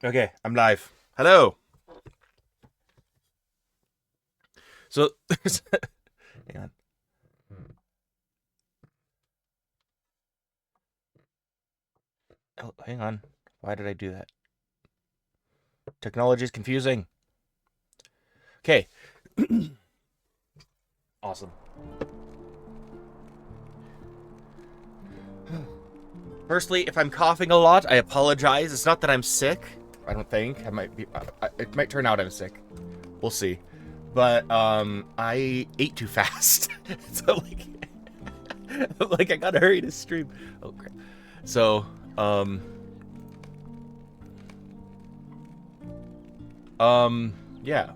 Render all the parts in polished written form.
Okay, I'm live. Hello. So there's hang on. Oh, hang on. Why did I do that? Technology is confusing. Okay. Awesome. Firstly, if I'm coughing a lot, I apologize. It's not that I'm sick. I don't think. I might be it might turn out I'm sick. We'll see. But I ate too fast. So like I got to hurry to stream. Oh crap. So, um yeah.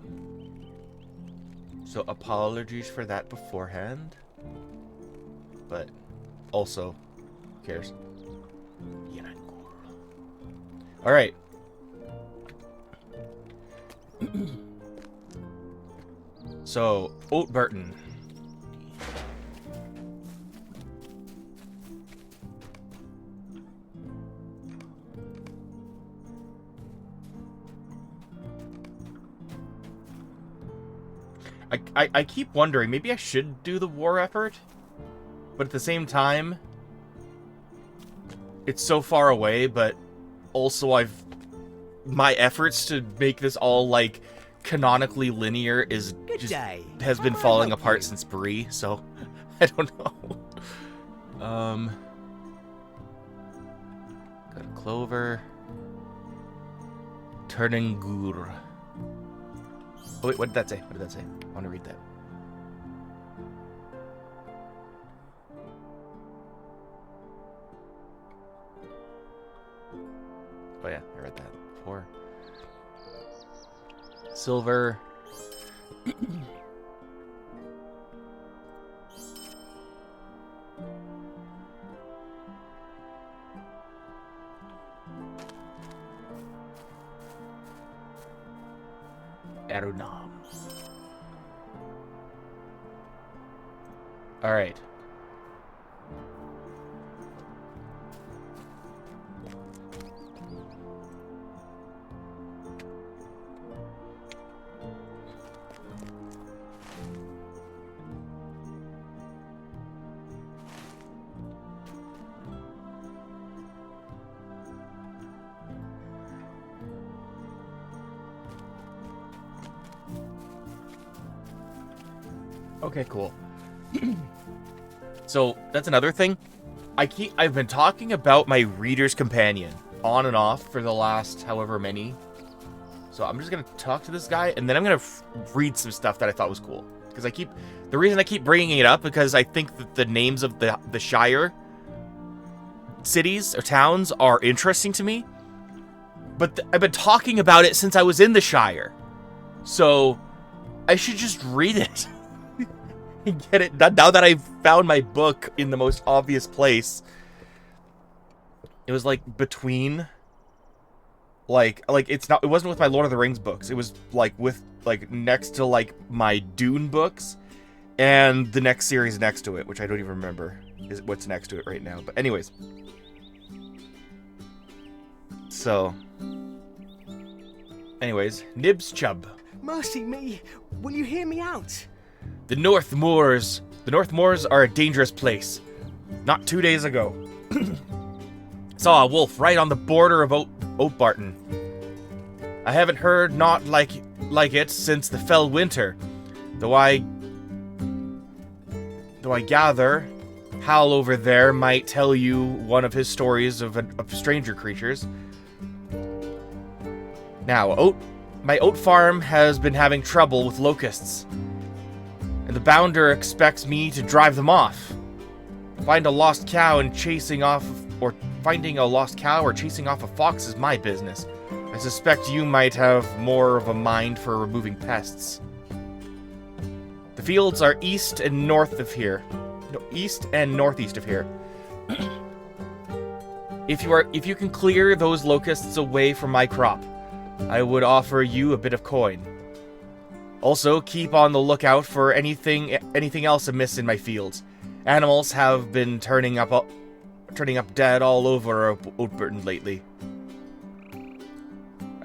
So apologies for that beforehand. But also, who cares? All right. So, Oatburton. I keep wondering, maybe I should do the war effort, but at the same time, it's so far away, but also my efforts to make this all, like, canonically linear is has been falling apart since Bree, so I don't know. Got a clover. Turningur. Oh wait, what did that say? What did that say? I want to read that. Oh yeah, I read that before. Silver. Erunam. Alright. Okay, cool. So, that's another thing. I've been talking about my reader's companion on and off for the last however many. So I'm just gonna talk to this guy, and then I'm gonna read some stuff that I thought was cool. Because the reason I keep bringing it up, because I think that the names of the Shire cities or towns are interesting to me. But I've been talking about it since I was in the Shire. So I should just read it. And get it done. Now that I've found my book in the most obvious place. It was like between like it wasn't with my Lord of the Rings books. It was like with like next to like my Dune books and the next series next to it, which I don't even remember is what's next to it right now. But anyways. So Nibs Chub. Mercy me! Will you hear me out? The North Moors are a dangerous place. Not 2 days ago. Saw a wolf right on the border of Oatbarton. I haven't heard not like it since the fell winter. Though I gather Hal over there might tell you one of his stories of stranger creatures. Now, my oat farm has been having trouble with locusts. And the bounder expects me to drive them off. Finding a lost cow or chasing off a fox is my business. I suspect you might have more of a mind for removing pests. The fields are east and north of here. No, east and northeast of here. If you can clear those locusts away from my crop, I would offer you a bit of coin. Also, keep on the lookout for anything else amiss in my fields. Animals have been turning up dead all over Oatburton lately.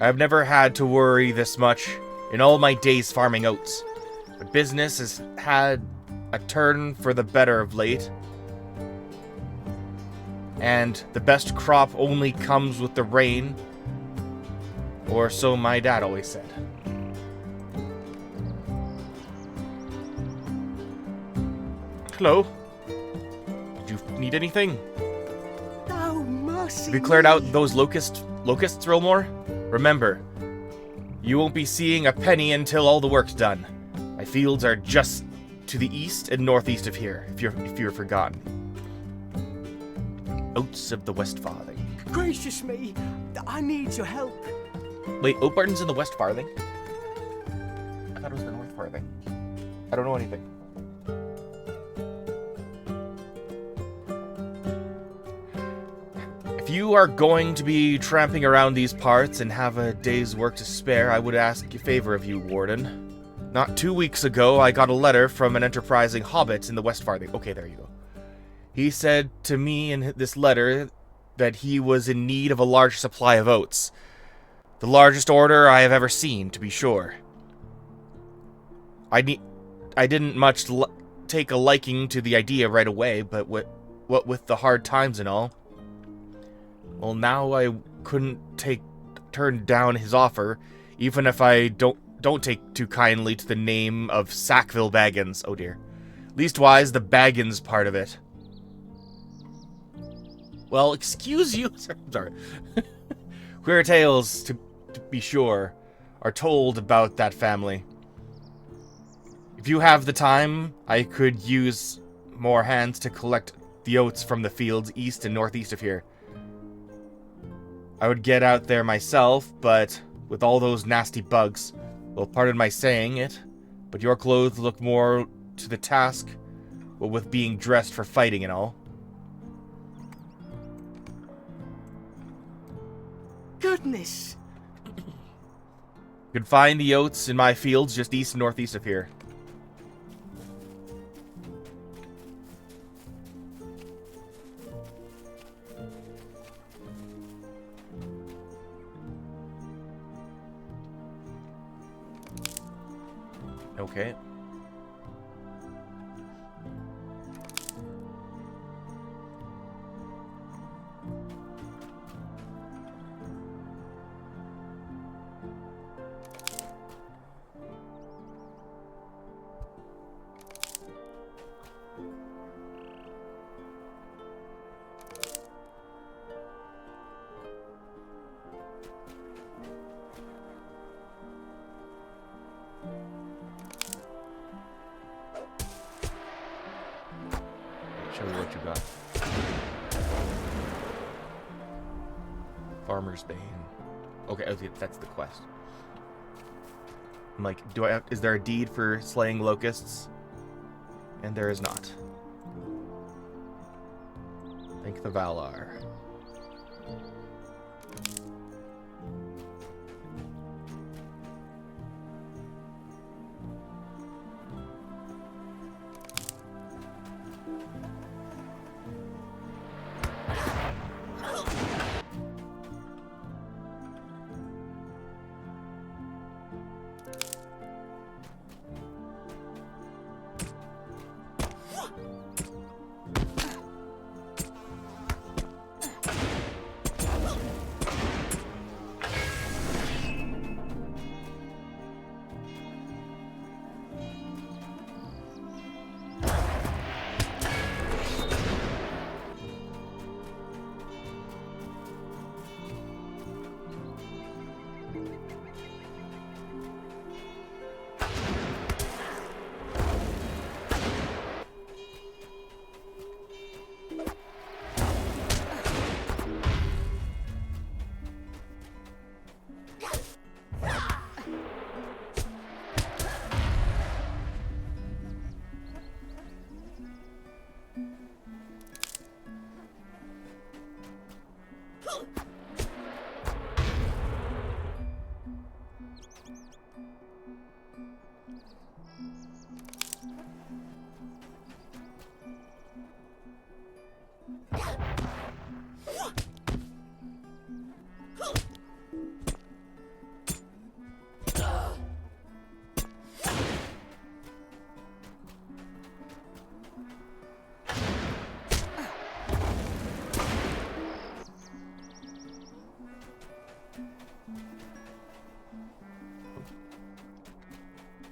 I've never had to worry this much in all my days farming oats. The business has had a turn for the better of late. And the best crop only comes with the rain. Or so my dad always said. Hello? Did you need anything? Oh, mercy. Have you cleared out those locusts, Rilmore? Remember, you won't be seeing a penny until all the work's done. My fields are just to the east and northeast of here, if you're forgotten. Oats of the West Farthing. Gracious me, I need your help. Wait, Oat Barton's in the West Farthing? I thought it was the North Farthing. I don't know anything. If you are going to be tramping around these parts and have a day's work to spare, I would ask a favor of you, Warden. Not 2 weeks ago, I got a letter from an enterprising hobbit in the West Farthing. Okay, there you go. He said to me in this letter that he was in need of a large supply of oats. The largest order I have ever seen, to be sure. I didn't much take a liking to the idea right away, but what with the hard times and all, well, now I couldn't turn down his offer, even if I don't take too kindly to the name of Sackville Baggins. Oh dear. Leastwise, the Baggins part of it. Well, excuse you. Sorry. Queer tales, to be sure, are told about that family. If you have the time, I could use more hands to collect the oats from the fields east and northeast of here. I would get out there myself, but with all those nasty bugs, well, pardon my saying it, but your clothes look more to the task, well, with being dressed for fighting and all. Goodness. You can find the oats in my fields just east and northeast of here. Okay. Show me what you got. Farmer's Bane. Okay, that's the quest. I'm like, is there a deed for slaying locusts? And there is not. Thank the Valar.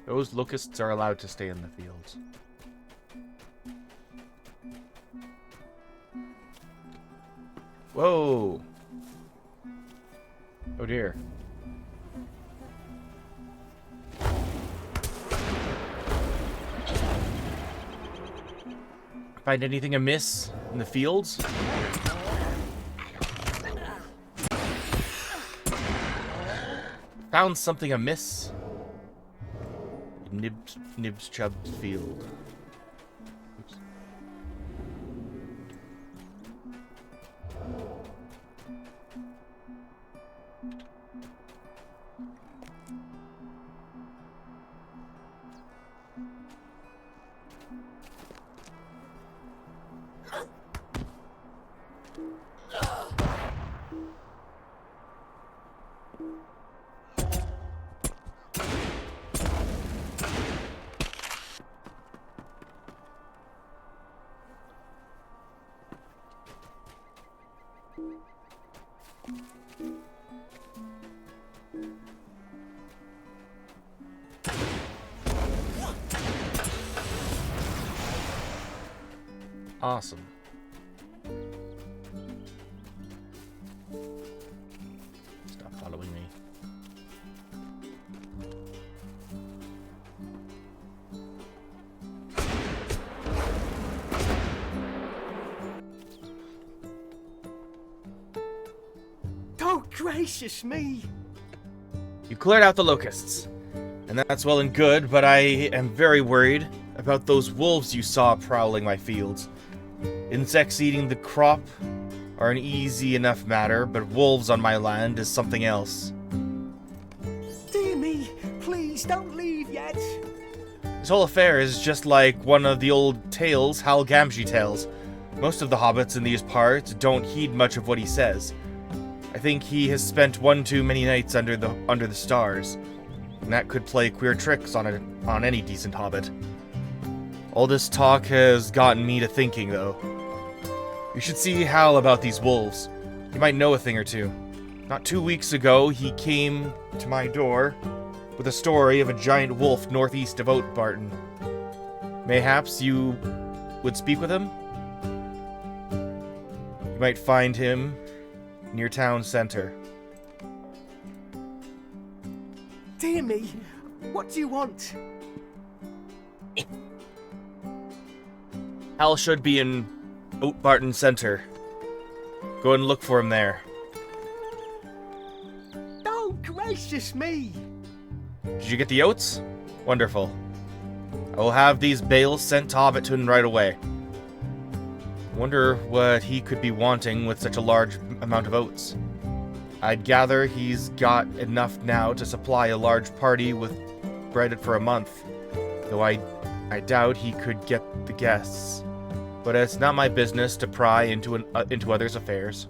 Those locusts are allowed to stay in the fields. Whoa! Oh dear. Find anything amiss in the fields? Found something amiss in Nibs Chubb's field. Oops. Awesome. Stop following me. Oh, gracious me! You cleared out the locusts, and that's well and good, but I am very worried about those wolves you saw prowling my fields. Insects eating the crop are an easy enough matter, but wolves on my land is something else. Dear me, please don't leave yet. This whole affair is just like one of the old tales Hal Gamgee tells. Most of the hobbits in these parts don't heed much of what he says. I think he has spent one too many nights under the stars, and that could play queer tricks on any decent hobbit. All this talk has gotten me to thinking, though. You should see Hal about these wolves. He might know a thing or two. Not 2 weeks ago, he came to my door with a story of a giant wolf northeast of Oatbarton. Mayhaps you would speak with him? You might find him near town center. Dear me, what do you want? Hal should be in Oatbarton Center. Go and look for him there. Oh, gracious me! Did you get the oats? Wonderful. I will have these bales sent to Hobbiton right away. Wonder what he could be wanting with such a large amount of oats. I'd gather he's got enough now to supply a large party with bread for a month, though I doubt he could get the guests. But it's not my business to pry into others' affairs.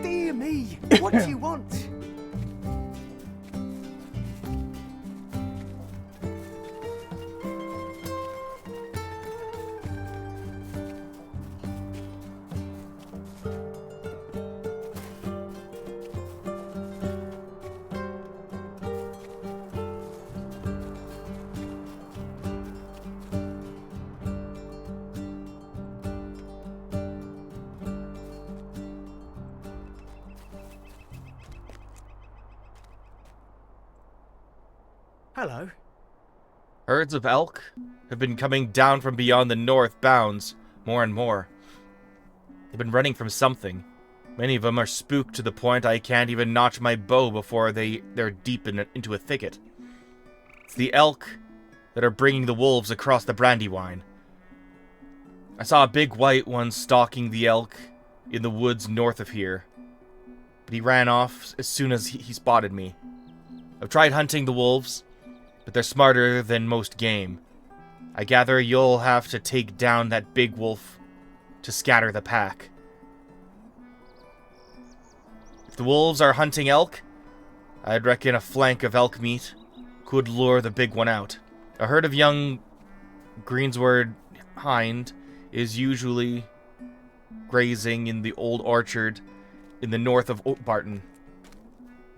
Dear me, what do you want? Hello. Herds of elk have been coming down from beyond the north bounds, more and more. They've been running from something. Many of them are spooked to the point I can't even notch my bow before they're deep into a thicket. It's the elk that are bringing the wolves across the Brandywine. I saw a big white one stalking the elk in the woods north of here, but he ran off as soon as he spotted me. I've tried hunting the wolves, but they're smarter than most game. I gather you'll have to take down that big wolf to scatter the pack. If the wolves are hunting elk, I'd reckon a flank of elk meat could lure the big one out. A herd of young greensward hind is usually grazing in the old orchard in the north of Oatbarton.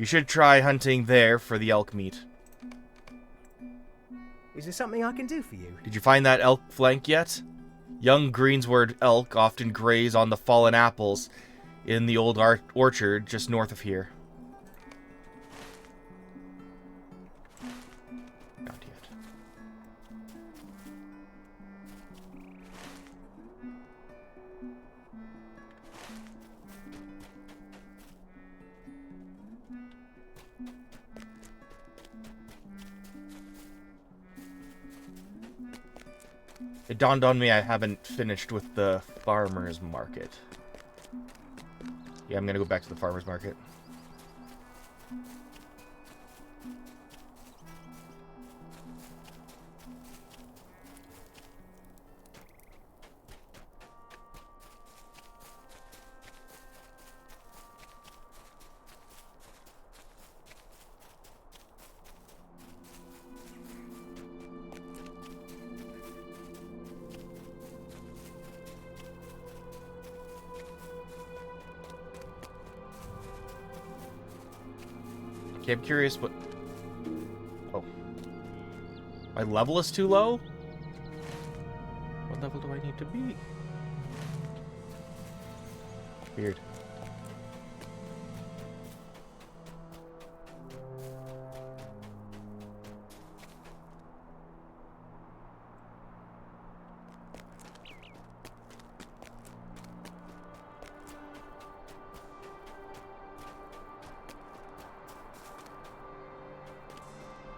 You should try hunting there for the elk meat. Is there something I can do for you? Did you find that elk flank yet? Young greensward elk often graze on the fallen apples in the old orchard just north of here. Not yet. It dawned on me I haven't finished with the farmer's market. Yeah, I'm gonna go back to the farmer's market. Okay, I'm curious what... Oh. My level is too low? What level do I need to be? Weird.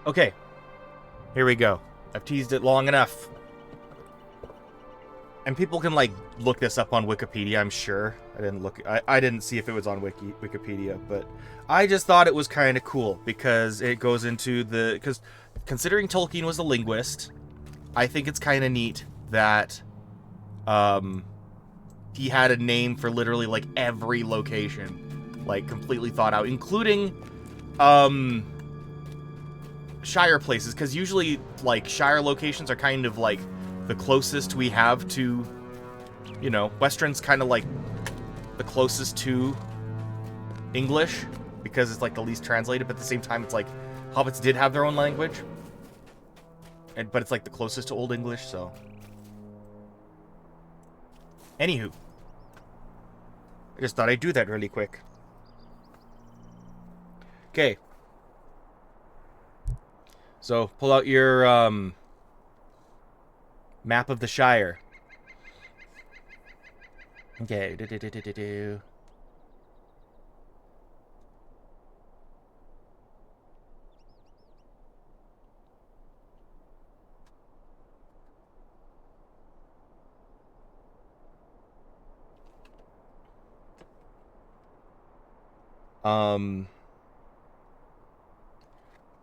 Okay, here we go. I've teased it long enough. And people can, like, look this up on Wikipedia, I'm sure. I didn't see if it was on Wikipedia, but I just thought it was kind of cool because it goes into because considering Tolkien was a linguist, I think it's kind of neat that he had a name for literally, like, every location, like, completely thought out, including Shire places, because usually, like, Shire locations are kind of, like, the closest we have to, you know, Western's kind of, like, the closest to English, because it's, like, the least translated, but at the same time, it's, like, Hobbits did have their own language, but it's, like, the closest to Old English, so. Anywho. I just thought I'd do that really quick. Okay. So, pull out your, map of the Shire. Okay.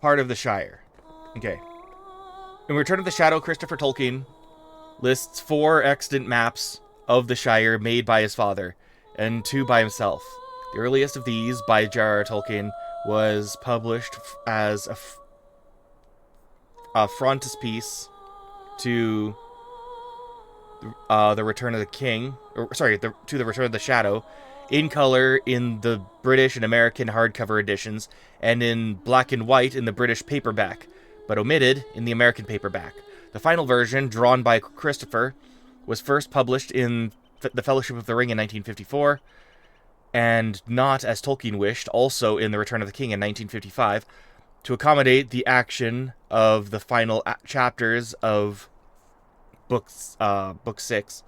Part of the Shire. Okay. In Return of the Shadow, Christopher Tolkien lists 4 extant maps of the Shire made by his father, and 2 by himself. The earliest of these, by J.R.R. Tolkien, was published as a frontispiece to the Return of the King, to the Return of the Shadow, in color in the British and American hardcover editions, and in black and white in the British paperback, but omitted in the American paperback. The final version, drawn by Christopher, was first published in The Fellowship of the Ring in 1954, and not, as Tolkien wished, also in The Return of the King in 1955, to accommodate the action of the final chapters of Book 6.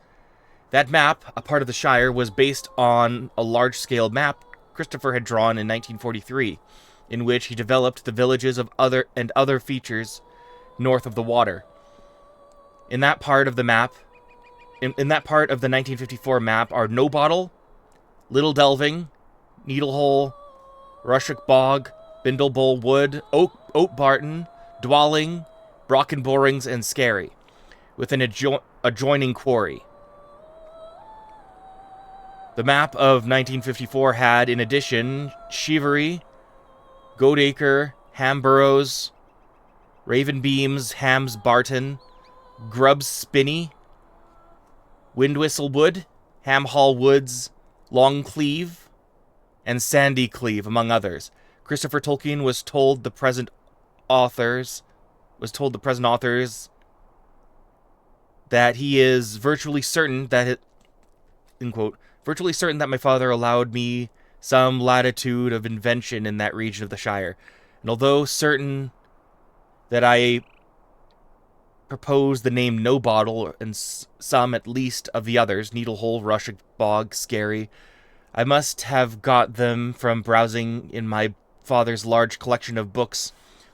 That map, a part of the Shire, was based on a large-scale map Christopher had drawn in 1943, in which he developed the villages of other features north of the water. In that part of the map, in that part of the 1954 map are No Bottle, Little Delving, Needlehole, Rushock Bog, Bindlebowl Wood, Oat Barton, Dwalling, Brocken Borings, and Scary, with an adjoining quarry. The map of 1954 had, in addition, Sheavery, Goatacre, Hamburrows, Ravenbeams, Hams Barton, Grubbs Spinney, Windwhistle Wood, Ham Hall Woods, Longcleave, and Sandy Cleave, among others. Christopher Tolkien was told the present authors that he is virtually certain that end quote, virtually certain that my father allowed me some latitude of invention in that region of the Shire. And although certain that I proposed the name No Bottle and some, at least, of the others, Needlehole, Rushock Bog, Scary, I must have got them from browsing in my father's large collection of books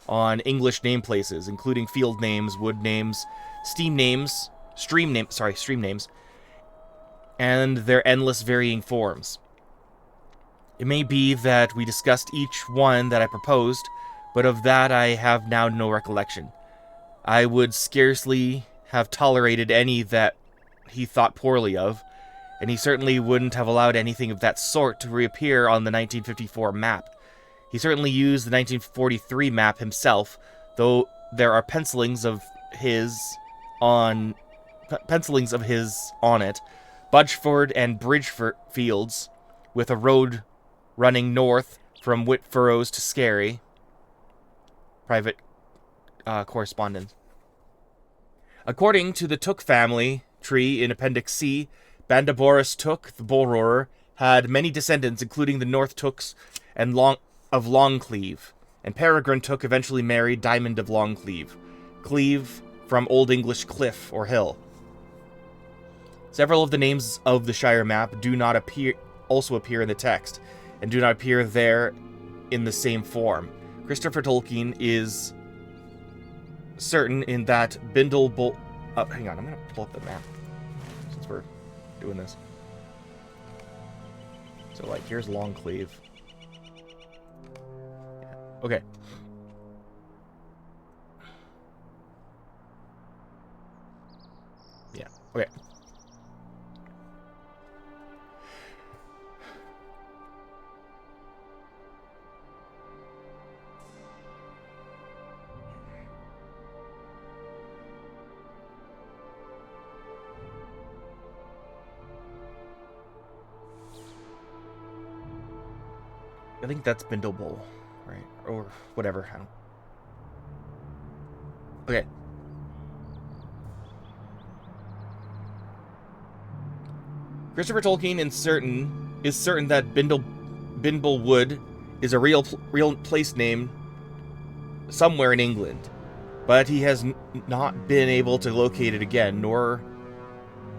on English name places, including field names, wood names, stream names, and their endless varying forms. It may be that we discussed each one that I proposed, but of that I have now no recollection. I would scarcely have tolerated any that he thought poorly of, and he certainly wouldn't have allowed anything of that sort to reappear on the 1954 map. He certainly used the 1943 map himself, though there are pencilings of his on it, Budgeford and Bridgeford fields, with a road running north from Whitfurrows to Scary. Private correspondence. According to the Took family tree in Appendix C, Bandaboris Took, the bull roarer, had many descendants, including the North Tooks and of Longcleve, and Peregrine Took eventually married Diamond of Longcleve. Cleve from Old English cliff or hill. Several of the names of the Shire map do not also appear in the text, and do not appear there in the same form. Christopher Tolkien is certain in that Bindle hang on, I'm going to pull up the map since we're doing this. So, like, here's Longcleve. Yeah. Okay. Yeah, okay. I think that's Bindle Bowl, right? Or whatever. I don't... Okay. Christopher Tolkien is certain that Bindle Wood is a real place name somewhere in England, but he has not been able to locate it again, nor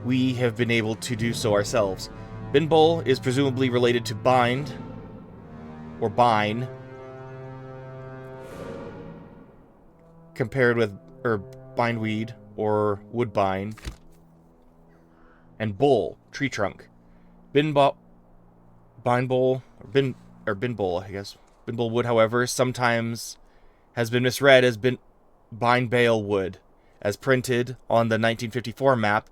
we have been able to do so ourselves. Binbull is presumably related to Bind, or Bine, compared with, or bindweed, or woodbine, and bull, tree trunk. Binbull, Binbull, or Binbull, I guess. Binbull wood, however, sometimes has been misread as Binebale wood, as printed on the 1954 map.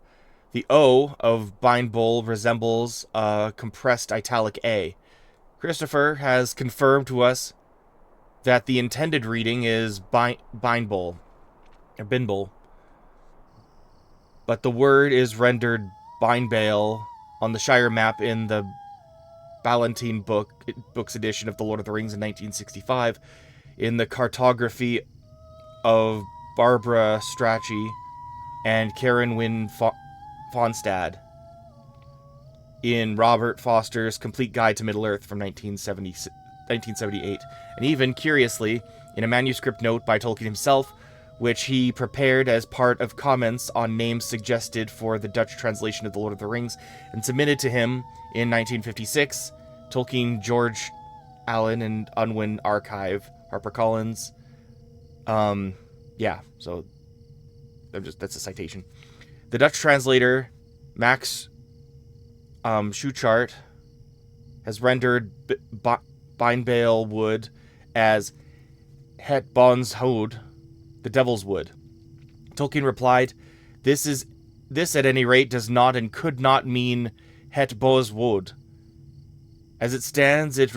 The O of Binbull resembles a compressed italic A. Christopher has confirmed to us that the intended reading is Binbull, or Binbull, but the word is rendered Binebale on the Shire map in the Ballantine Books edition of The Lord of the Rings in 1965, in the cartography of Barbara Strachey and Karen Wynne Fonstad, in Robert Foster's Complete Guide to Middle-earth from 1978, and even, curiously, in a manuscript note by Tolkien himself, which he prepared as part of comments on names suggested for the Dutch translation of The Lord of the Rings, and submitted to him in 1956, Tolkien, George Allen, and Unwin Archive, HarperCollins. Yeah, so that's a citation. The Dutch translator, Max Schuchart, has rendered Binebale wood as Het Bons Hoed, the Devil's Wood. Tolkien replied, This at any rate does not and could not mean Het Bos Wood. As it stands, it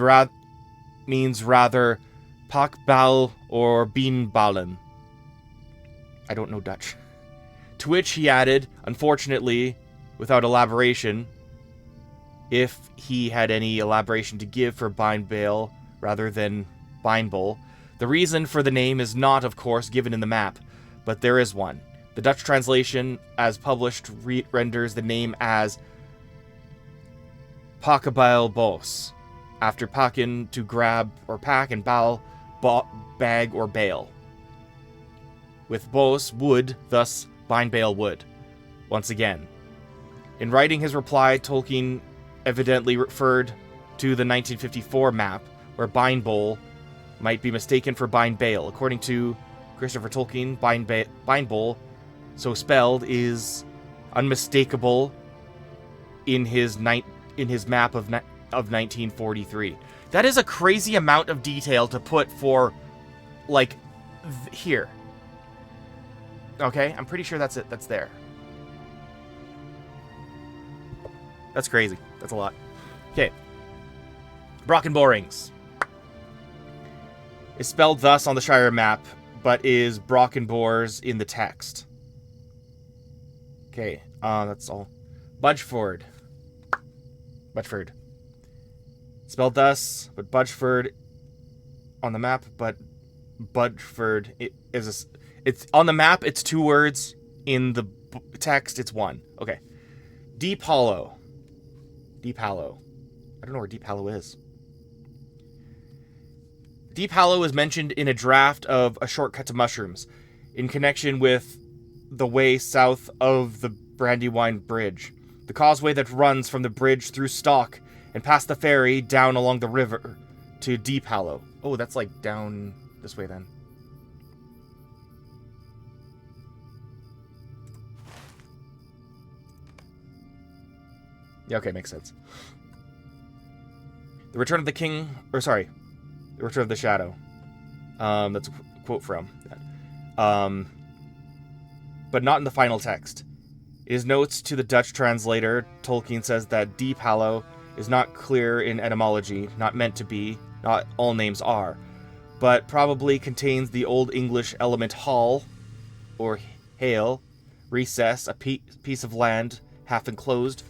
means rather Pakbal or Bienballen. I don't know Dutch. To which he added, unfortunately, without elaboration, if he had any elaboration to give for Binebale rather than Bindbol. The reason for the name is not, of course, given in the map, but there is one. The Dutch translation, as published, renders the name as Pakkebail Bos, after pakken to grab or pack and baal, bag or bale. With Bos, wood, thus Bindbale wood. Once again. In writing his reply, Tolkien evidently referred to the 1954 map, where Bindbol might be mistaken for Bindbale. According to Christopher Tolkien, Bindbol, so spelled, is unmistakable in his map of 1943. That is a crazy amount of detail to put for, like, here. Okay, I'm pretty sure that's it. That's there. That's crazy. That's a lot. Okay. Brockenborings is spelled thus on the Shire map, but is Brockenbors in the text. Okay, that's all. Budgeford. Spelled thus, but Budgeford on the map, but Budgeford it's on the map, it's 2 words. In the text, it's 1. Okay. Deep Hollow. I don't know where Deep Hollow is. Deep Hollow is mentioned in a draft of A Shortcut to Mushrooms, in connection with the way south of the Brandywine Bridge. The causeway that runs from the bridge through Stock and past the ferry down along the river to Deep Hollow. Oh, that's like down this way then. Yeah, okay, makes sense. The Return of the Shadow. That's a quote from that. But not in the final text. In his notes to the Dutch translator, Tolkien says that Deep Hollow is not clear in etymology, not meant to be, not all names are, but probably contains the Old English element hall, or hale, recess, a piece of land half enclosed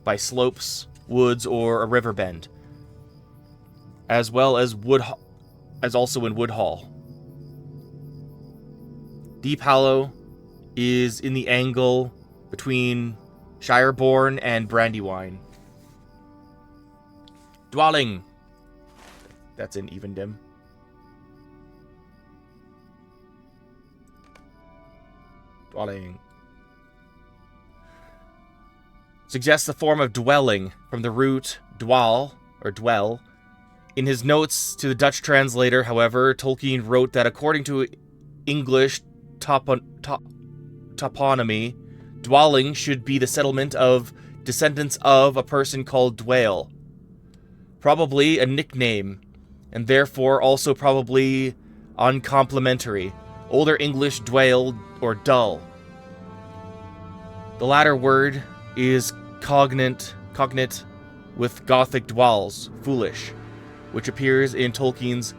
by slopes, woods, or a river bend, as well as also in Woodhall. Deep Hollow is in the angle between Shireborn and Brandywine. Dwalling. That's in Evendim. Dwalling. Suggests the form of dwelling from the root dwal, or dwell. In his notes to the Dutch translator, however, Tolkien wrote that according to English toponymy, Dwalling should be the settlement of descendants of a person called Dwale. Probably a nickname, and therefore also probably uncomplimentary. Older English dwale or dull. The latter word is cognate with Gothic dwals, foolish, which appears in Tolkien's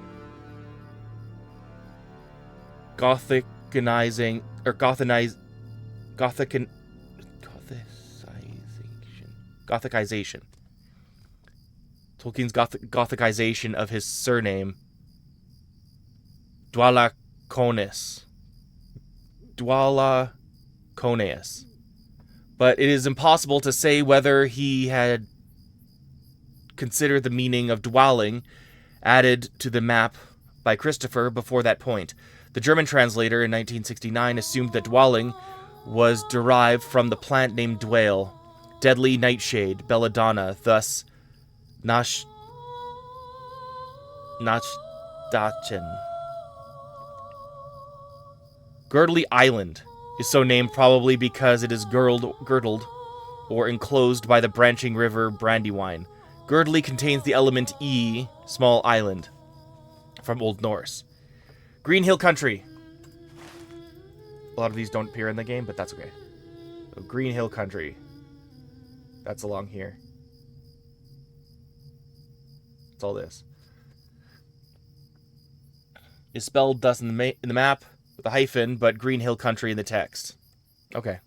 Gothicization. Tolkien's Gothicization of his surname, Dwalaconeus. But it is impossible to say whether he had considered the meaning of dwelling added to the map by Christopher before that point. The German translator in 1969 assumed that dwelling was derived from the plant named dwale, deadly nightshade, belladonna, thus Nachdachen. Girdley Island is so named probably because it is girdled or enclosed by the branching river Brandywine. Girdley contains the element E, small island, from Old Norse. Green Hill Country. A lot of these don't appear in the game, but that's okay. So Green Hill Country. That's along here. That's all this. Is spelled thus in the map with a hyphen, but Green Hill Country in the text. Okay.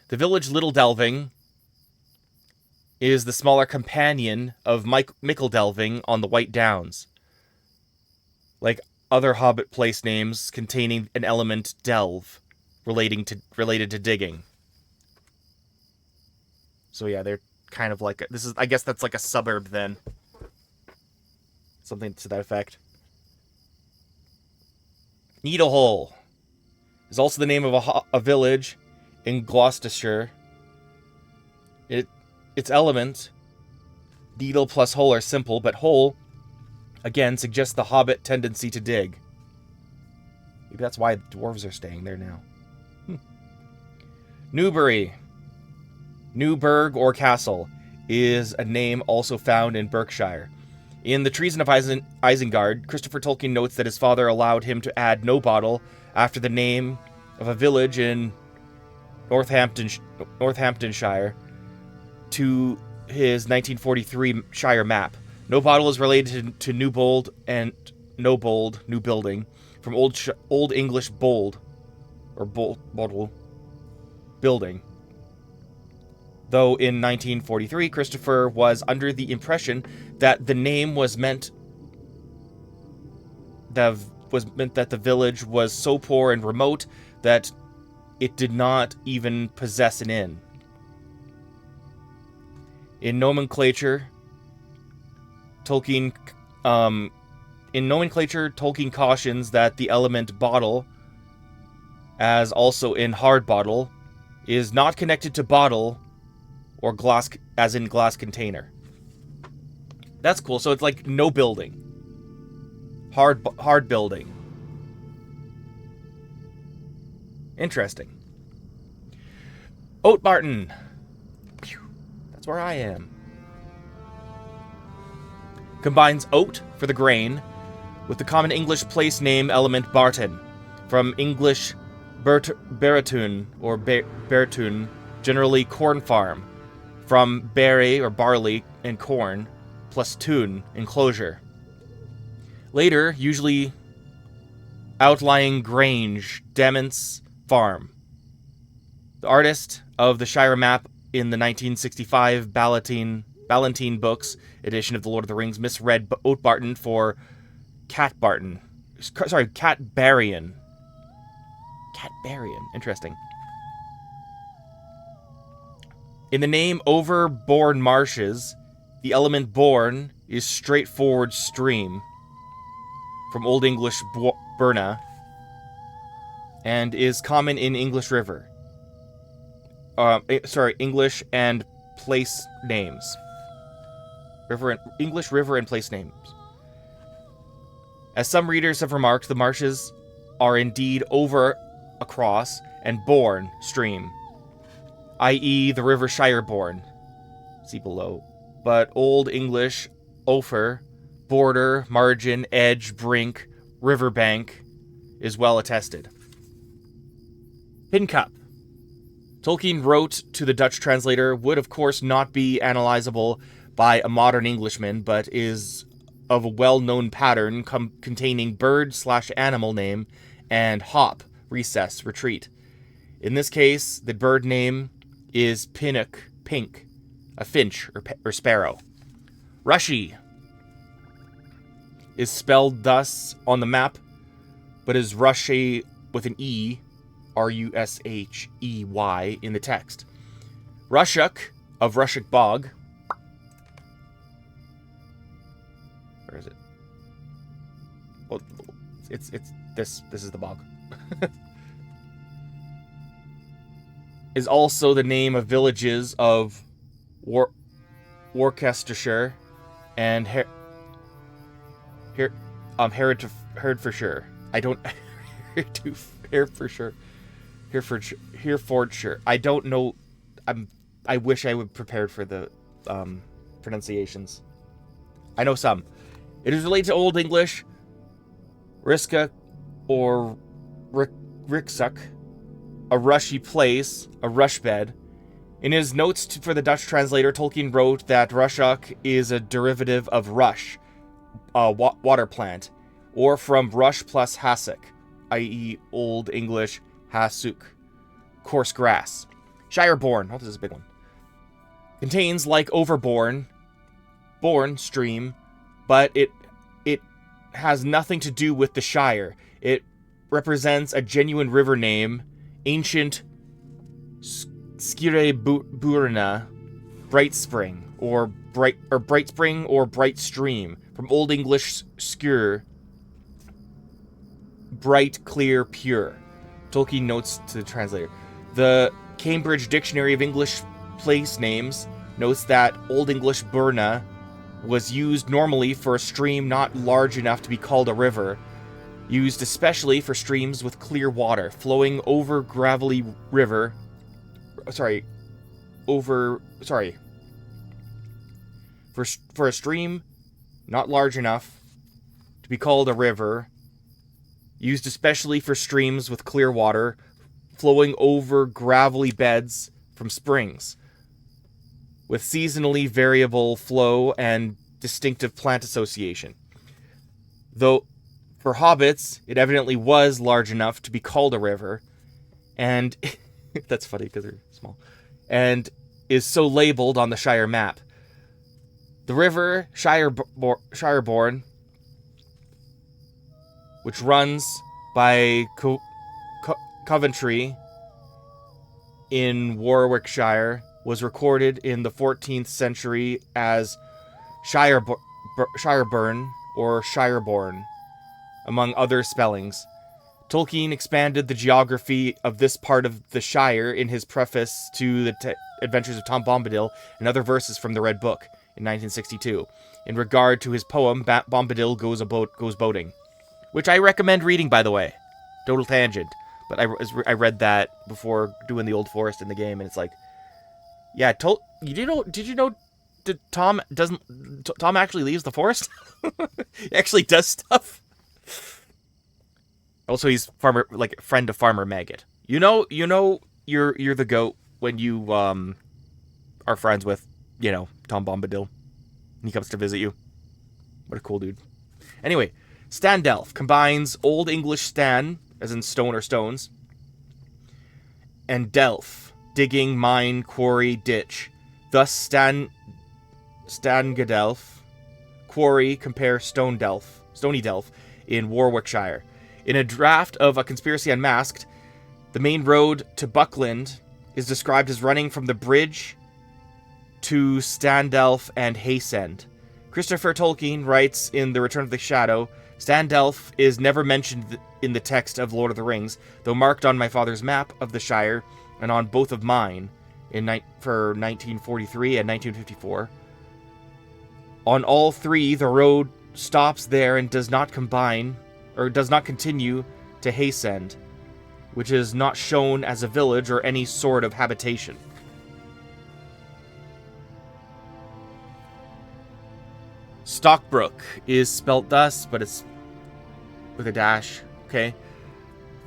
The village Little Delving is the smaller companion of Mickle Delving on the White Downs. like other Hobbit place names containing an element delve, related to digging. So yeah, they're kind of like I guess that's like a suburb then. Something to that effect. Needlehole is also the name of a village in Gloucestershire. Its element, needle plus hole, are simple, but hole, again, suggests the Hobbit tendency to dig. Maybe that's why the dwarves are staying there now. Newbury, Newburgh or Castle, is a name also found in Berkshire. In The Treason of Isengard, Christopher Tolkien notes that his father allowed him to add Nobottle after the name of a village in Northamptonshire to his 1943 Shire map. Nobottle is related to Newbold and Nobold, new building, from Old English bold, or bottle, building. Though in 1943, Christopher was under the impression that the name was meant that the village was so poor and remote that it did not even possess an inn. In nomenclature, Tolkien cautions that the element bottle, as also in hard bottle, is not connected to bottle or glass, as in glass container. That's cool. So it's like no building. Hard building. Interesting. Oatbarton. That's where I am. Combines oat for the grain with the common English place name element Barton, from English Beretun or Bertun, generally corn farm, from berry or barley and corn, plus tun, enclosure. Later, usually outlying grange, demesne, farm. The artist of the Shire map in the 1965 Ballantine Books edition of The Lord of the Rings misread Oatbarton for Catbarton. Sorry, Catbarian. Catbarian. Interesting. In the name Overbourne Marshes, the element born is straightforward stream, from Old English burna, and is common in English river. English and place names. English river and place names. As some readers have remarked, the marshes are indeed over, across, and bourne, stream, i.e. the river Shireborn. See below. But Old English, ofer, border, margin, edge, brink, riverbank is well attested. Pincup. Tolkien wrote to the Dutch translator, would of course not be analyzable by a modern Englishman, but is of a well-known pattern containing bird/animal name and hop, recess, retreat. In this case, the bird name is Pinnock, pink, a finch or sparrow. Rushy is spelled thus on the map, but is Rushy with an E, Rushey, in the text. Rushuk of Rushuk Bog. Where is it? Well, it's this is the bog. Is also the name of villages of Worcestershire and Herefordshire. I don't Herefordshire. I don't know. I wish I would prepared for the pronunciations. I know some. It is related to Old English Riska or Riksuk, a rushy place, a rush bed. In his notes for the Dutch translator, Tolkien wrote that Rushuk is a derivative of rush, a water plant, or from rush plus hassock, i.e. Old English hasuk, coarse grass. Shireborn, this is a big one. Contains, like Overbourne, bourne, stream, but it has nothing to do with the Shire. It represents a genuine river name, ancient Skire Burna, Bright Spring, or Bright Spring or Bright Stream, from Old English skir, bright, clear, pure. Tolkien notes to the translator. The Cambridge Dictionary of English Place Names notes that Old English Burna was used normally for a stream not large enough to be called a river, used especially for streams with clear water, flowing over gravelly river. For a stream not large enough to be called a river, used especially for streams with clear water, flowing over gravelly beds from springs, with seasonally variable flow and distinctive plant association. Though for hobbits, it evidently was large enough to be called a river, and that's funny because they're small, and is so labeled on the Shire map. The river Shireborn, which runs by Coventry in Warwickshire, was recorded in the 14th century as Shireburn or Shireborn, among other spellings. Tolkien expanded the geography of this part of the Shire in his preface to the Adventures of Tom Bombadil and other verses from the Red Book in 1962. In regard to his poem, Bombadil Goes Boating, which I recommend reading, by the way. Total tangent. But I read that before doing the Old Forest in the game, and it's like, yeah, did you know that Tom actually leaves the forest? He actually does stuff. Also, he's friend of Farmer Maggot. You know you're the goat when you are friends with, Tom Bombadil, and he comes to visit you. What a cool dude. Anyway, Standelf combines Old English stan, as in stone or stones, and delf, digging, mine, quarry, ditch. Thus Stangadelf, quarry, compare stony delf in Warwickshire. In a draft of A Conspiracy Unmasked, the main road to Buckland is described as running from the bridge to Standelf and Haysend. Christopher Tolkien writes in The Return of the Shadow, Standelf is never mentioned in the text of Lord of the Rings, though marked on my father's map of the Shire and on both of mine for 1943 and 1954. On all three, the road stops there and does not continue to Haysend, which is not shown as a village or any sort of habitation. Stockbrook is spelt thus, but it's with a dash. Okay.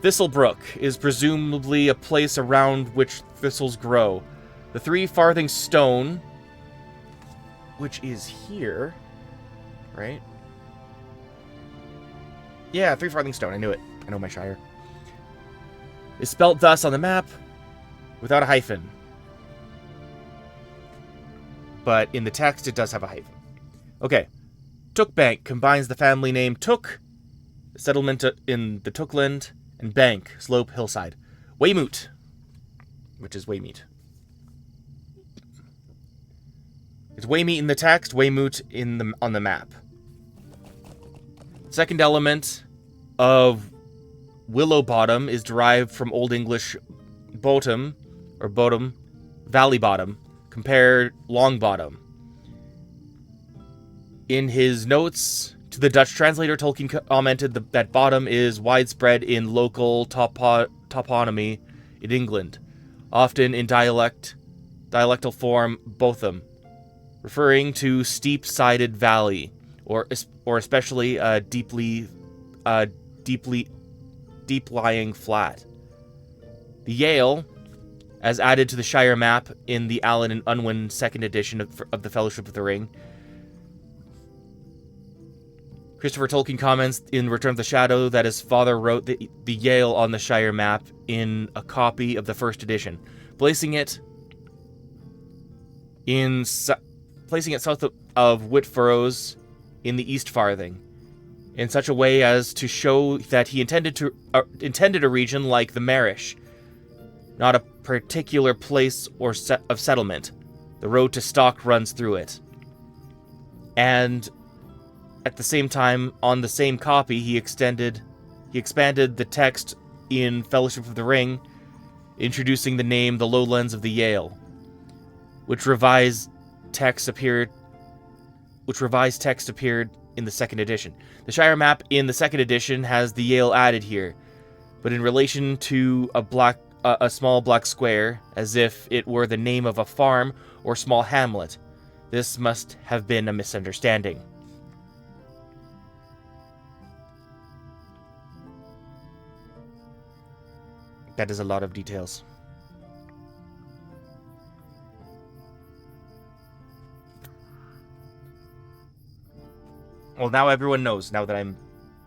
Thistlebrook is presumably a place around which thistles grow. The 3 farthing stone, which is here, right? Yeah, 3 farthing stone. I knew it. I know my Shire. Is spelt thus on the map, without a hyphen. But in the text, it does have a hyphen. Okay. Tookbank combines the family name Took, settlement in the Tookland, and Bank, slope, hillside. Weymouth, which is Waymeet. It's Waymeet in the text, Weymouth on the map. Second element of Willow Bottom is derived from Old English bottom, valley bottom, compare long bottom. In his notes to the Dutch translator, Tolkien commented that bottom is widespread in local toponymy in England, often in dialectal form Botham, referring to steep-sided valley, or especially a deep-lying flat. The Yale, as added to the Shire map in the Allen and Unwin second edition of the Fellowship of the Ring. Christopher Tolkien comments in Return of the Shadow that his father wrote the Yale on the Shire map in a copy of the first edition, placing it south of Whitfurrows in the East Farthing. in such a way as to show that he intended a region like the Marish, not a particular place or of settlement. The road to Stock runs through it. And at the same time, on the same copy, he expanded the text in Fellowship of the Ring, introducing the name The Lowlands of the Yale, which revised text appeared in the second edition. The Shire map in the second edition has the Yale added here, but in relation to a small black square, as if it were the name of a farm or small hamlet. This must have been a misunderstanding. That is a lot of details. Well, now everyone knows, now that I'm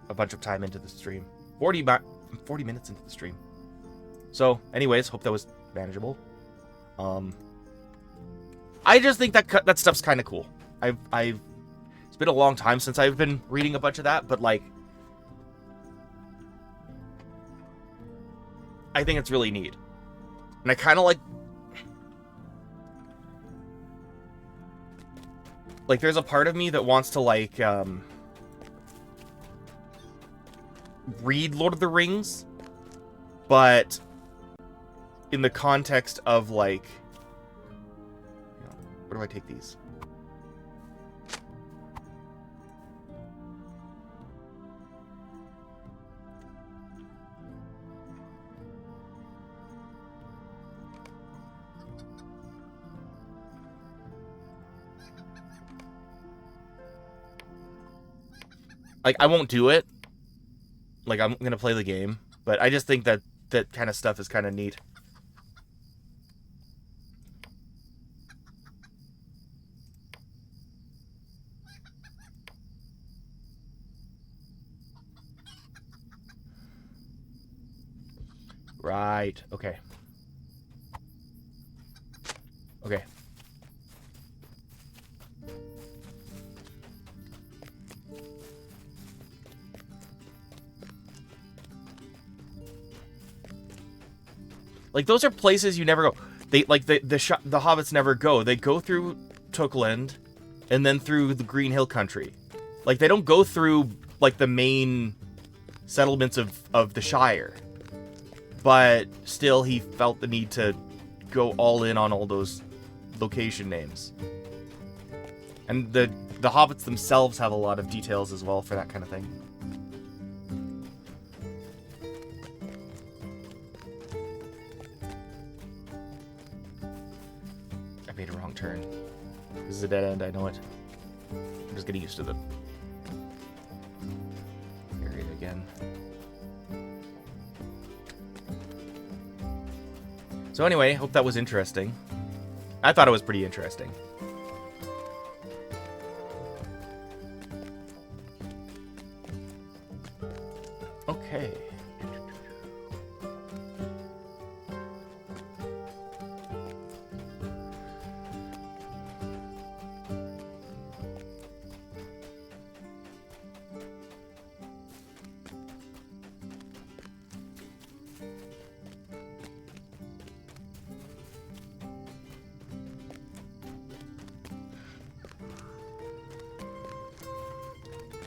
a bunch of time into the stream. 40 minutes into the stream. So, anyways, hope that was manageable. I just think that stuff's kind of cool. It's been a long time since I've been reading a bunch of that, but like, I think it's really neat. And I kind of like there's a part of me that wants to like read Lord of the Rings, but in the context of like, where do I take these? Like, I won't do it. Like, I'm gonna play the game, but I just think that that kind of stuff is kind of neat. Right. Okay. Okay. Like, those are places you never go. They like the hobbits never go. They go through Tookland and then through the Green Hill country. Like, they don't go through like the main settlements of the Shire. But still, he felt the need to go all in on all those location names. And the hobbits themselves have a lot of details as well for that kind of thing. I made a wrong turn. This is a dead end, I know it. I'm just getting used to the area again. So anyway, hope that was interesting. I thought it was pretty interesting. Okay.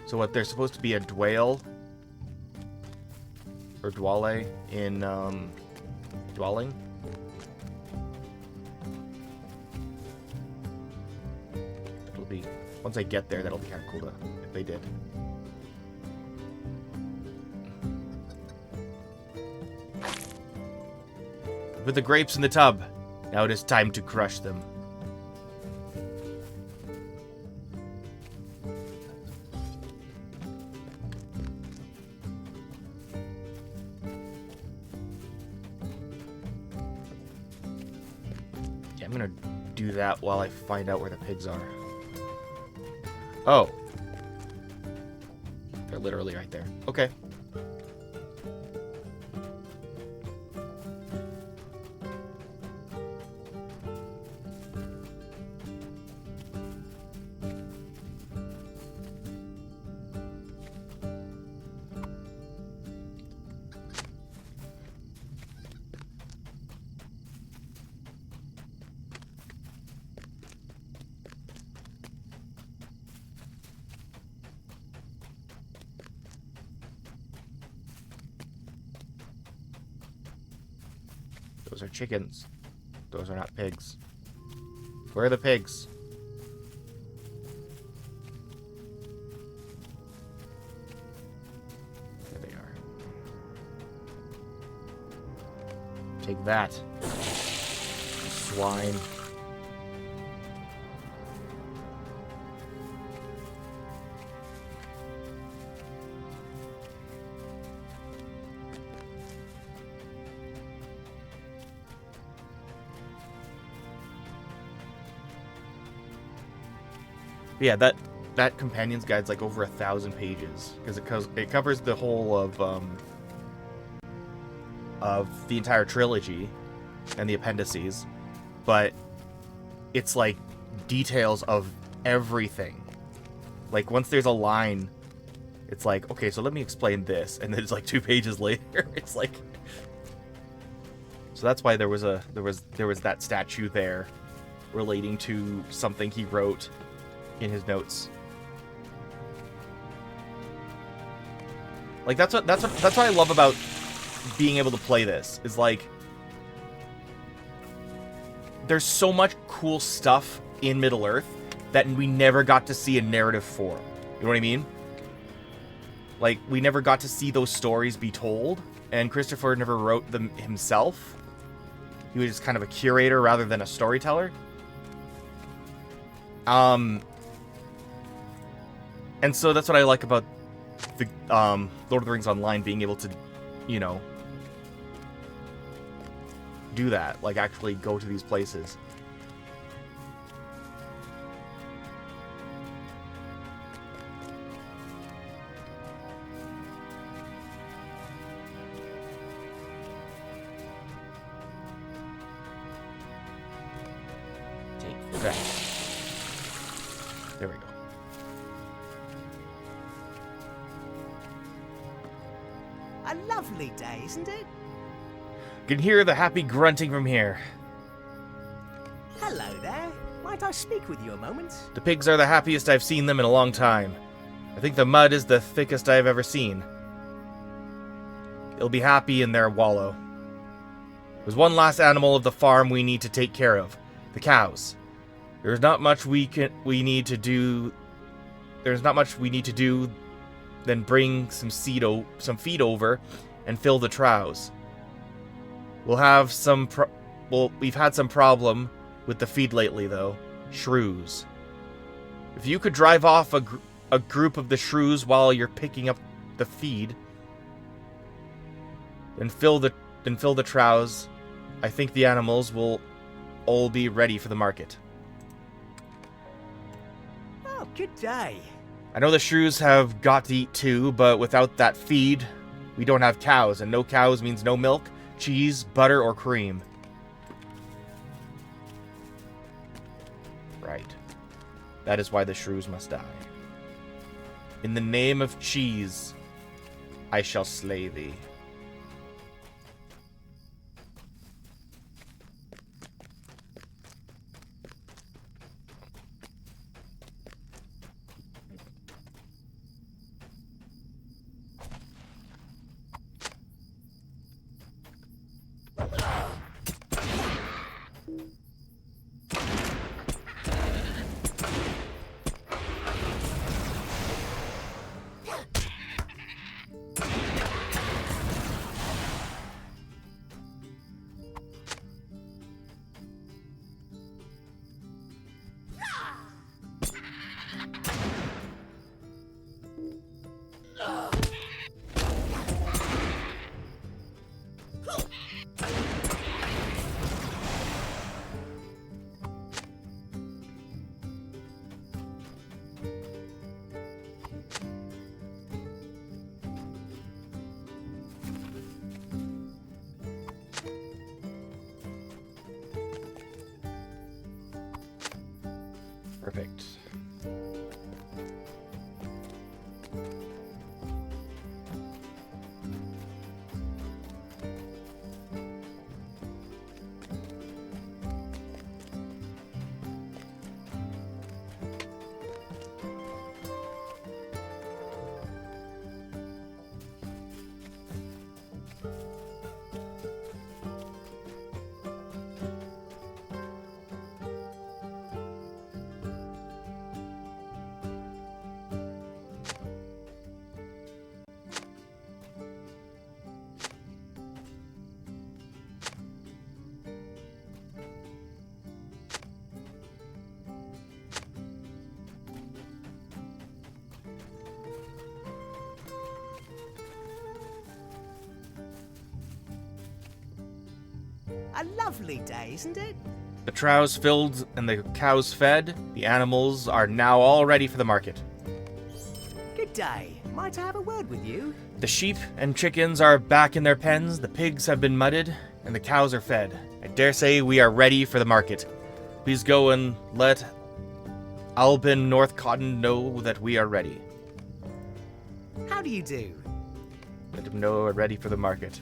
So what, there's supposed to be a dwale or dwale in dwelling. That'll be, once I get there, that'll be kind of cool to, if they did. With the grapes in the tub, now it is time to crush them. I'm gonna do that while I find out where the pigs are. Oh. They're literally right there. Okay. Those are chickens. Those are not pigs. Where are the pigs? There they are. Take that. Swine. Yeah, that companion's guide's like over 1,000 pages because it covers the whole of the entire trilogy and the appendices, but it's like details of everything. Like once there's a line, it's like, okay, so let me explain this, and then it's like 2 pages later. It's like, so that's why there was that statue there relating to something he wrote in his notes. Like that's what I love about being able to play this, is like there's so much cool stuff in Middle-earth that we never got to see in narrative form. You know what I mean? Like we never got to see those stories be told, and Christopher never wrote them himself. He was just kind of a curator rather than a storyteller. And so that's what I like about the Lord of the Rings Online, being able to, you know, do that. Like, actually go to these places. Take that. There we go. A lovely day, isn't it? Can hear the happy grunting from here. Hello there. Might I speak with you a moment? The pigs are the happiest I've seen them in a long time. I think the mud is the thickest I've ever seen. They'll be happy in their wallow. There's one last animal of the farm we need to take care of. The cows. There's not much we need to do than bring some feed over and fill the troughs. We've had some problem with the feed lately, though. Shrews. If you could drive off a group of the shrews while you're picking up the feed, then fill the troughs, I think the animals will all be ready for the market. Oh, good day. I know the shrews have got to eat too, but without that feed, we don't have cows, and no cows means no milk, cheese, butter, or cream. Right. That is why the shrews must die. In the name of cheese, I shall slay thee. Perfect. A lovely day, isn't it? The troughs filled and the cows fed. The animals are now all ready for the market. Good day. Might I have a word with you? The sheep and chickens are back in their pens, the pigs have been mudded, and the cows are fed. I dare say we are ready for the market. Please go and let Albin North Cotton know that we are ready. How do you do? Let him know we're ready for the market.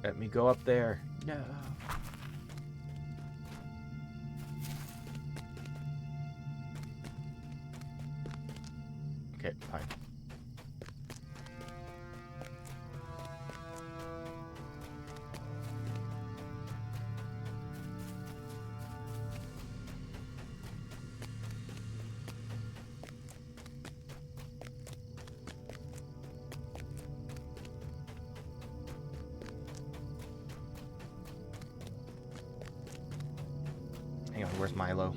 Let me go up there. No. Okay, fine. Hang on, where's Milo?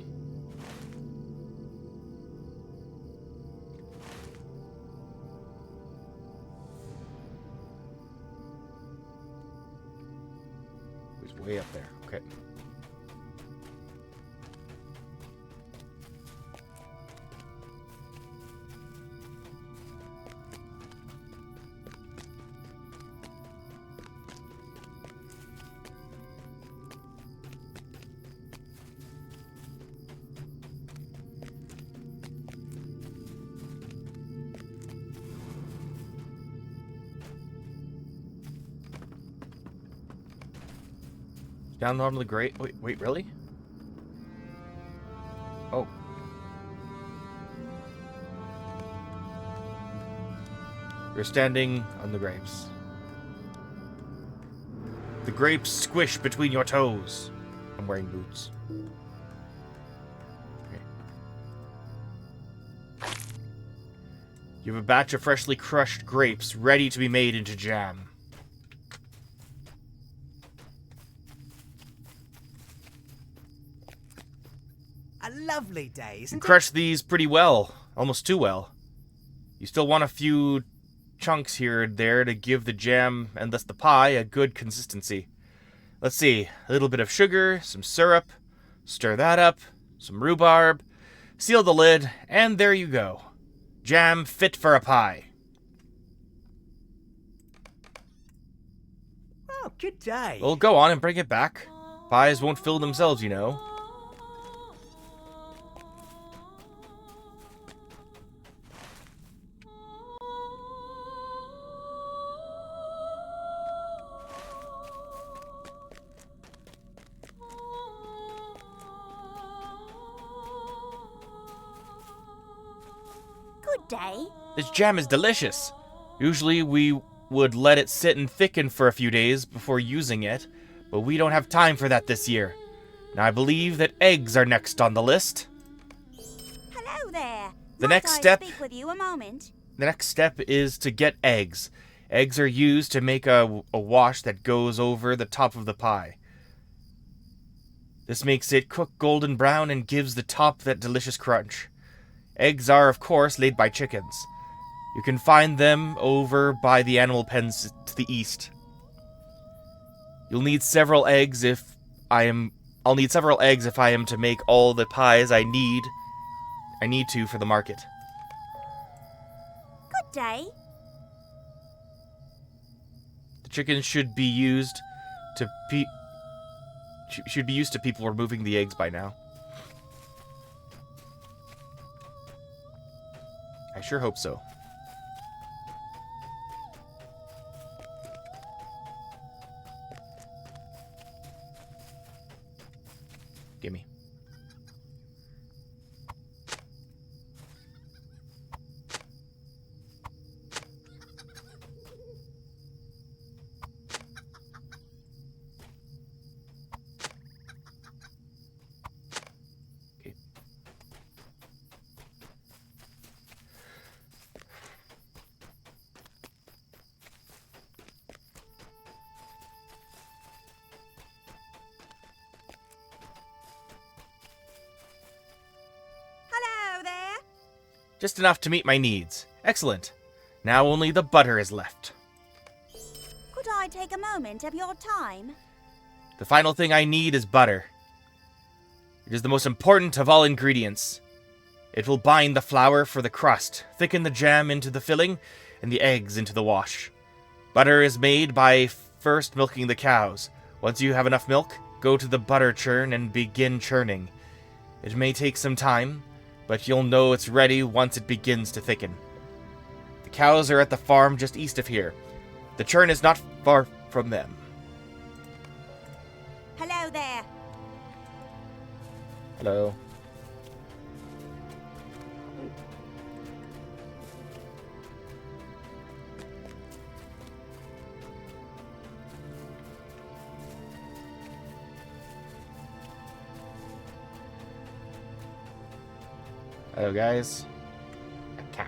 He's way up there. Okay. Down normally great. Wait, really? Oh. You're standing on the grapes. The grapes squish between your toes. I'm wearing boots. Okay. You have a batch of freshly crushed grapes ready to be made into jam. A lovely day, isn't You it? crushed these pretty well. Almost too well. You still want a few chunks here and there to give the jam and thus the pie a good consistency. Let's see. A little bit of sugar, some syrup. Stir that up. Some rhubarb. Seal the lid, and there you go. Jam fit for a pie. Oh, good day. Well, go on and bring it back. Pies won't fill themselves, you know. Good day. This jam is delicious. Usually we would let it sit and thicken for a few days before using it, but we don't have time for that this year. Now I believe that eggs are next on the list. Hello there. The Might next I step- speak with you a moment? The next step is to get eggs. Eggs are used to make a wash that goes over the top of the pie. This makes it cook golden brown and gives the top that delicious crunch. Eggs are, of course, laid by chickens. You can find them over by the animal pens to the east. You'll need several eggs if I am I'll need several eggs if I am to make all the pies I need to for the market. Good day. The chickens should be used to people removing the eggs by now. I sure hope so. Gimme. Okay. Hello there. Just enough to meet my needs. Excellent. Now only the butter is left. Could I take a moment of your time? The final thing I need is butter. It is the most important of all ingredients. It will bind the flour for the crust, thicken the jam into the filling, and the eggs into the wash. Butter is made by first milking the cows. Once you have enough milk, go to the butter churn and begin churning. It may take some time, but you'll know it's ready once it begins to thicken. The cows are at the farm just east of here. The churn is not far from them. Hello there. Hello. Hello, guys. A cow.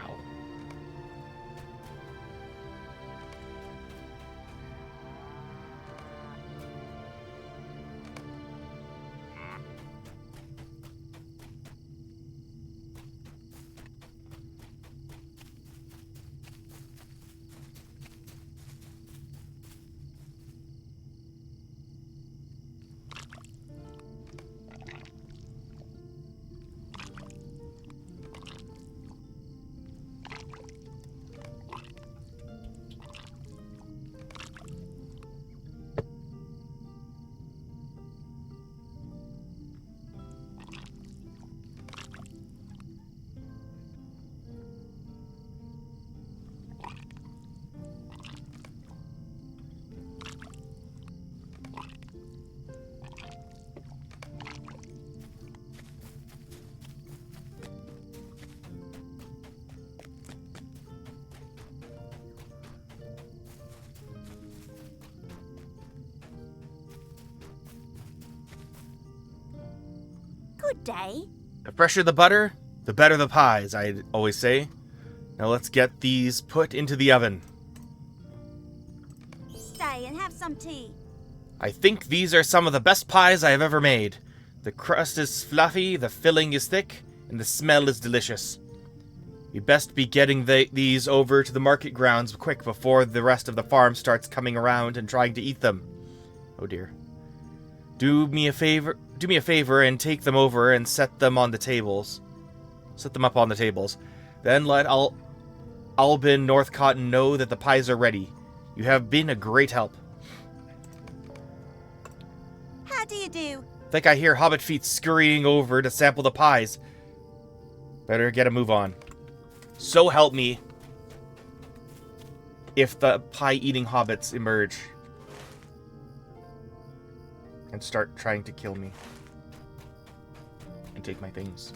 Good day. The fresher the butter, the better the pies, I'd always say. Now let's get these put into the oven. Stay and have some tea. I think these are some of the best pies I have ever made. The crust is fluffy, the filling is thick, and the smell is delicious. You best be getting these over to the market grounds quick before the rest of the farm starts coming around and trying to eat them. Oh dear. Do me a favor and take them over and set them on the tables. Set them up on the tables. Then let Albin Northcotton know that the pies are ready. You have been a great help. How do you do? Think I hear hobbit feet scurrying over to sample the pies. Better get a move on. So help me if the pie-eating hobbits emerge and start trying to kill me and take my things.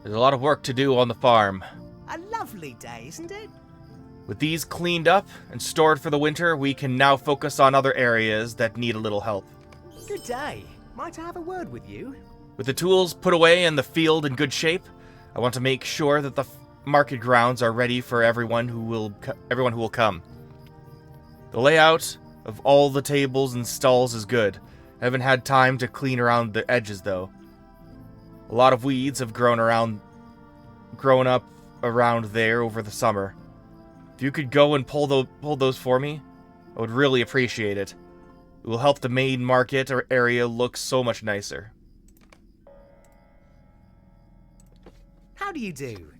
There's a lot of work to do on the farm. A lovely day, isn't it? With these cleaned up and stored for the winter, we can now focus on other areas that need a little help. Good day. Might I have a word with you? With the tools put away and the field in good shape, I want to make sure that the market grounds are ready for everyone who will come. The layout of all the tables and stalls is good. I haven't had time to clean around the edges though. A lot of weeds have grown up around there over the summer. If you could go and pull those for me, I would really appreciate it. It will help the main market or area look so much nicer. How do you do?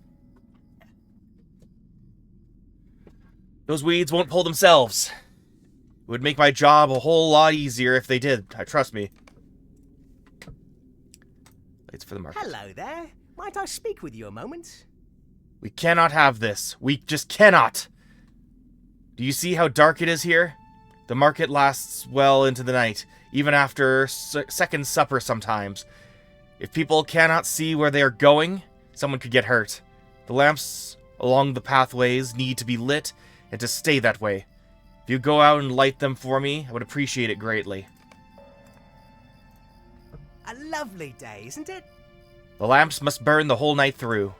Those weeds won't pull themselves. It would make my job a whole lot easier if they did. Trust me. It's for the market. Hello there. Might I speak with you a moment? We cannot have this. We just cannot. Do you see how dark it is here? The market lasts well into the night, even after second supper sometimes. If people cannot see where they are going, someone could get hurt. The lamps along the pathways need to be lit and to stay that way. If you go out and light them for me, I would appreciate it greatly. A lovely day, isn't it? The lamps must burn the whole night through.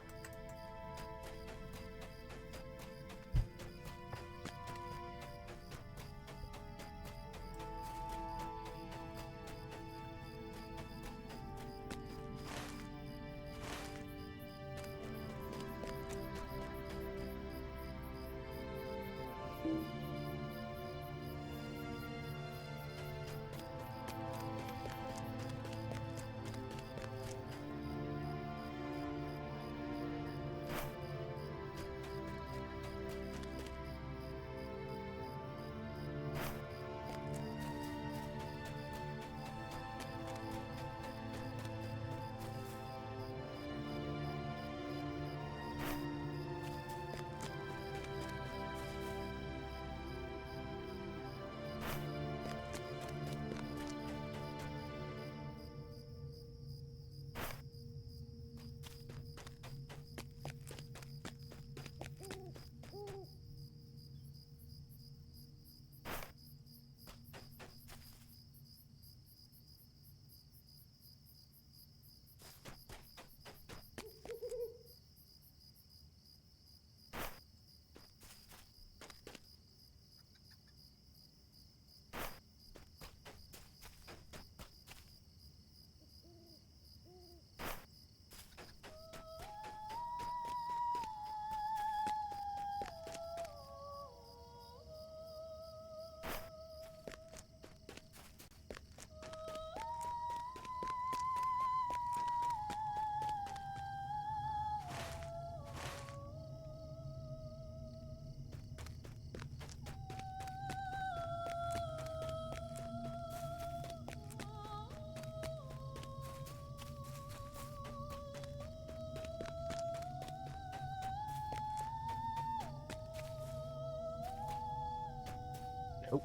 Nope.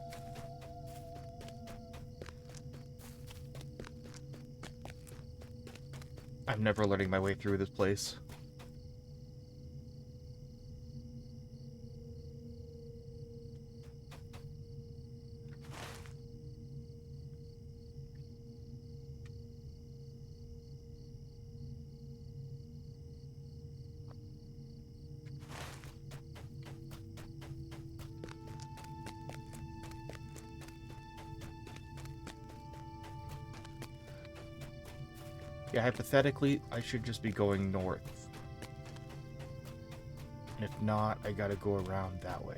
I'm never learning my way through this place. Yeah, hypothetically, I should just be going north. And if not, I gotta go around that way.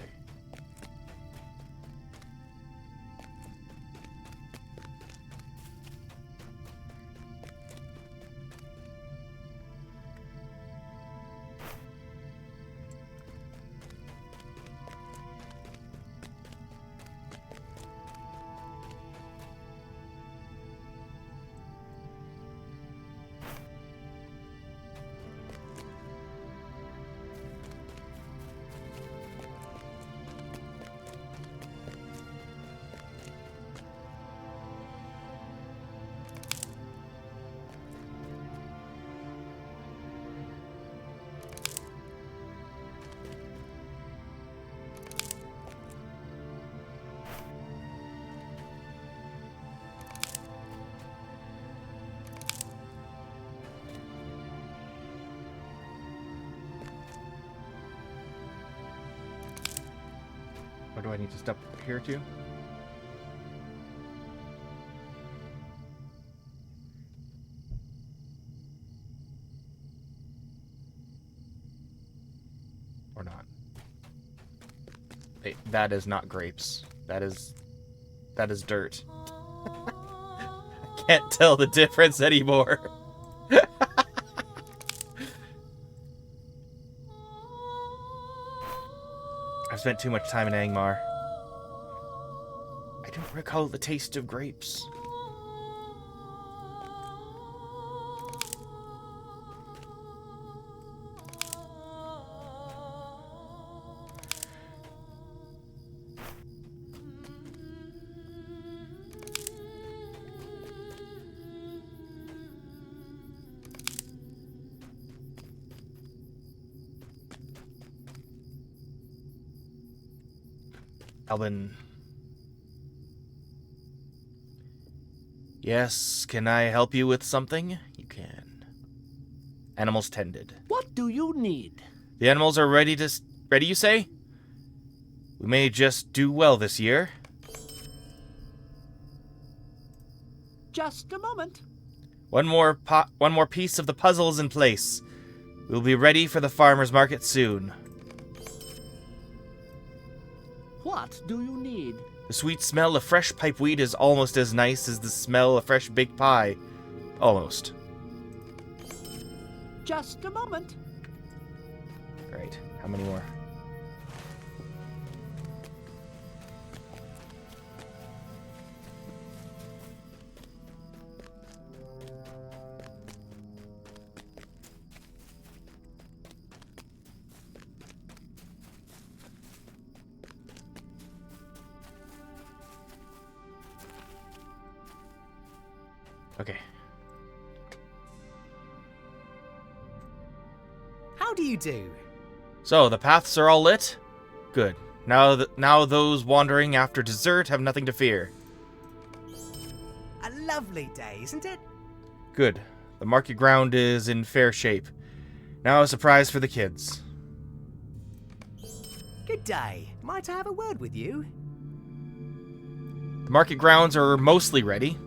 Or do I need to step here too? Or not? Wait, that is not grapes. That is dirt. I can't tell the difference anymore. I've spent too much time in Angmar. I don't recall the taste of grapes. Albin. Yes, can I help you with something? You can. Animals tended. What do you need? The animals are ready, you say? We may just do well this year. Just a moment. One more piece of the puzzle is in place. We'll be ready for the farmer's market soon. What do you need? The sweet smell of fresh pipeweed is almost as nice as the smell of fresh baked pie. Almost. Just a moment. Great. How many more? Okay. How do you do? So, the paths are all lit? Good. Now those wandering after dessert have nothing to fear. A lovely day, isn't it? Good. The market ground is in fair shape. Now a surprise for the kids. Good day. Might I have a word with you? The market grounds are mostly ready,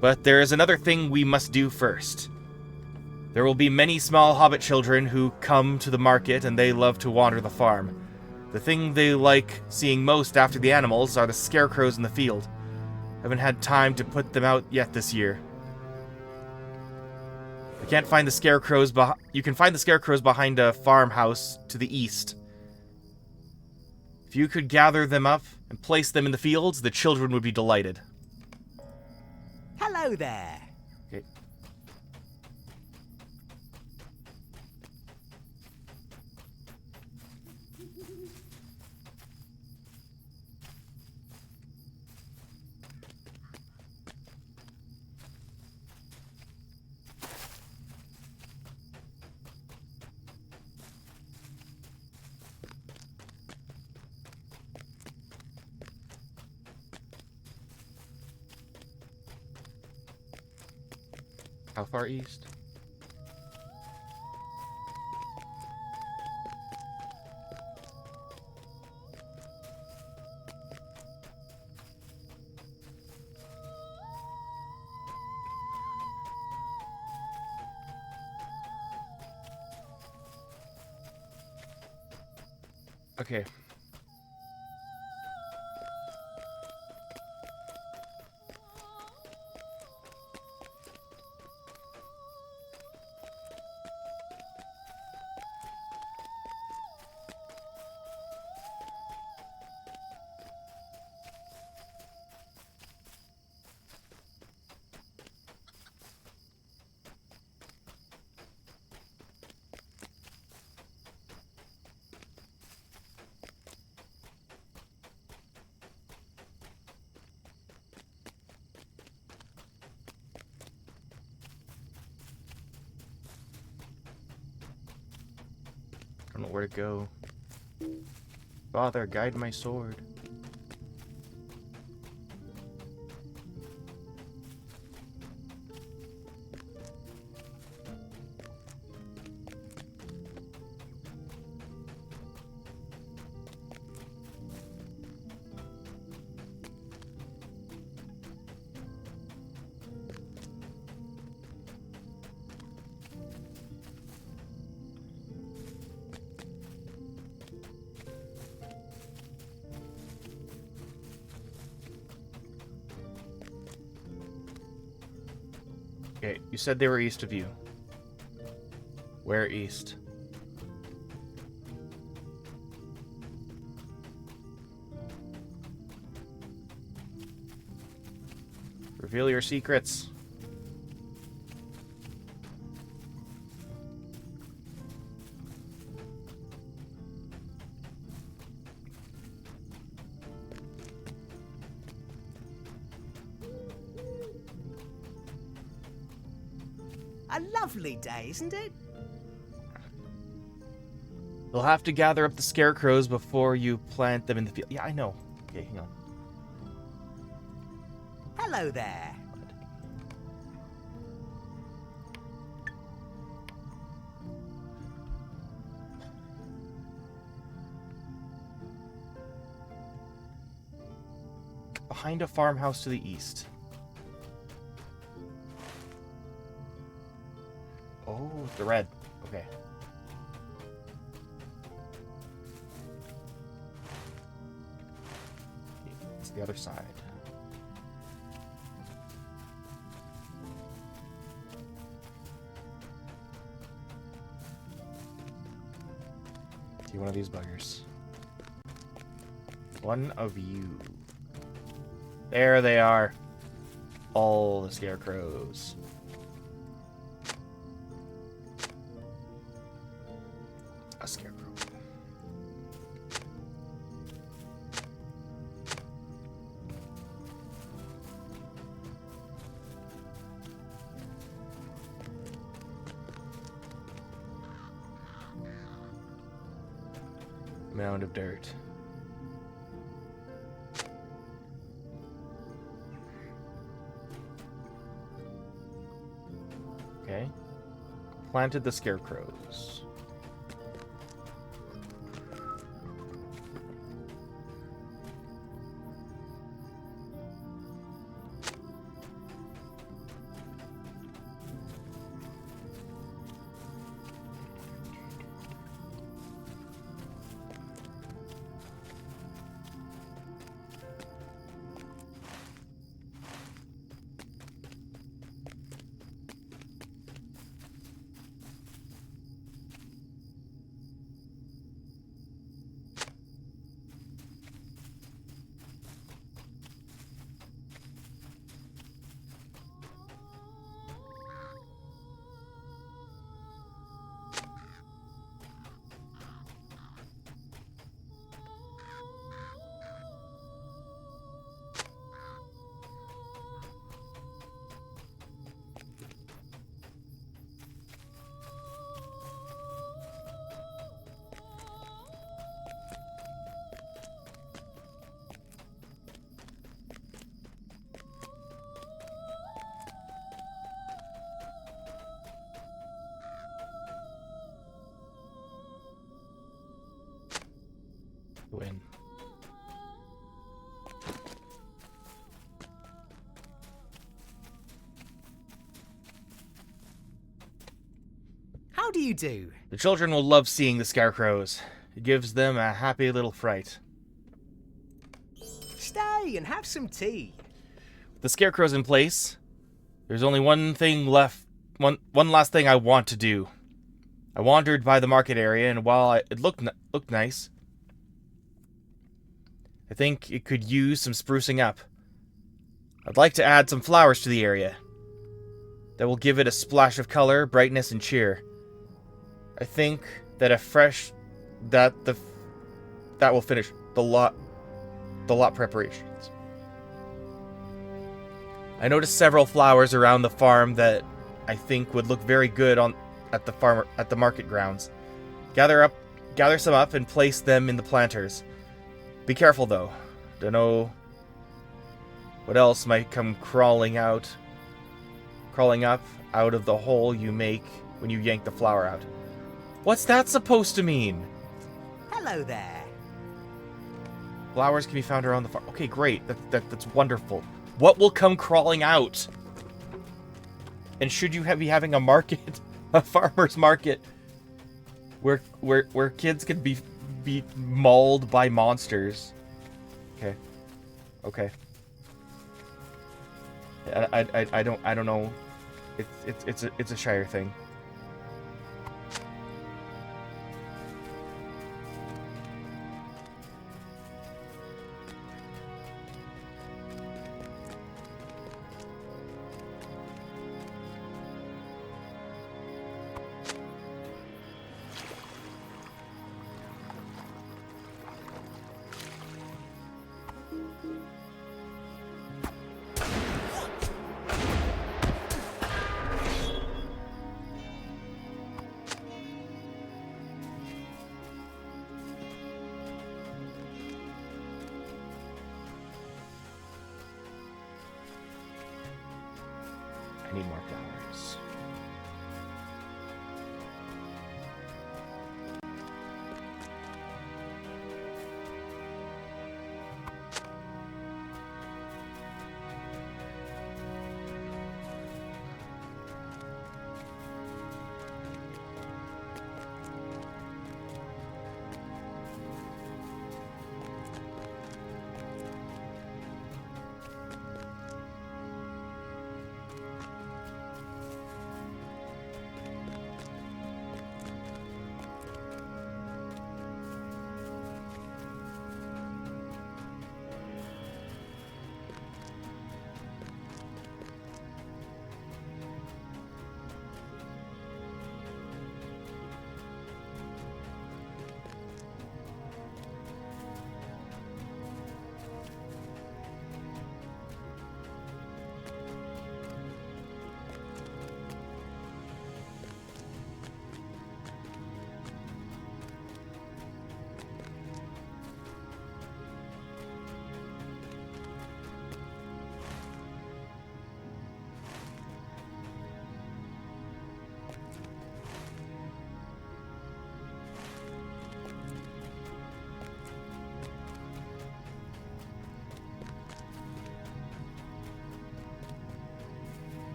but there is another thing we must do first. There will be many small hobbit children who come to the market and they love to wander the farm. The thing they like seeing most after the animals are the scarecrows in the field. Haven't had time to put them out yet this year. I can't find the scarecrows you can find the scarecrows behind a farmhouse to the east. If you could gather them up and place them in the fields, the children would be delighted. Hello there. Okay. How far east? Okay. I don't know where to go. Father, guide my sword. Okay, you said they were east of you. Where east? Reveal your secrets. A lovely day, isn't it? You'll have to gather up the scarecrows before you plant them in the field. Yeah, I know. Okay, hang on. Hello there. Behind a farmhouse to the east. Oh, the red. Okay. It's the other side. See one of these buggers. One of you. There they are. All the scarecrows. A scarecrow. Mound of dirt. Okay. Planted the scarecrows. Win. How do you do? The children will love seeing the scarecrows. It gives them a happy little fright. Stay and have some tea. With the scarecrows in place, there's only one thing left. One last thing I want to do. I wandered by the market area, and while it looked nice, I think it could use some sprucing up. I'd like to add some flowers to the area. That will give it a splash of color, brightness, and cheer. I think that that will finish the lot preparations. I noticed several flowers around the farm that I think would look very good at the market grounds. Gather some up and place them in the planters. Be careful though. Don't know what else might come crawling up out of the hole you make when you yank the flower out. What's that supposed to mean? Hello there. Flowers can be found around the farm. Okay, great. That's wonderful. What will come crawling out? And should you be having a market, a farmer's market, where kids can be mauled by monsters? Okay. I don't know. It's a Shire thing. I need more flowers.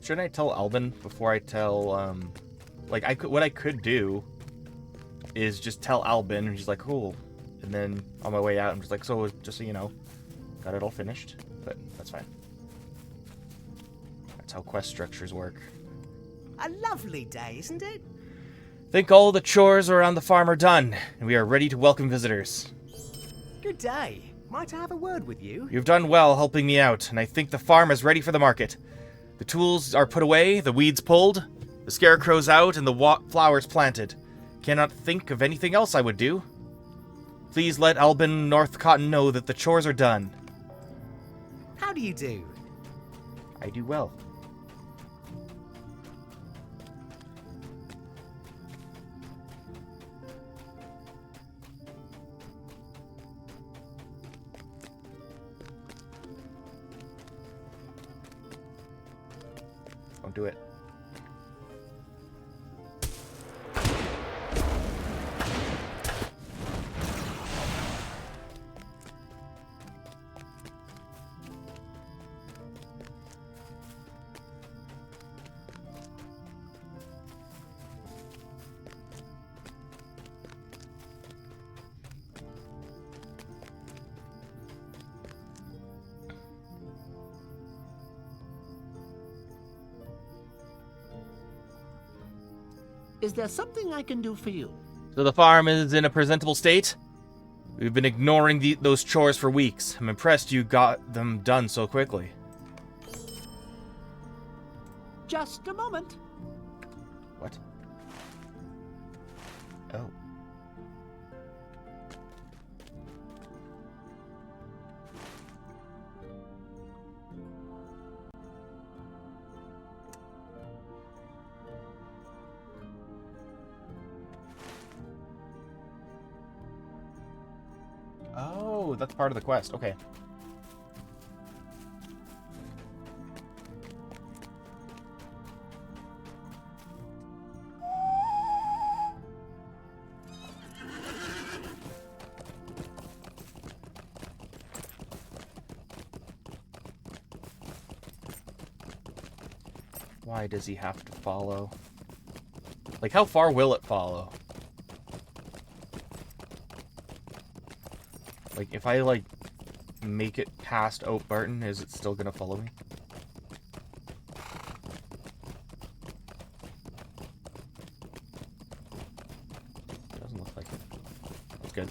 Shouldn't I tell Albin before I tell, like, what I could do is just tell Albin, and she's like, cool. And then on my way out, I'm just like, so, just so you know, got it all finished. But that's fine. That's how quest structures work. A lovely day, isn't it? Think all the chores around the farm are done, and we are ready to welcome visitors. Good day. Might I have a word with you? You've done well helping me out, and I think the farm is ready for the market. The tools are put away, the weeds pulled, the scarecrows out, and the flowers planted. Cannot think of anything else I would do. Please let Albin Northcotton know that the chores are done. How do you do? I do well. Don't do it. Is there something I can do for you? So the farm is in a presentable state? We've been ignoring those chores for weeks. I'm impressed you got them done so quickly. Just a moment. What? Oh. Oh, that's part of the quest. Okay. Why does he have to follow? Like, how far will it follow? Like, if I, like, make it past Oak Barton, is it still gonna follow me? Doesn't look like it. That's good.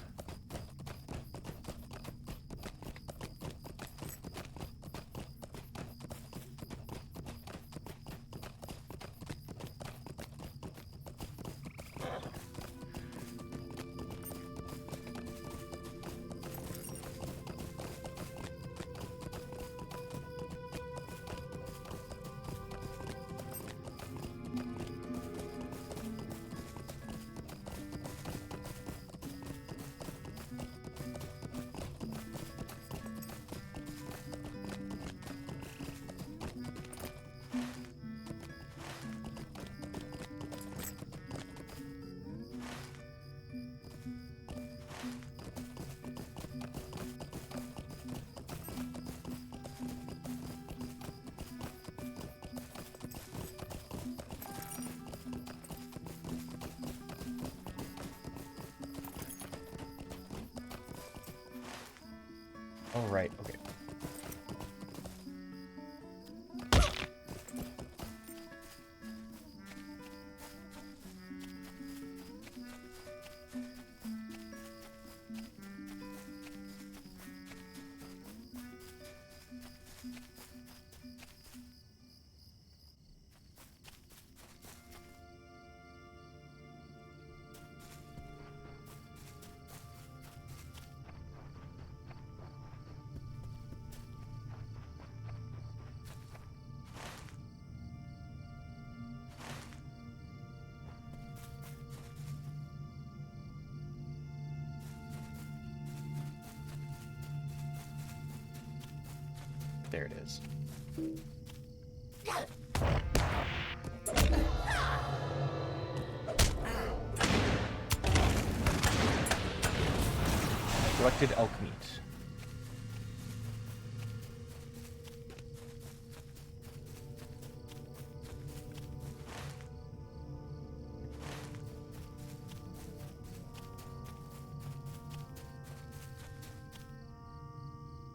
Oh, right, okay. There it is. Collected elk meat.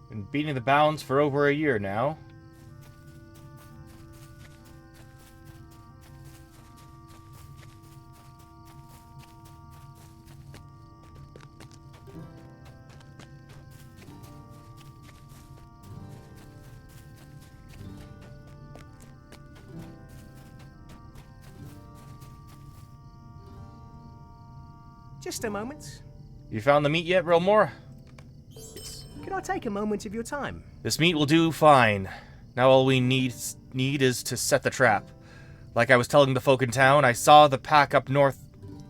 Been beating the bounds for over a year now. Just a moment. You found the meat yet, Realmore? Could I take a moment of your time? This meat will do fine. Now all we need is to set the trap. Like I was telling the folk in town, I saw the pack up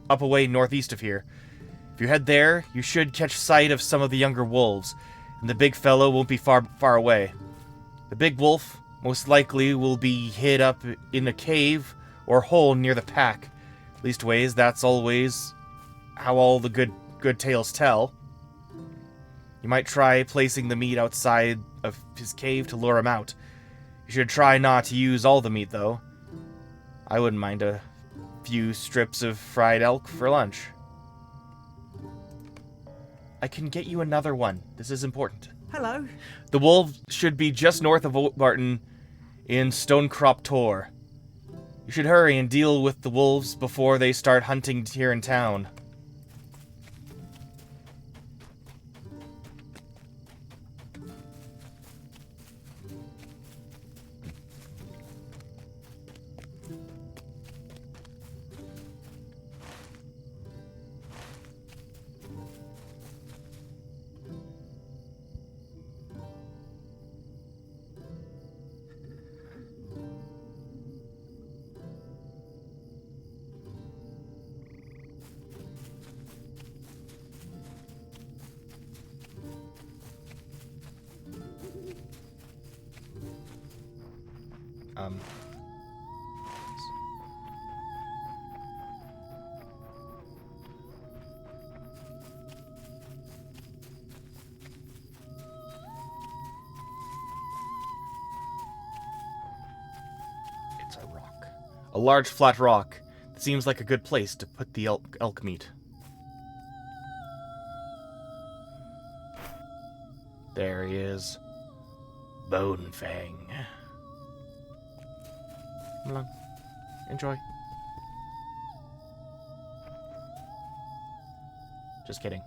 away northeast of here. If you head there, you should catch sight of some of the younger wolves, and the big fellow won't be far away. The big wolf most likely will be hid up in a cave or hole near the pack. Leastways, that's always how all the good tales tell. You might try placing the meat outside of his cave to lure him out. You should try not to use all the meat, though. I wouldn't mind a few strips of fried elk for lunch. I can get you another one. This is important. Hello. The wolves should be just north of Oak Barton in Stonecrop Tor. You should hurry and deal with the wolves before they start hunting here in town. It's a rock. A large flat rock. It seems like a good place to put the elk meat. There he is. Bone Fang. Come along. Enjoy. Just kidding.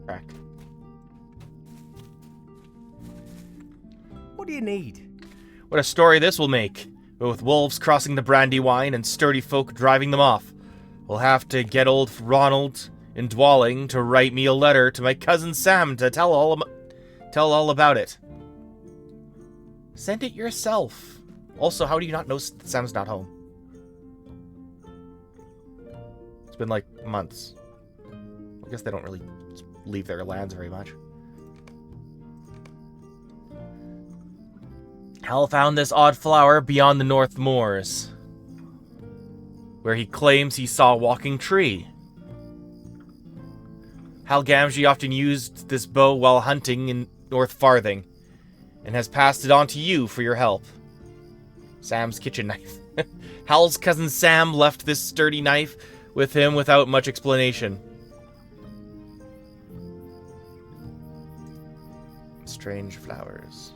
Crack. What do you need? What a story this will make. With wolves crossing the Brandywine and sturdy folk driving them off. We'll have to get old Ronald in Dwalling to write me a letter to my cousin Sam to tell all about it. Send it yourself. Also, how do you not know Sam's not home? It's been like months. I guess they don't really leave their lands very much. Hal found this odd flower beyond the North Moors, where he claims he saw a walking tree. Hal Gamgee often used this bow while hunting in North Farthing, and has passed it on to you for your help. Sam's kitchen knife. Hal's cousin Sam left this sturdy knife with him without much explanation. Strange flowers.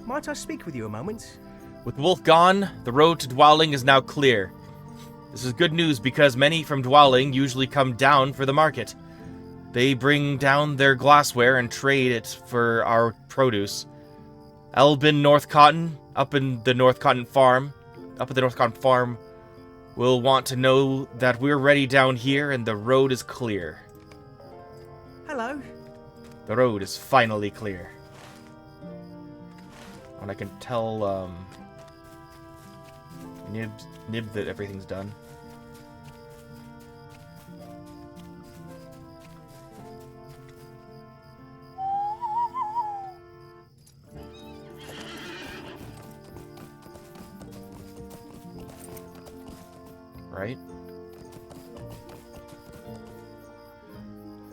Might I speak with you a moment? With Wolf gone, the road to Dwalling is now clear. This is good news because many from Dwalling usually come down for the market. They bring down their glassware and trade it for our produce. Elbin North Cotton, up at the North Cotton Farm, will want to know that we're ready down here and the road is clear. Hello. The road is finally clear. And I can tell, Nib that everything's done. Right?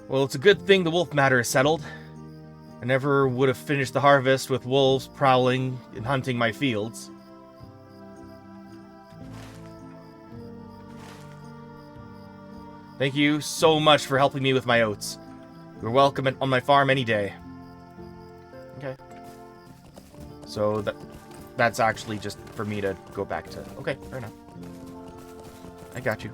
Well, it's a good thing the wolf matter is settled. I never would have finished the harvest with wolves prowling and hunting my fields. Thank you so much for helping me with my oats. You're welcome on my farm any day. Okay. So that's actually just for me to go back to... Okay, fair enough. I got you.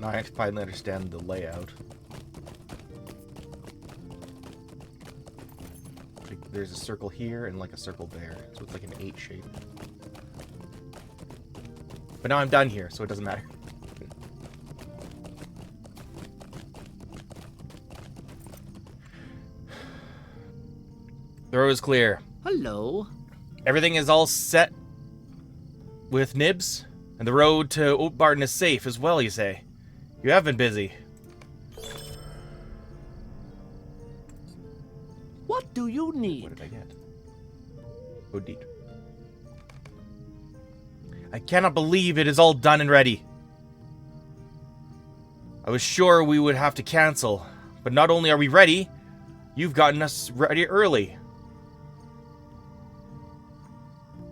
Now I finally understand the layout. Like, there's a circle here and like a circle there, so it's like an 8 shape. But now I'm done here, so it doesn't matter. The road is clear. Hello. Everything is all set with Nibs, and the road to Oatbarton is safe as well, you say? You have been busy. What do you What need? did I get? Oh, deed. I cannot believe it is all done and ready. I was sure we would have to cancel, but not only are we ready, you've gotten us ready early.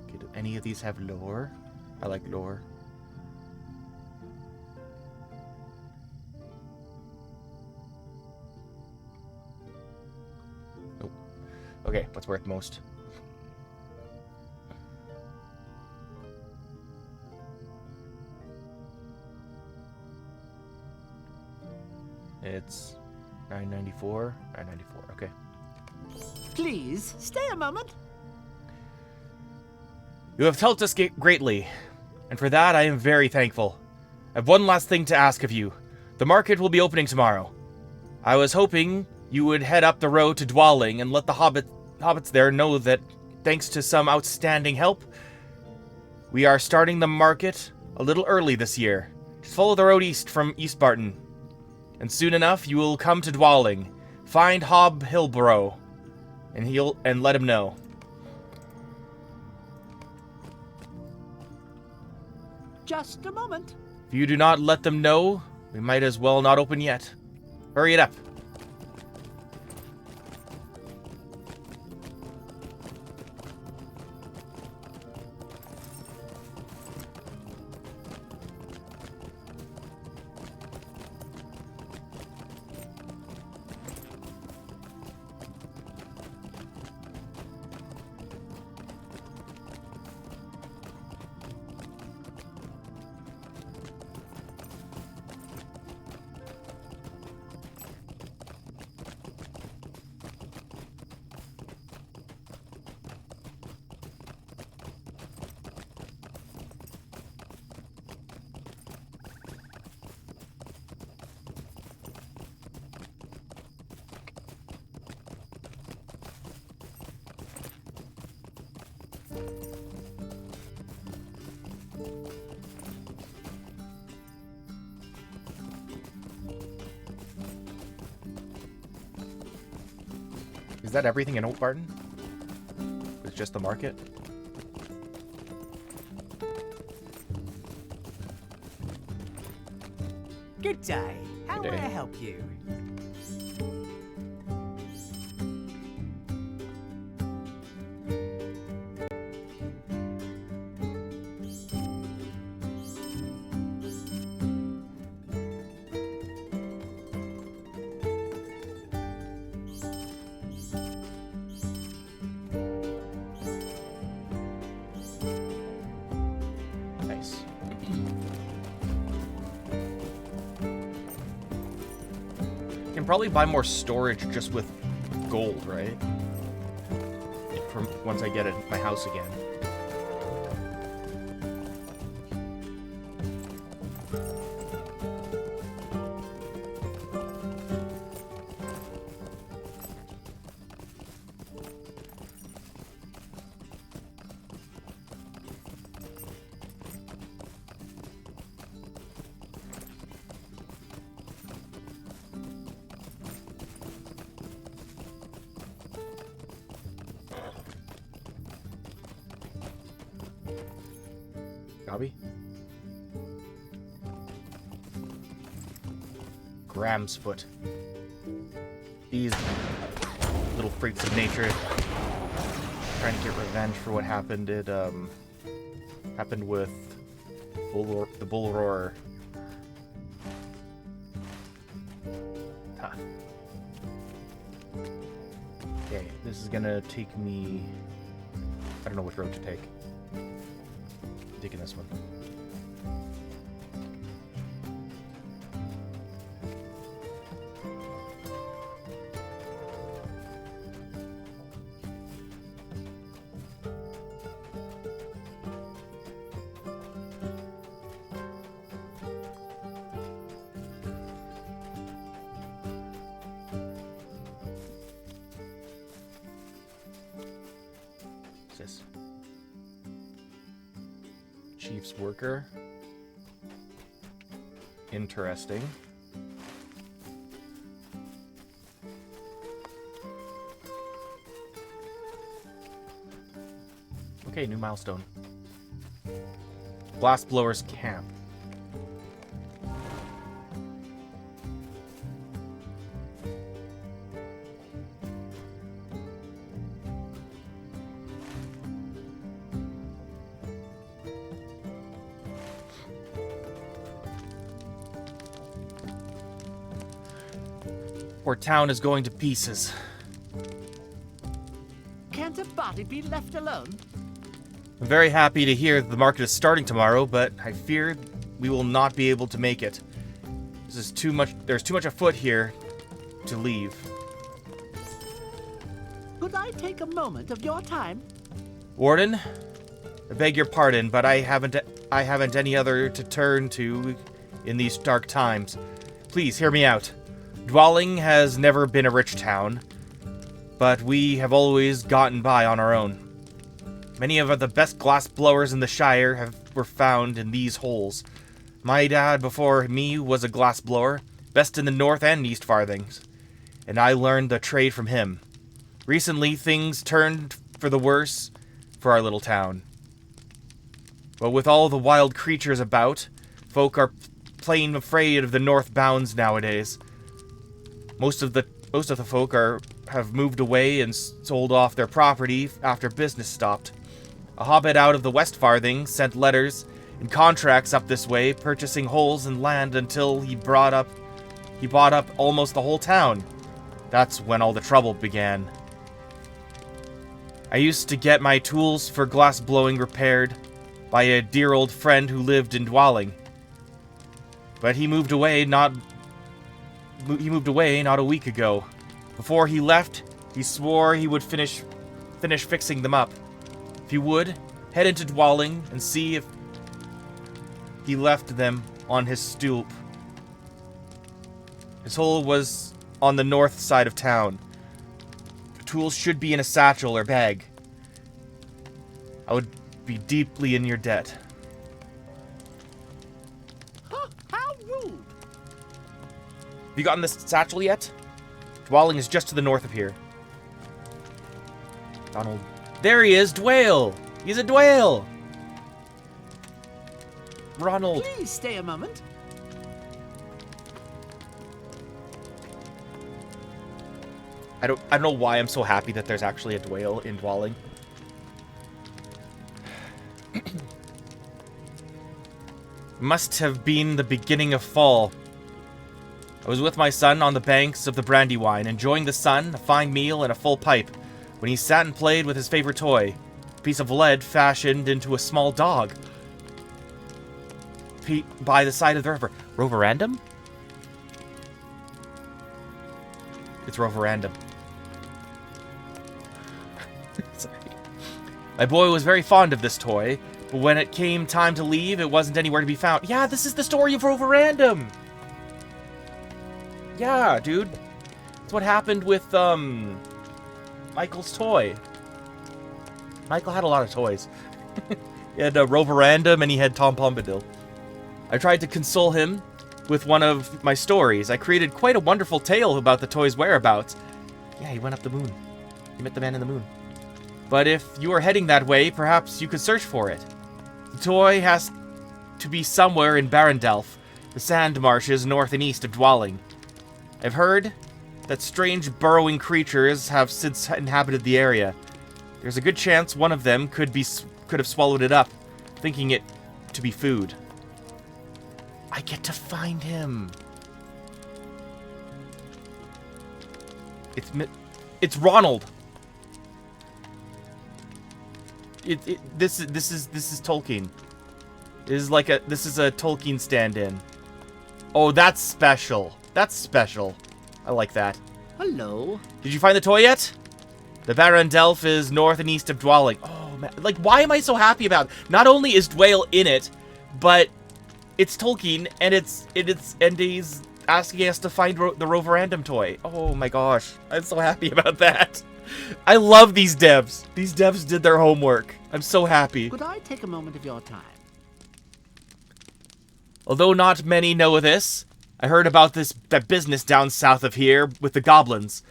Okay, do any of these have lore? I like lore. Nope. Okay, what's worth most? It's 994. 994. Okay. Please, stay a moment. You have helped us greatly, and for that I am very thankful. I have one last thing to ask of you. The market will be opening tomorrow. I was hoping you would head up the road to Dwalling and let the hobbits there know that, thanks to some outstanding help, we are starting the market a little early this year. Just follow the road east from Eastbarton, and soon enough you will come to Dwalling. Find Hob Hilbro, and let him know. Just a moment. If you do not let them know, we might as well not open yet. Hurry it up. Is that everything in Oatbarton? It's just the market? Good day. How Good may day. I help you? Nice. Can probably buy more storage just with gold, right? From once I get it my house again. Gobby? Graham's foot. These little freaks of nature trying to get revenge for what happened. It happened with the bull roarer. Huh. Okay, this is gonna take me. I don't know which road to take. Taking this one. Chief's worker. Interesting. Okay, new milestone. Glassblower's camp. Poor town is going to pieces. Can't a body be left alone? I'm very happy to hear that the market is starting tomorrow, but I fear we will not be able to make it. This is too much. There's too much afoot here to leave. Could I take a moment of your time? Warden, I beg your pardon, but I haven't any other to turn to in these dark times. Please hear me out. Dwelling has never been a rich town, but we have always gotten by on our own. Many of the best glass blowers in the Shire were found in these holes. My dad before me was a glass blower, best in the North and East Farthings, and I learned the trade from him. Recently, things turned for the worse for our little town. But with all the wild creatures about, folk are plain afraid of the North bounds nowadays. Most of the folk have moved away and sold off their property after business stopped. A hobbit out of the West Farthing sent letters and contracts up this way, purchasing holes and land until he bought up almost the whole town. That's when all the trouble began. I used to get my tools for glass blowing repaired by a dear old friend who lived in Dwelling. But he moved away not a week ago. Before he left, he swore he would finish fixing them up. If you would, head into Dwelling and see if he left them on his stoop. His hole was on the north side of town. The tools should be in a satchel or bag. I would be deeply in your debt. Huh, how rude! Have you gotten this satchel yet? Dwelling is just to the north of here. Donald. There he is, Dwale! He's a Dwale! Ronald. Please stay a moment. I don't know why I'm so happy that there's actually a Dwale in Dwelling. Must have been the beginning of fall. I was with my son on the banks of the Brandywine, enjoying the sun, a fine meal, and a full pipe, when he sat and played with his favorite toy, a piece of lead fashioned into a small dog, by the side of the river. Roverandom? It's Roverandom. Sorry. My boy was very fond of this toy, but when it came time to leave, it wasn't anywhere to be found. Yeah, this is the story of Roverandom! Yeah, dude. That's what happened with, Michael's toy. Michael had a lot of toys. He had Roverandom and he had Tom Bombadil. I tried to console him with one of my stories. I created quite a wonderful tale about the toy's whereabouts. Yeah, he went up the moon. He met the man in the moon. But if you are heading that way, perhaps you could search for it. The toy has to be somewhere in Barandelf, the sand marshes north and east of Dwelling. I've heard that strange burrowing creatures have since inhabited the area. There's a good chance one of them could have swallowed it up, thinking it to be food. I get to find him. It's Ronald. This is Tolkien. This is a Tolkien stand-in. Oh, that's special. That's special. I like that. Hello. Did you find the toy yet? The Barandelf is north and east of Dwelling. Oh man, like why am I so happy about it? Not only is Dwale in it, but it's Tolkien and he's asking us to find the Roverandom toy. Oh my gosh, I'm so happy about that. I love these devs. These devs did their homework. I'm so happy. Could I take a moment of your time? Although not many know of this, I heard about that business down south of here with the goblins.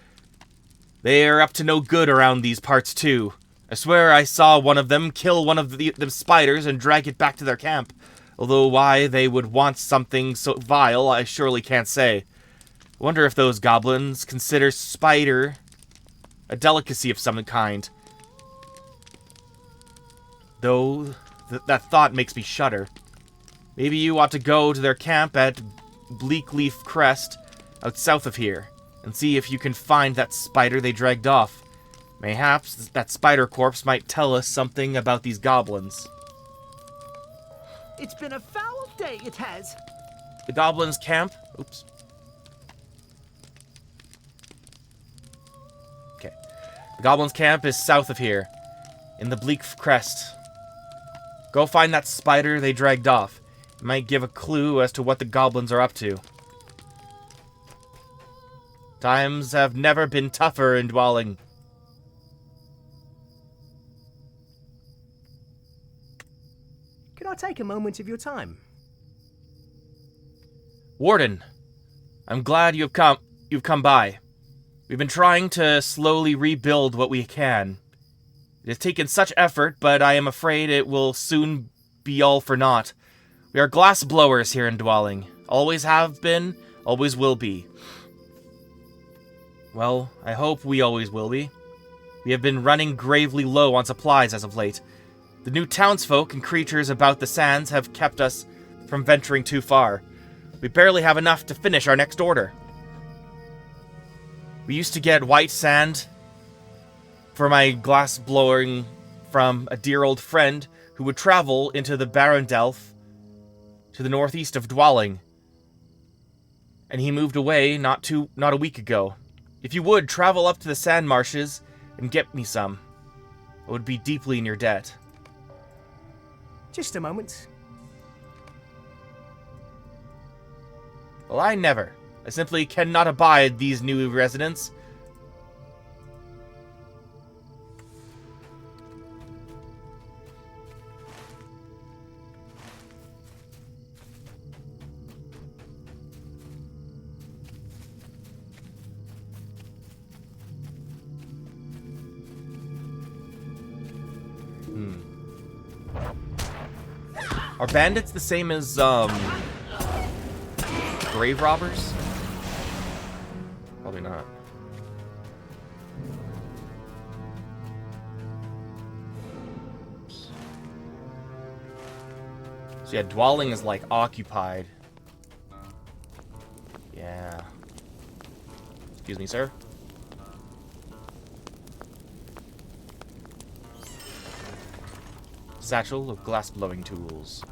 They are up to no good around these parts too. I swear I saw one of them kill one of them spiders and drag it back to their camp. Although why they would want something so vile, I surely can't say. I wonder if those goblins consider spider a delicacy of some kind. Though, that thought makes me shudder. Maybe you ought to go to their camp at Bleakleaf Crest, out south of here, and see if you can find that spider they dragged off. Mayhaps that spider corpse might tell us something about these goblins. It's been a foul day, it has. The goblins' camp? Oops. Okay. The goblins' camp is south of here, in the Bleak Crest. Go find that spider they dragged off. It might give a clue as to what the goblins are up to. Times have never been tougher in Dwelling. Could I take a moment of your time? Warden, I'm glad you've come by. We've been trying to slowly rebuild what we can. It has taken such effort, but I am afraid it will soon be all for naught. We are glass blowers here in Dwelling. Always have been, always will be. Well, I hope we always will be. We have been running gravely low on supplies as of late. The new townsfolk and creatures about the sands have kept us from venturing too far. We barely have enough to finish our next order. We used to get white sand for my glass blowing from a dear old friend who would travel into the Barondelf to the northeast of Dwelling. And he moved away not a week ago. If you would, travel up to the sand marshes and get me some. I would be deeply in your debt. Just a moment. Well, I never. I simply cannot abide these new residents. Are bandits the same as, grave robbers? Probably not. So yeah, Dwelling is like occupied. Yeah. Excuse me, sir. Satchel of glass blowing tools.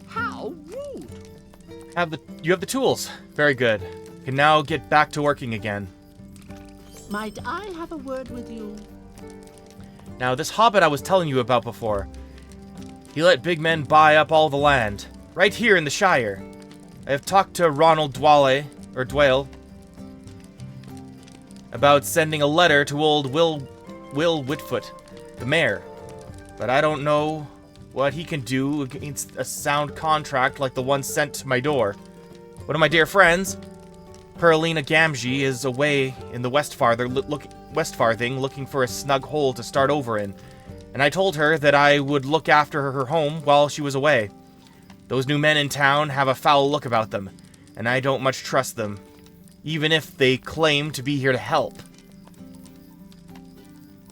How rude! You have the tools. Very good. Can now get back to working again. Might I have a word with you? Now, this hobbit I was telling you about before, he let big men buy up all the land, right here in the Shire. I have talked to Ronald Dwale, about sending a letter to old Will Whitfoot, the mayor. But I don't know what he can do against a sound contract like the one sent to my door. One of my dear friends, Perlina Gamgee, is away in the Westfarthing looking for a snug hole to start over in, and I told her that I would look after her home while she was away. Those new men in town have a foul look about them, and I don't much trust them, even if they claim to be here to help.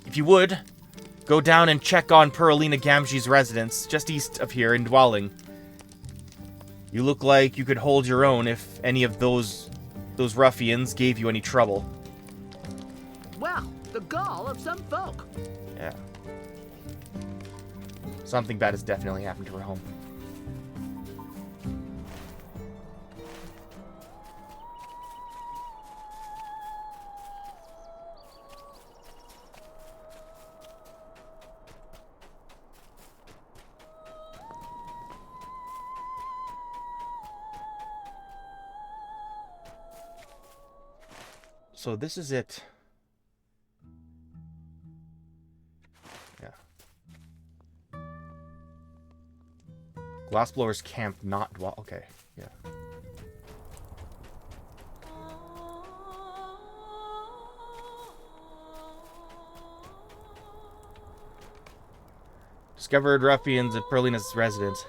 If you would, go down and check on Perlina Gamgee's residence, just east of here in Dwelling. You look like you could hold your own if any of those ruffians gave you any trouble. Well, the gall of some folk. Yeah. Something bad has definitely happened to her home. So this is it. Yeah. Glassblower's camp not dwell. Okay, yeah. Discovered ruffians at Perlina's residence.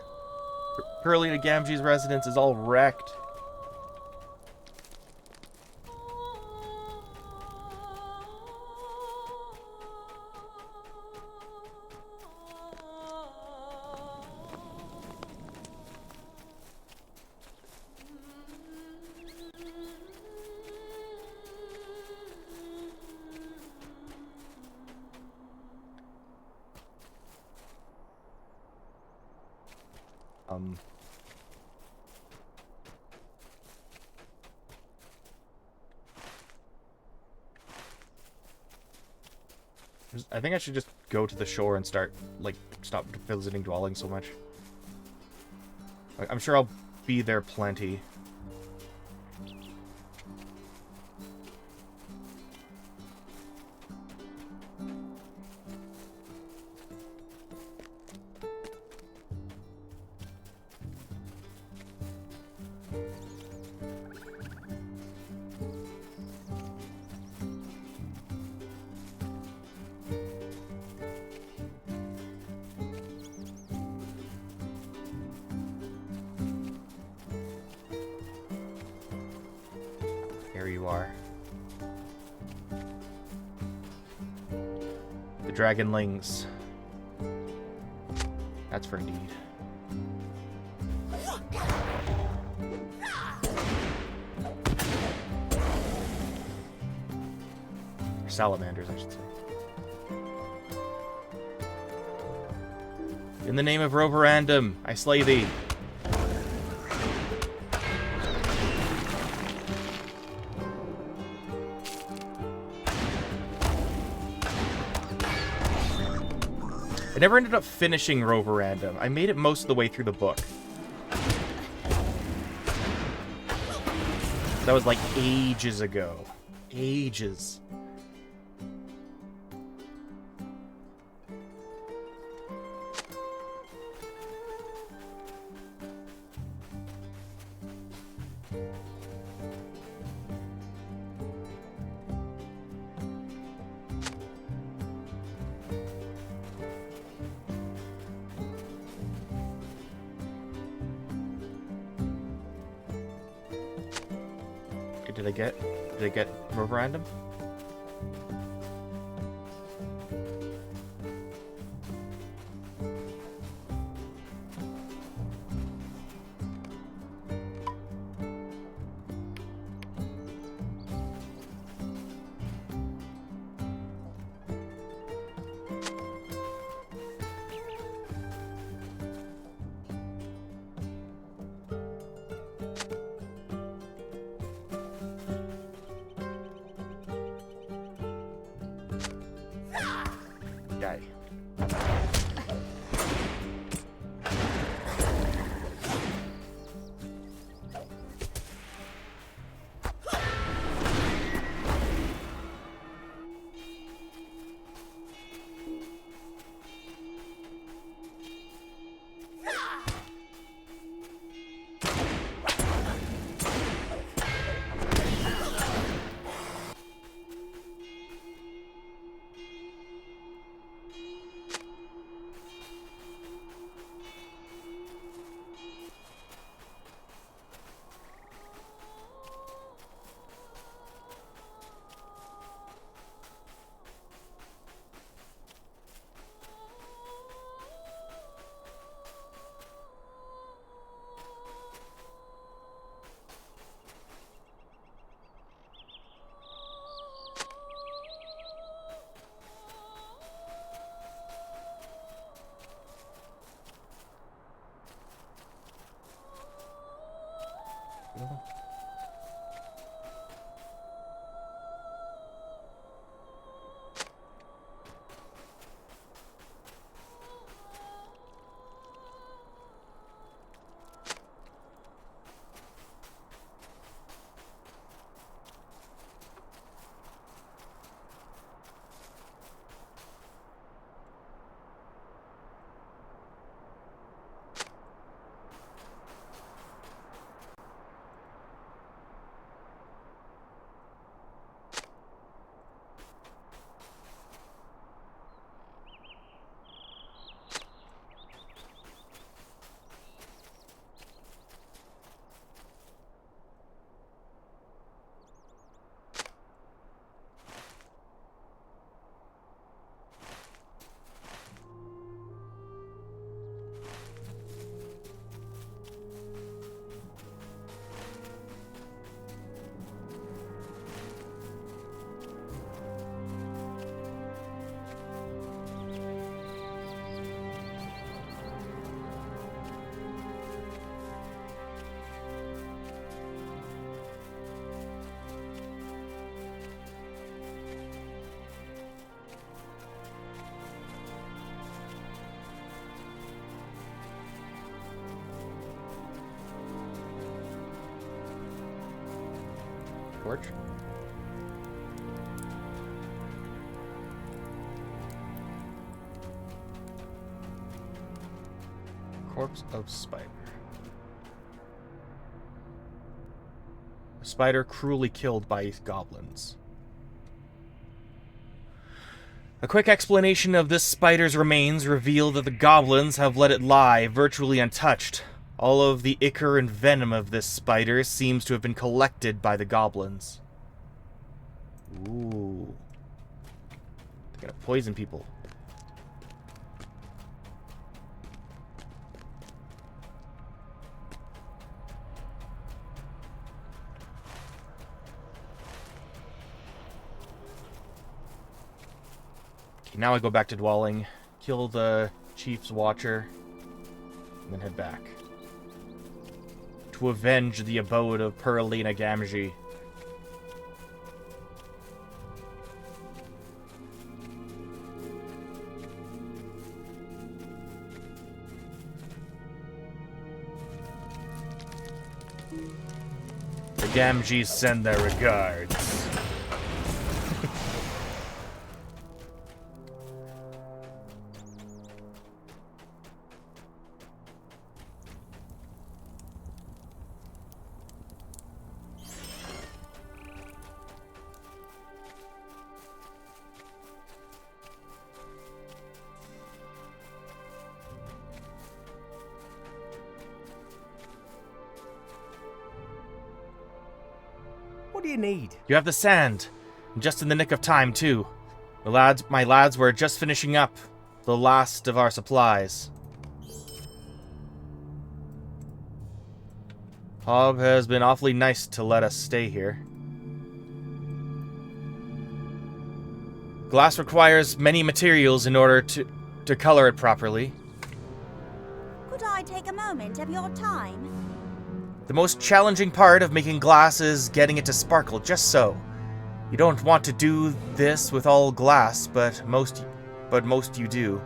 Perlina Gamgee's residence is all wrecked. I think I should just go to the shore and start, like, stop visiting dwellings so much. Like, I'm sure I'll be there plenty. Here you are. The Dragonlings. That's for indeed. Or salamanders, I should say. In the name of Roverandom, I slay thee. I never ended up finishing Roverandom. I made it most of the way through the book. That was like ages ago. Ages. Did I get Roverandom? torch. Corpse of spider. A spider cruelly killed by goblins. A quick explanation of this spider's remains reveal that the goblins have let it lie virtually untouched. All of the ichor and venom of this spider seems to have been collected by the goblins. Ooh. They're gonna poison people. Now I go back to Dwelling, kill the Chief's Watcher, and then head back. To avenge the abode of Perlina Gamgee. The Gamgees send their regards. What do you need? You have the sand. Just in the nick of time, too. My lads were just finishing up the last of our supplies. Hob has been awfully nice to let us stay here. Glass requires many materials in order to color it properly. Could I take a moment of your time? The most challenging part of making glass is getting it to sparkle just so. You don't want to do this with all glass, but most you do.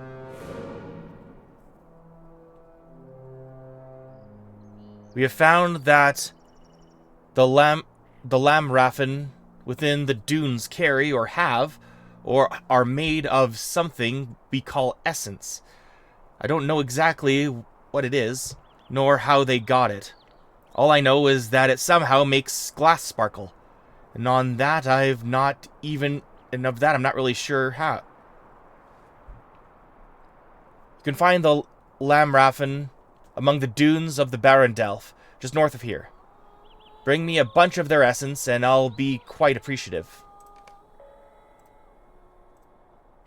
We have found that the lamraffen within the dunes carry or are made of something we call essence. I don't know exactly what it is, nor how they got it. All I know is that it somehow makes glass sparkle. And on that, I'm not really sure how. You can find the lamraffen among the dunes of the Barendelf, just north of here. Bring me a bunch of their essence, and I'll be quite appreciative.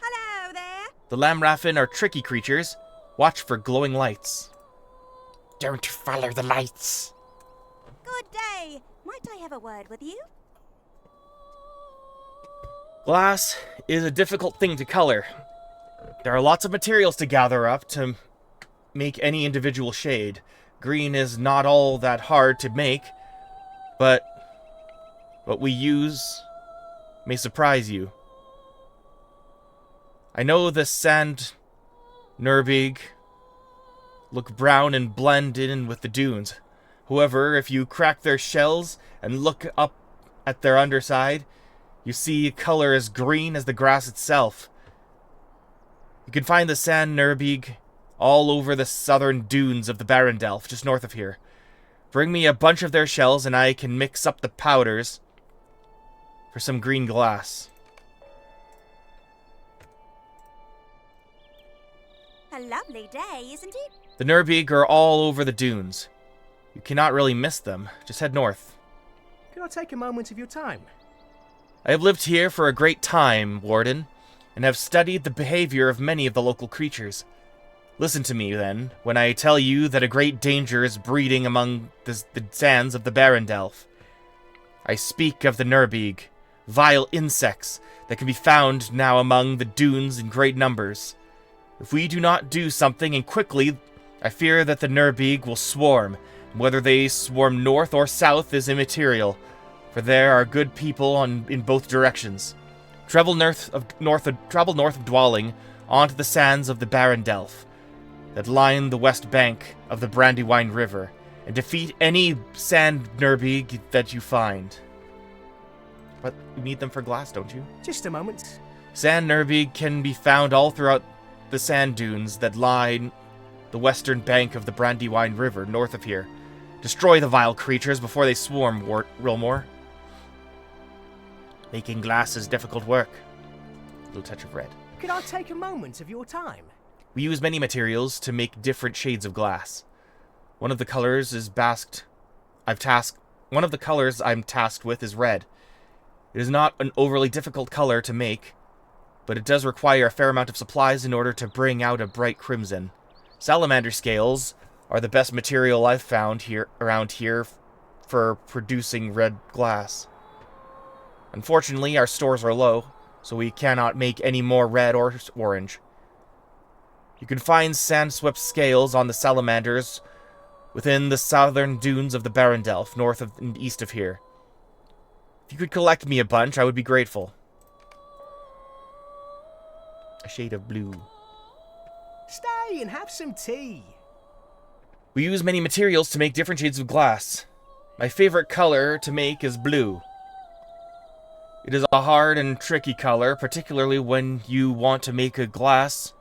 Hello there. The lamraffen are tricky creatures. Watch for glowing lights. Don't follow the lights. Good day. Might I have a word with you? Glass is a difficult thing to color. There are lots of materials to gather up to make any individual shade. Green is not all that hard to make, but what we use may surprise you. I know the sand Nurbig look brown and blend in with the dunes. However, if you crack their shells and look up at their underside, you see a color as green as the grass itself. You can find the sand Nurbig all over the southern dunes of the Barendelf, just north of here. Bring me a bunch of their shells and I can mix up the powders for some green glass. A lovely day, isn't it? The Nurbig are all over the dunes. You cannot really miss them. Just head north. Can I take a moment of your time? I have lived here for a great time, Warden, and have studied the behavior of many of the local creatures. Listen to me, then, when I tell you that a great danger is breeding among the sands of the Barendelf. I speak of the Nurbig, vile insects that can be found now among the dunes in great numbers. If we do not do something, and quickly, I fear that the Nurbig will swarm. Whether they swarm north or south is immaterial, for there are good people in both directions. Travel north of Dwelling onto the sands of the Barendelf that line the west bank of the Brandywine River, and defeat any sand Nurbig that you find. But you need them for glass, don't you? Just a moment. Sand Nerby can be found all throughout the sand dunes that line the western bank of the Brandywine River north of here. Destroy the vile creatures before they swarm, Rilmore. Making glass is difficult work. A little touch of red. Could I take a moment of your time? We use many materials to make different shades of glass. One of the colors I'm tasked with is red. It is not an overly difficult color to make, but it does require a fair amount of supplies in order to bring out a bright crimson. Salamander scales are the best material I've found around here for producing red glass. Unfortunately, our stores are low, so we cannot make any more red or orange. You can find sand-swept scales on the salamanders within the southern dunes of the Barandelf, north of and east of here. If you could collect me a bunch, I would be grateful. A shade of blue. Stay and have some tea. We use many materials to make different shades of glass. My favorite color to make is blue. It is a hard and tricky color, particularly when you want to make a glass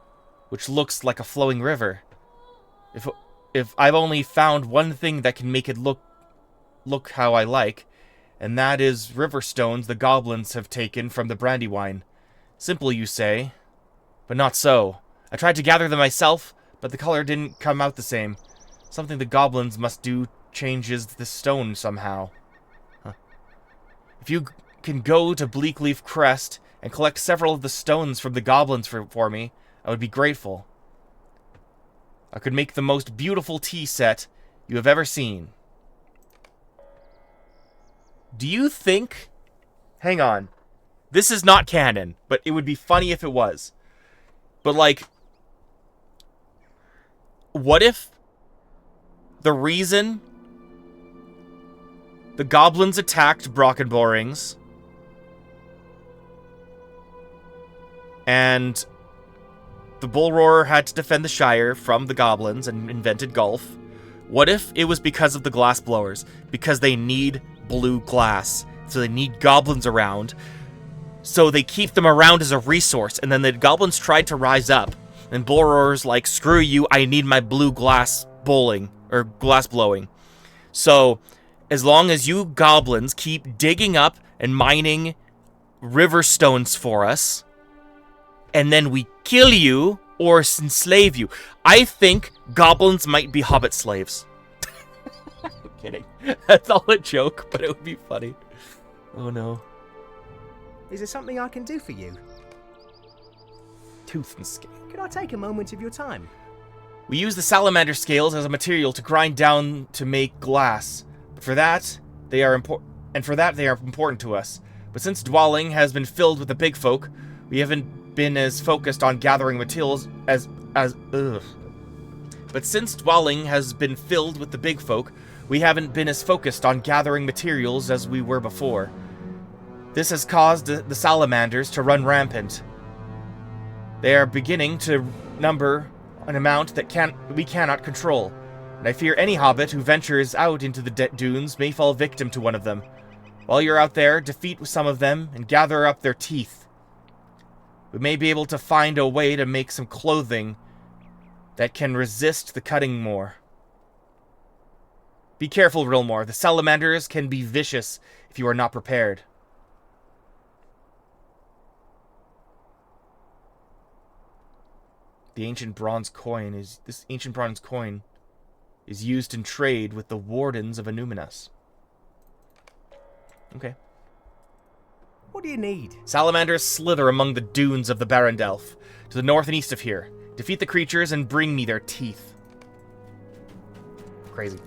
which looks like a flowing river. If I've only found one thing that can make it look how I like, and that is river stones the goblins have taken from the Brandywine. Simple, you say, but not so. I tried to gather them myself, but the color didn't come out the same. Something the goblins must do changes the stone somehow. Huh. If you can go to Bleakleaf Crest and collect several of the stones from the goblins for me, I would be grateful. I could make the most beautiful tea set you have ever seen. Do you think... Hang on. This is not canon, but it would be funny if it was. But, like... What if the reason the goblins attacked Brockenborings and the Bull Roarer had to defend the Shire from the goblins and invented golf? What if it was because of the glass blowers? Because they need blue glass. So they need goblins around. So they keep them around as a resource. And then the goblins tried to rise up. And Bull Roarer's like, screw you, I need my blue glass bowling. Or glass blowing. So, as long as you goblins keep digging up and mining river stones for us, and then we kill you or enslave you. I think goblins might be hobbit slaves. I'm kidding. That's all a joke, but it would be funny. Oh no. Is there something I can do for you? Tooth and scale. Could I take a moment of your time? We use the salamander scales as a material to grind down to make glass. But for that, they are important to us. But since Dwelling has been filled with the big folk, we haven't been as focused on gathering materials But since Dwelling has been filled with the big folk, we haven't been as focused on gathering materials as we were before. This has caused the salamanders to run rampant. They are beginning to number an amount that we cannot control, and I fear any hobbit who ventures out into the dunes may fall victim to one of them. While you're out there, defeat some of them and gather up their teeth. We may be able to find a way to make some clothing that can resist the cutting more. Be careful, Rilmore. The salamanders can be vicious if you are not prepared. This ancient bronze coin is used in trade with the wardens of Anuminas. Okay. What do you need? Salamanders slither among the dunes of the Barandelf, to the north and east of here. Defeat the creatures and bring me their teeth. Crazy.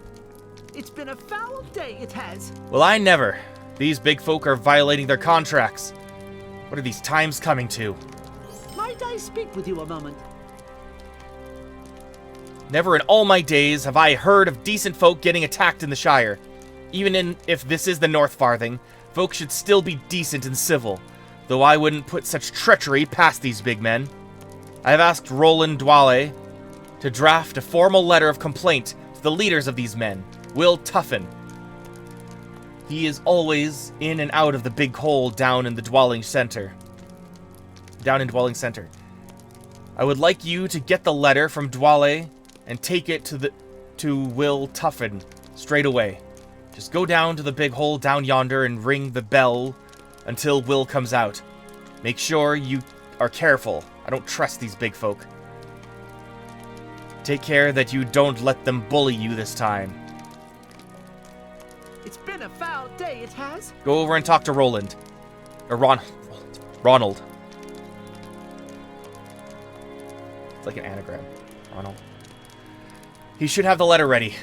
It's been a foul day, it has. Well, I never. These big folk are violating their contracts. What are these times coming to? Might I speak with you a moment? Never in all my days have I heard of decent folk getting attacked in the Shire. Even if this is the North Farthing, folk should still be decent and civil, though I wouldn't put such treachery past these big men. I have asked Roland Dwale to draft a formal letter of complaint to the leaders of these men, Will Tuffin. He is always in and out of the big hole down in the dwelling center. Down in dwelling center. I would like you to get the letter from Dwale and take it to Will Tuffin straight away. Just go down to the big hole down yonder and ring the bell until Will comes out. Make sure you are careful. I don't trust these big folk. Take care that you don't let them bully you this time. It's been a foul day, it has. Go over and talk to Roland. Or Ronald. It's like an anagram. Ronald. He should have the letter ready.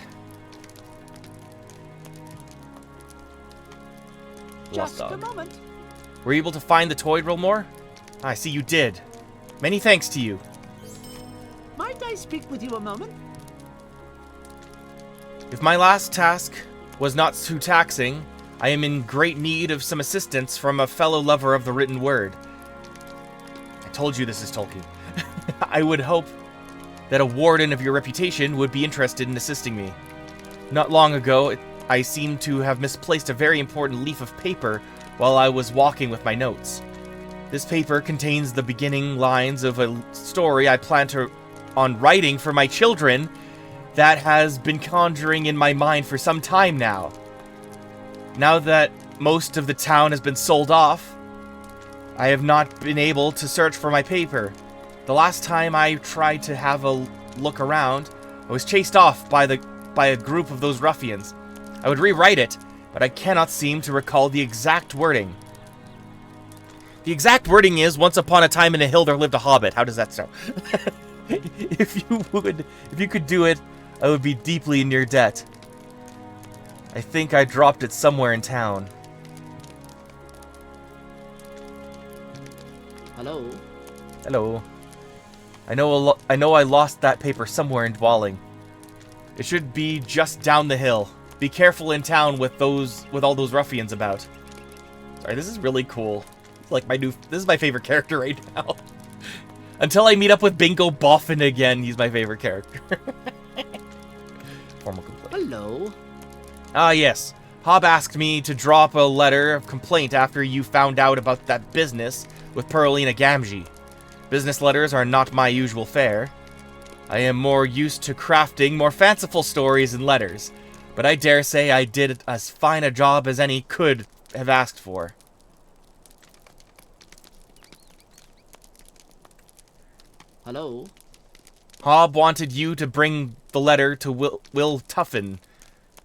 Just Lost a dog. moment. Were you able to find the toy Wilmore? I see you did. Many thanks to you. Might I speak with you a moment? If my last task was not too taxing, I am in great need of some assistance from a fellow lover of the written word. I told you this is Tolkien. I would hope that a warden of your reputation would be interested in assisting me. Not long ago, I seemed to have misplaced a very important leaf of paper while I was walking with my notes. This paper contains the beginning lines of a story I plan on writing for my children that has been conjuring in my mind for some time now. Now that most of the town has been sold off, I have not been able to search for my paper. The last time I tried to have a look around, I was chased off by a group of those ruffians. I would rewrite it, but I cannot seem to recall the exact wording. The exact wording is, once upon a time in a hill there lived a hobbit. How does that sound? If you could do it, I would be deeply in your debt. I think I dropped it somewhere in town. Hello. Hello. I know I lost that paper somewhere in Dwalling. It should be just down the hill. Be careful in town with all those ruffians about. Sorry, this is really cool. Like this is my favorite character right now. Until I meet up with Bingo Boffin again, he's my favorite character. Formal complaint. Hello. Ah, yes. Hob asked me to drop a letter of complaint after you found out about that business with Perlina Gamgee. Business letters are not my usual fare. I am more used to crafting more fanciful stories and letters, but I dare say I did as fine a job as any could have asked for. Hello. Hob wanted you to bring the letter to Will Tuffin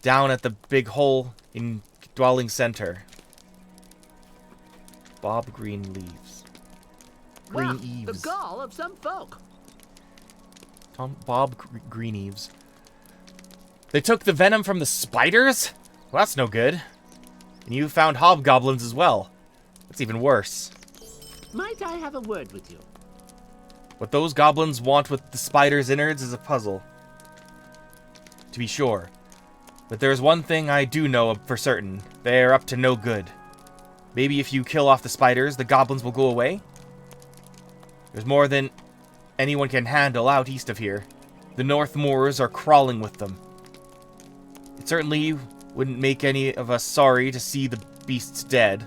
down at the big hole in Dwelling Center. Bob Green Leaves. Green Well, Eaves. the gall of some folk. Bob Greeneaves. They took the venom from the spiders? Well, that's no good. And you found hobgoblins as well. That's even worse. Might I have a word with you? What those goblins want with the spider's innards is a puzzle. To be sure. But there's one thing I do know for certain. They're up to no good. Maybe if you kill off the spiders, the goblins will go away? There's more than anyone can handle out east of here. The North Moors are crawling with them. It certainly wouldn't make any of us sorry to see the beasts dead.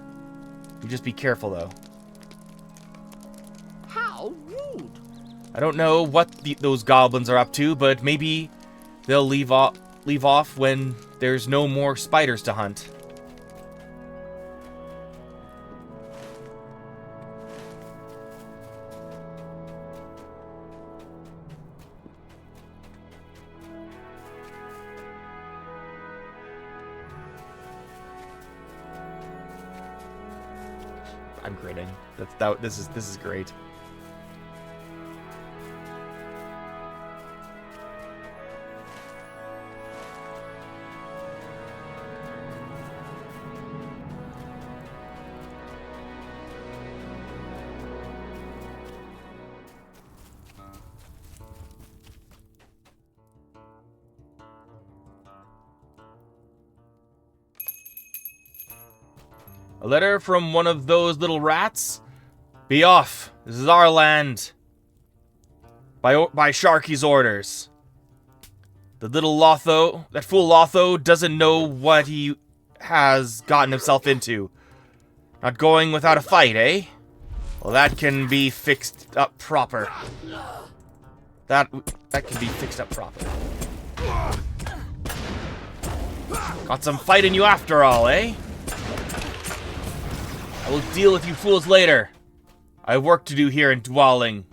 You just be careful, though. How rude. I don't know what those goblins are up to, but maybe they'll leave off when there's no more spiders to hunt. I'm gritting. This is great. A letter from one of those little rats? Be off. This is our land. By Sharky's orders. The little Lotho, that fool Lotho, doesn't know what he has gotten himself into. Not going without a fight, eh? Well, that can be fixed up proper. That can be fixed up proper. Got some fight in you after all, eh? I will deal with you fools later. I have work to do here in Dwalling.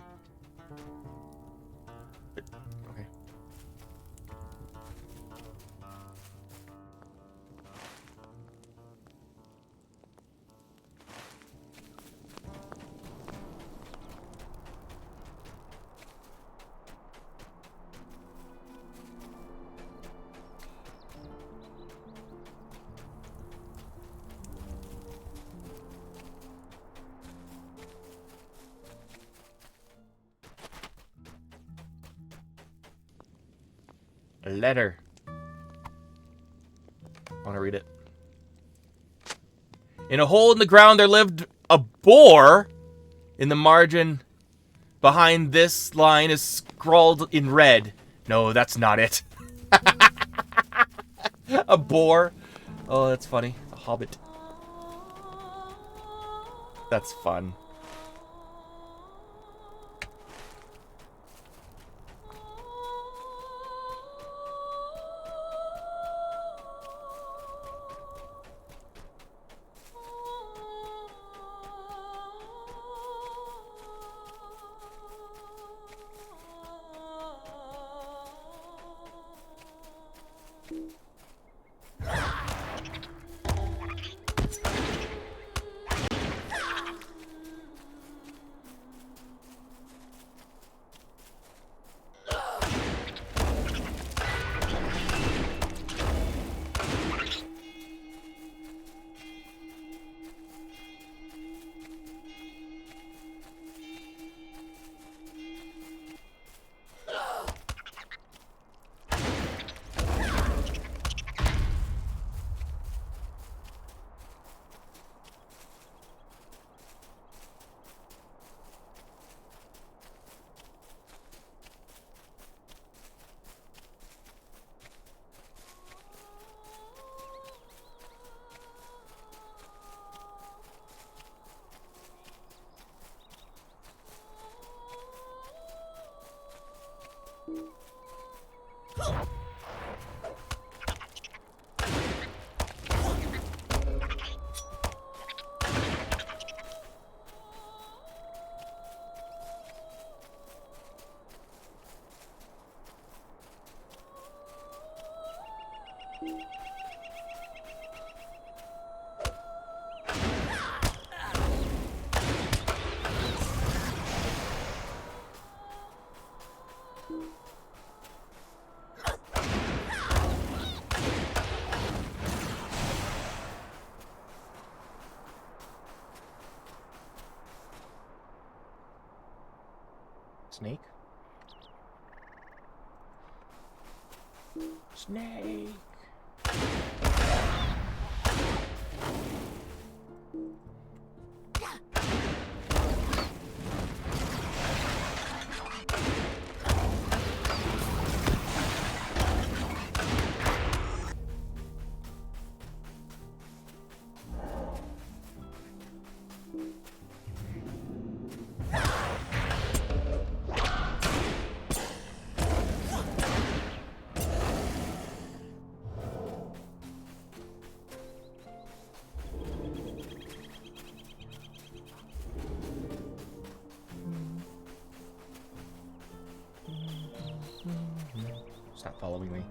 Okay. A letter. I want to read it. In a hole in the ground there lived a boar. In the margin behind this line is scrawled in red. No, that's not it. A boar. Oh, that's funny. A hobbit. That's fun. Snake? Snake! Stop following me.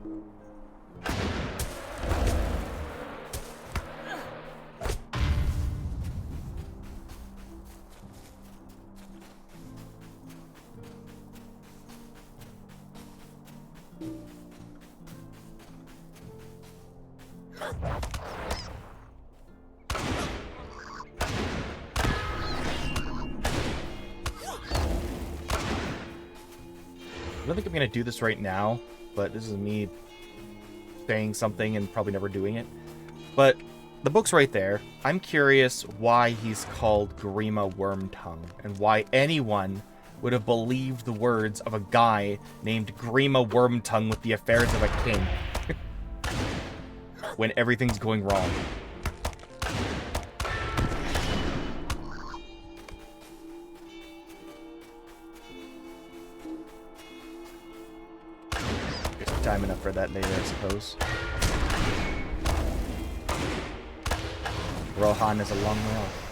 I don't think I'm gonna do this right now, but this is me saying something and probably never doing it. But the book's right there. I'm curious why he's called Grima Wormtongue and why anyone would have believed the words of a guy named Grima Wormtongue with the affairs of a king. when everything's going wrong. There's time enough for that later, I suppose. Rohan is a long way off.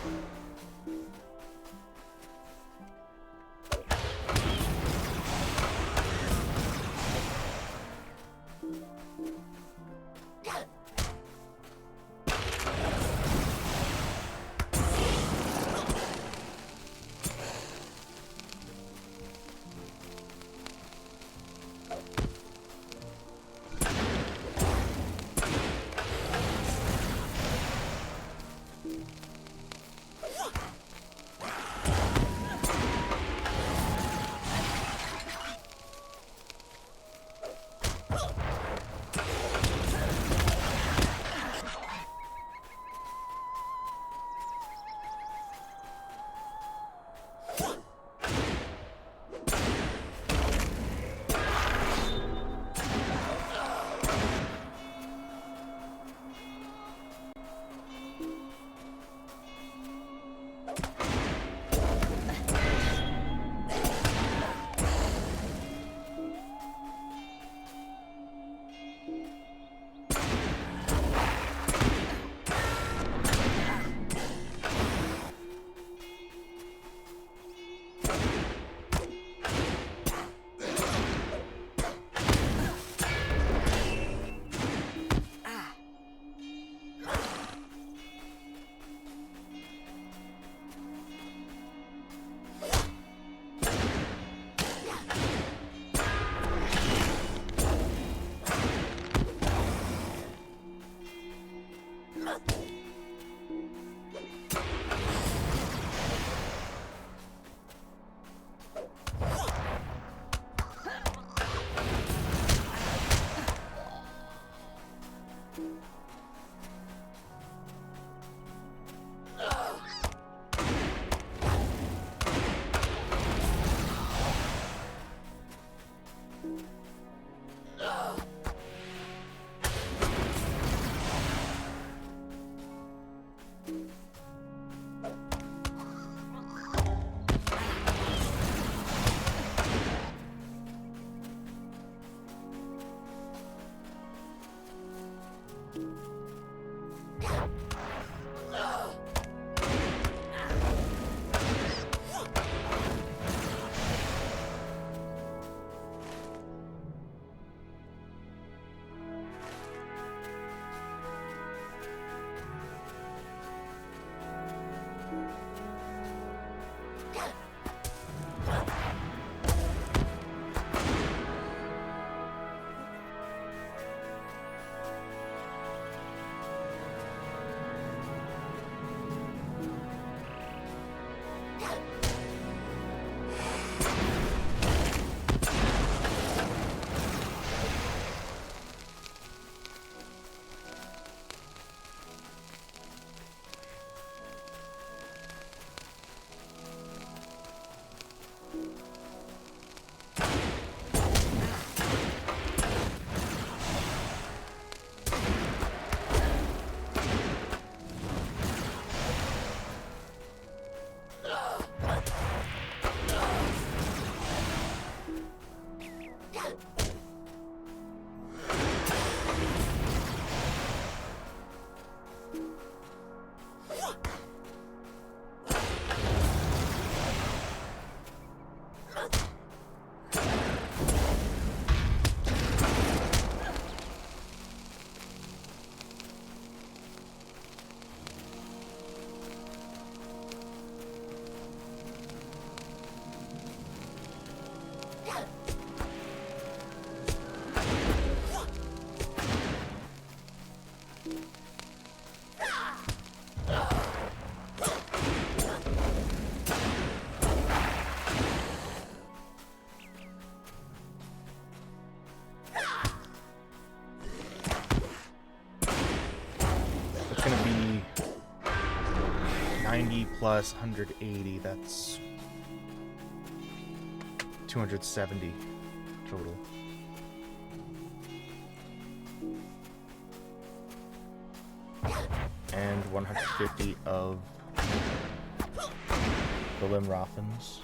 Gonna be 90 plus 180, that's 270 total. And 150 of the Limrothens.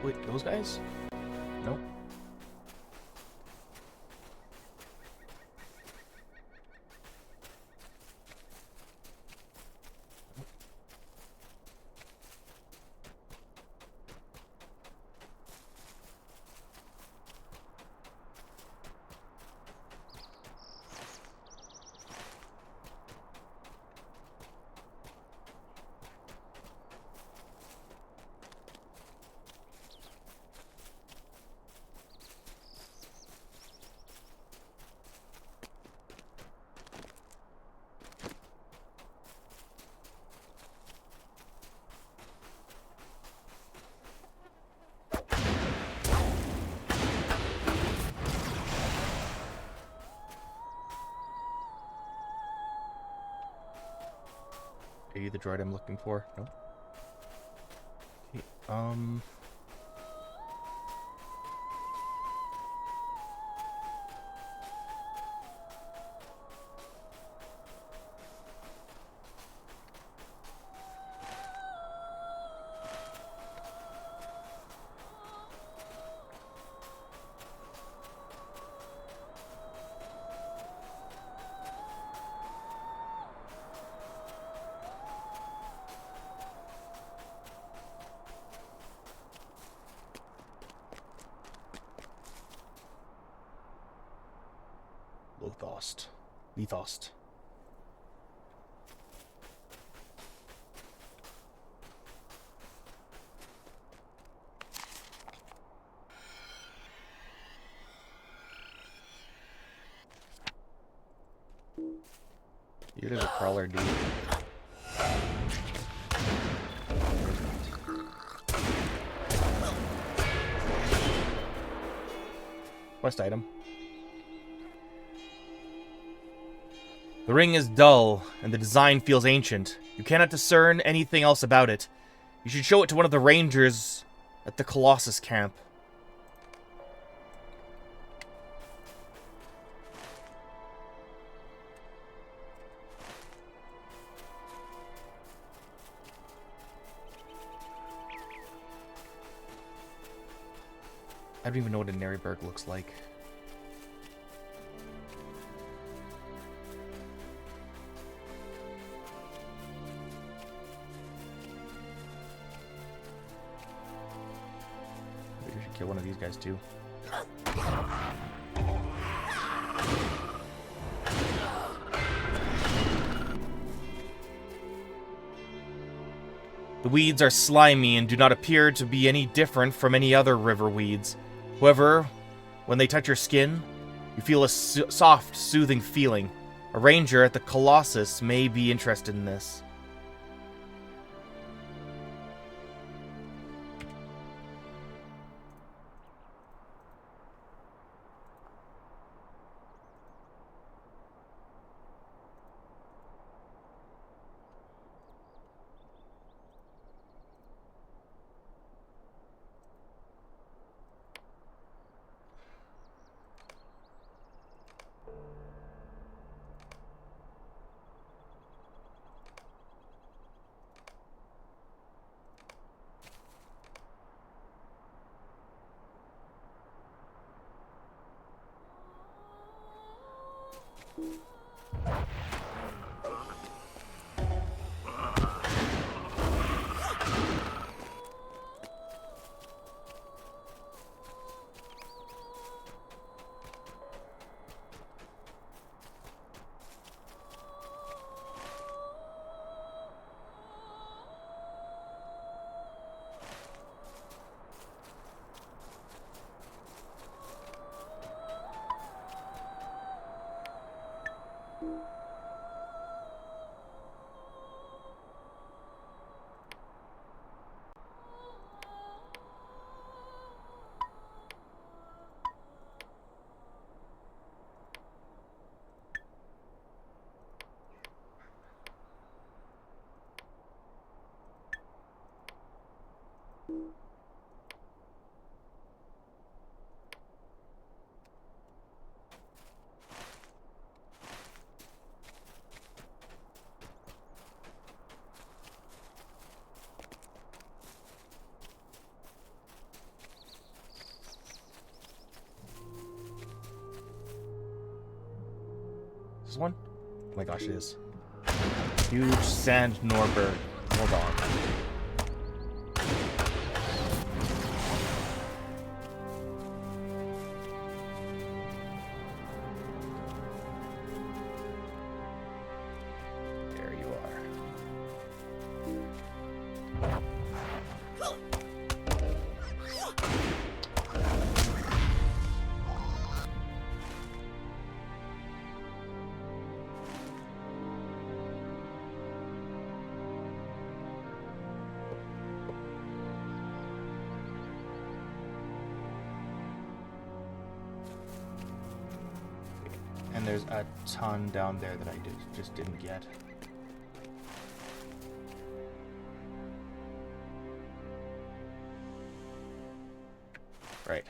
Wait, those guys? Nope. Are you the droid I'm looking for? No. Okay, Lothost. Lethost. You're just a crawler, dude. Quest item. The ring is dull, and the design feels ancient. You cannot discern anything else about it. You should show it to one of the rangers at the Colossus camp. I don't even know what a Neriberg looks like. Maybe we should kill one of these guys too. The weeds are slimy and do not appear to be any different from any other river weeds. However, when they touch your skin, you feel a soft, soothing feeling. A ranger at the Colossus may be interested in this. This one? Oh my gosh, it is. Huge sand Norberg. Hold on. There you are. And there's a ton down there that I just didn't get. Right.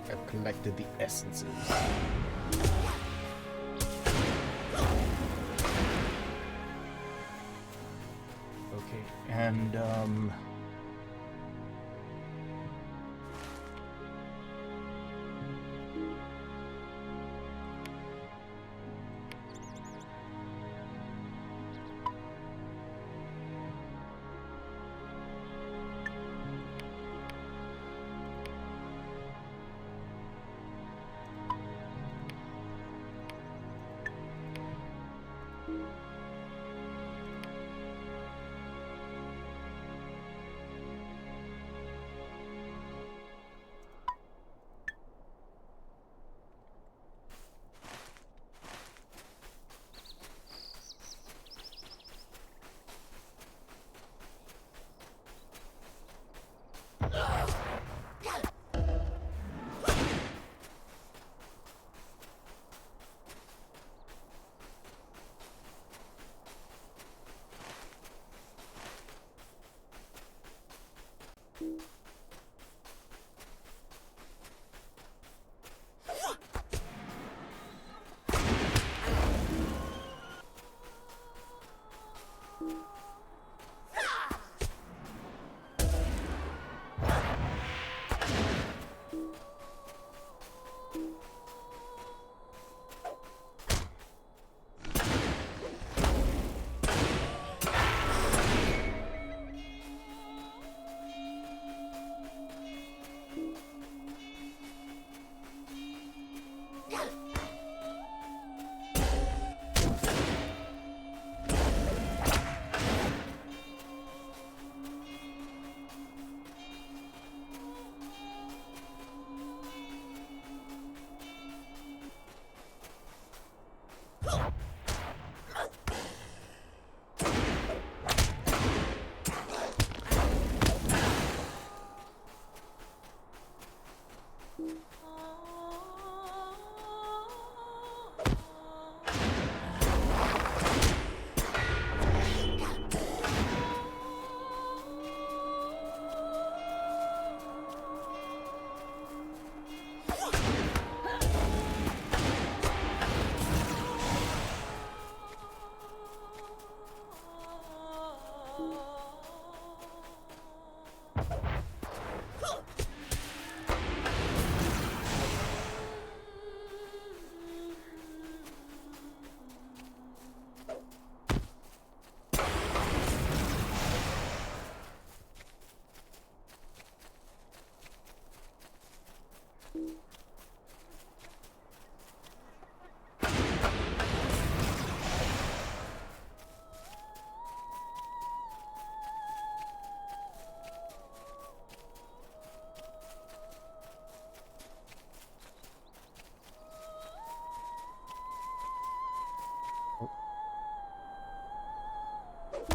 I've collected the essences. Okay, and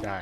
Die.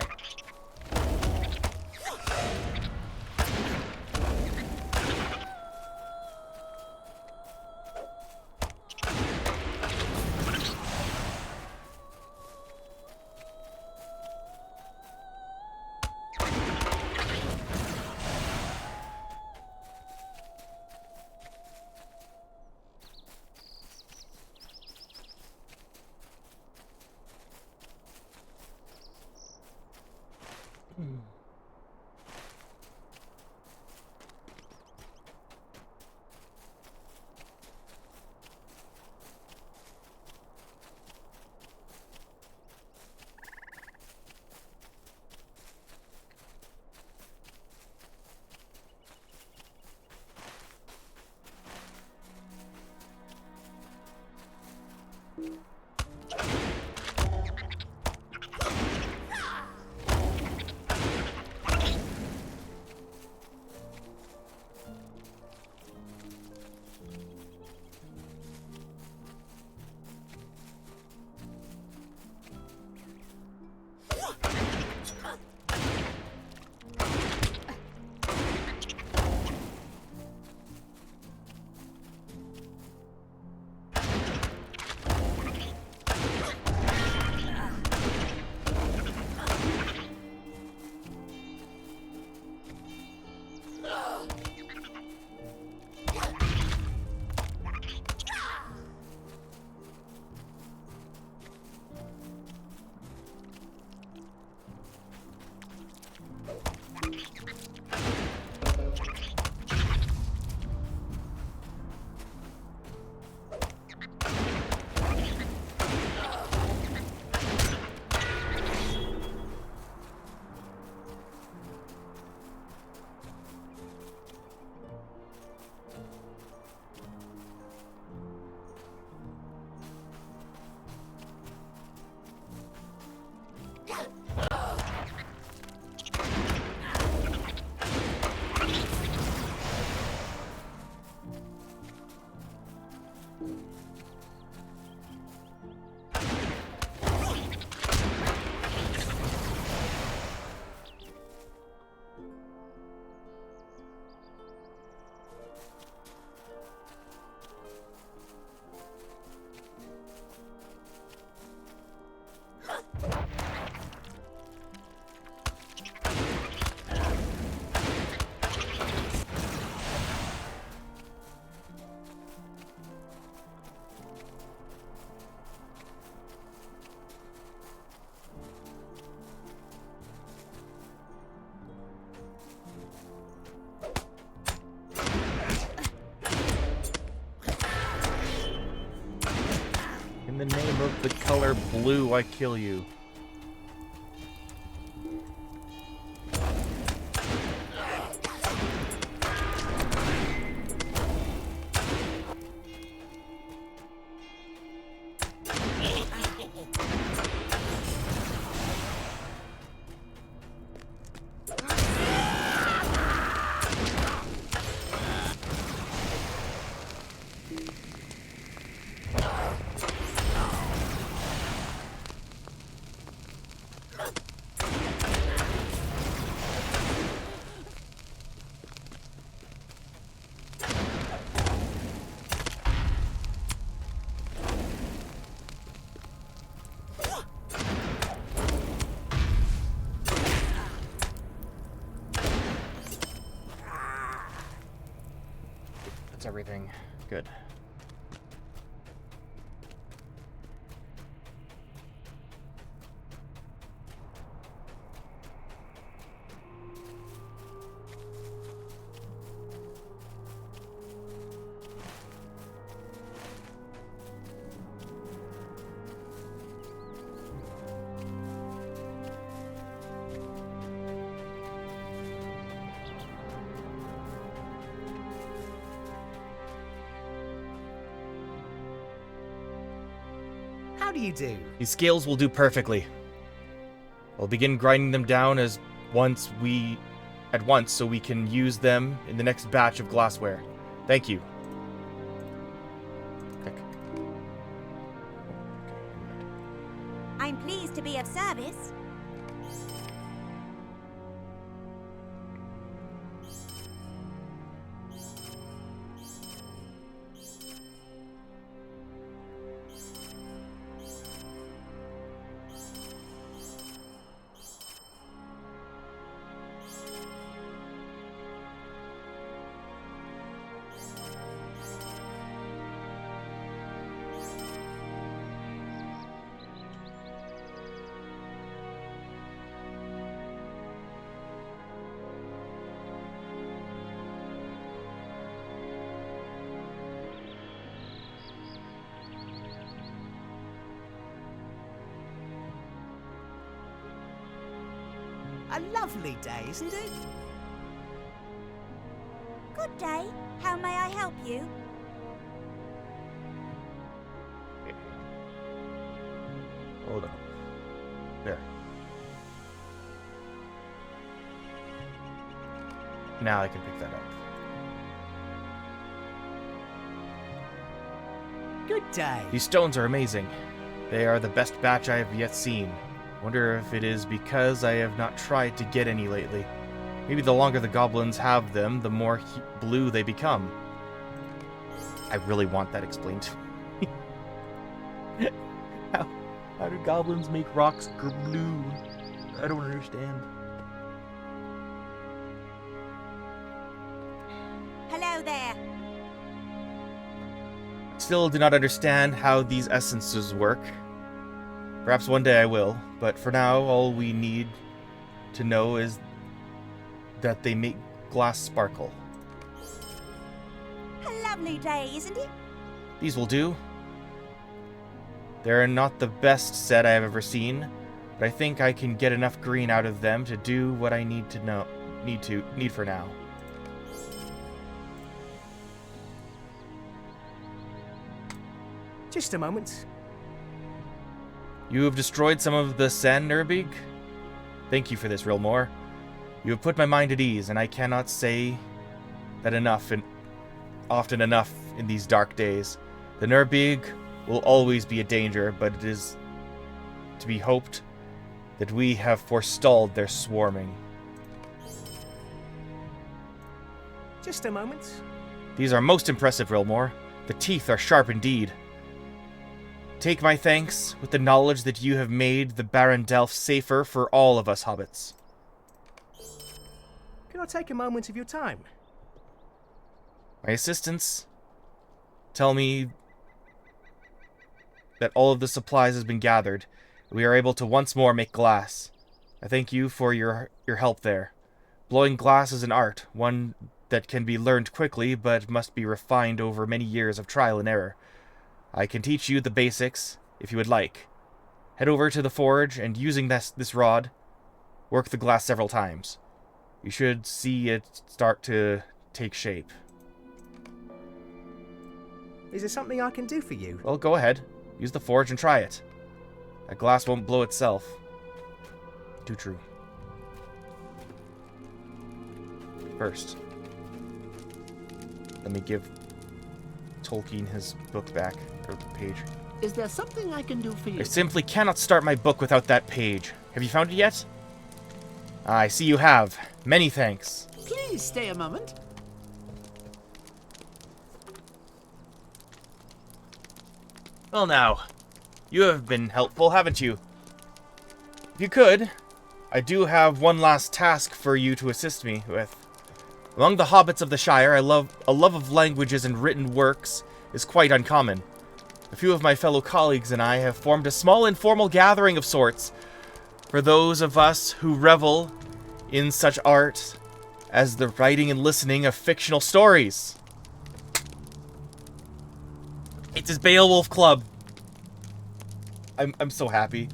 In the name of the color blue, I kill you. That's everything. Good. How do you do? These scales will do perfectly. I'll begin grinding them down at once so we can use them in the next batch of glassware. Thank you. Click. I'm pleased to be of service. A lovely day, isn't it? Good day. How may I help you? Hold on. There. Now I can pick that up. Good day. These stones are amazing. They are the best batch I have yet seen. Wonder if it is because I have not tried to get any lately. Maybe the longer the goblins have them, the more blue they become. I really want that explained to me. How do goblins make rocks blue? I don't understand. Hello there. Still do not understand how these essences work. Perhaps one day I will, but for now all we need to know is that they make glass sparkle. A lovely day, isn't it? These will do. They're not the best set I have ever seen, but I think I can get enough green out of them to do what I need for now. Just a moment. You have destroyed some of the sand, Nurbig? Thank you for this, Rilmore. You have put my mind at ease, and I cannot say that often enough in these dark days. The Nurbig will always be a danger, but it is to be hoped that we have forestalled their swarming. Just a moment. These are most impressive, Rilmore. The teeth are sharp indeed. Take my thanks with the knowledge that you have made the Barondelf safer for all of us hobbits. Can I take a moment of your time? My assistants tell me that all of the supplies has been gathered. We are able to once more make glass. I thank you for your help there. Blowing glass is an art, one that can be learned quickly, but must be refined over many years of trial and error. I can teach you the basics, if you would like. Head over to the forge, and using this rod, work the glass several times. You should see it start to take shape. Is there something I can do for you? Well, go ahead. Use the forge and try it. That glass won't blow itself. Too true. First, let me give Tolkien his book back, or page. Is there something I can do for you? I simply cannot start my book without that page. Have you found it yet? I see you have. Many thanks. Please stay a moment. Well now, you have been helpful, haven't you? If you could, I do have one last task for you to assist me with. Among the hobbits of the Shire, a love of languages and written works is quite uncommon. A few of my fellow colleagues and I have formed a small informal gathering of sorts for those of us who revel in such art as the writing and listening of fictional stories. It's his Beowulf Club. I'm so happy.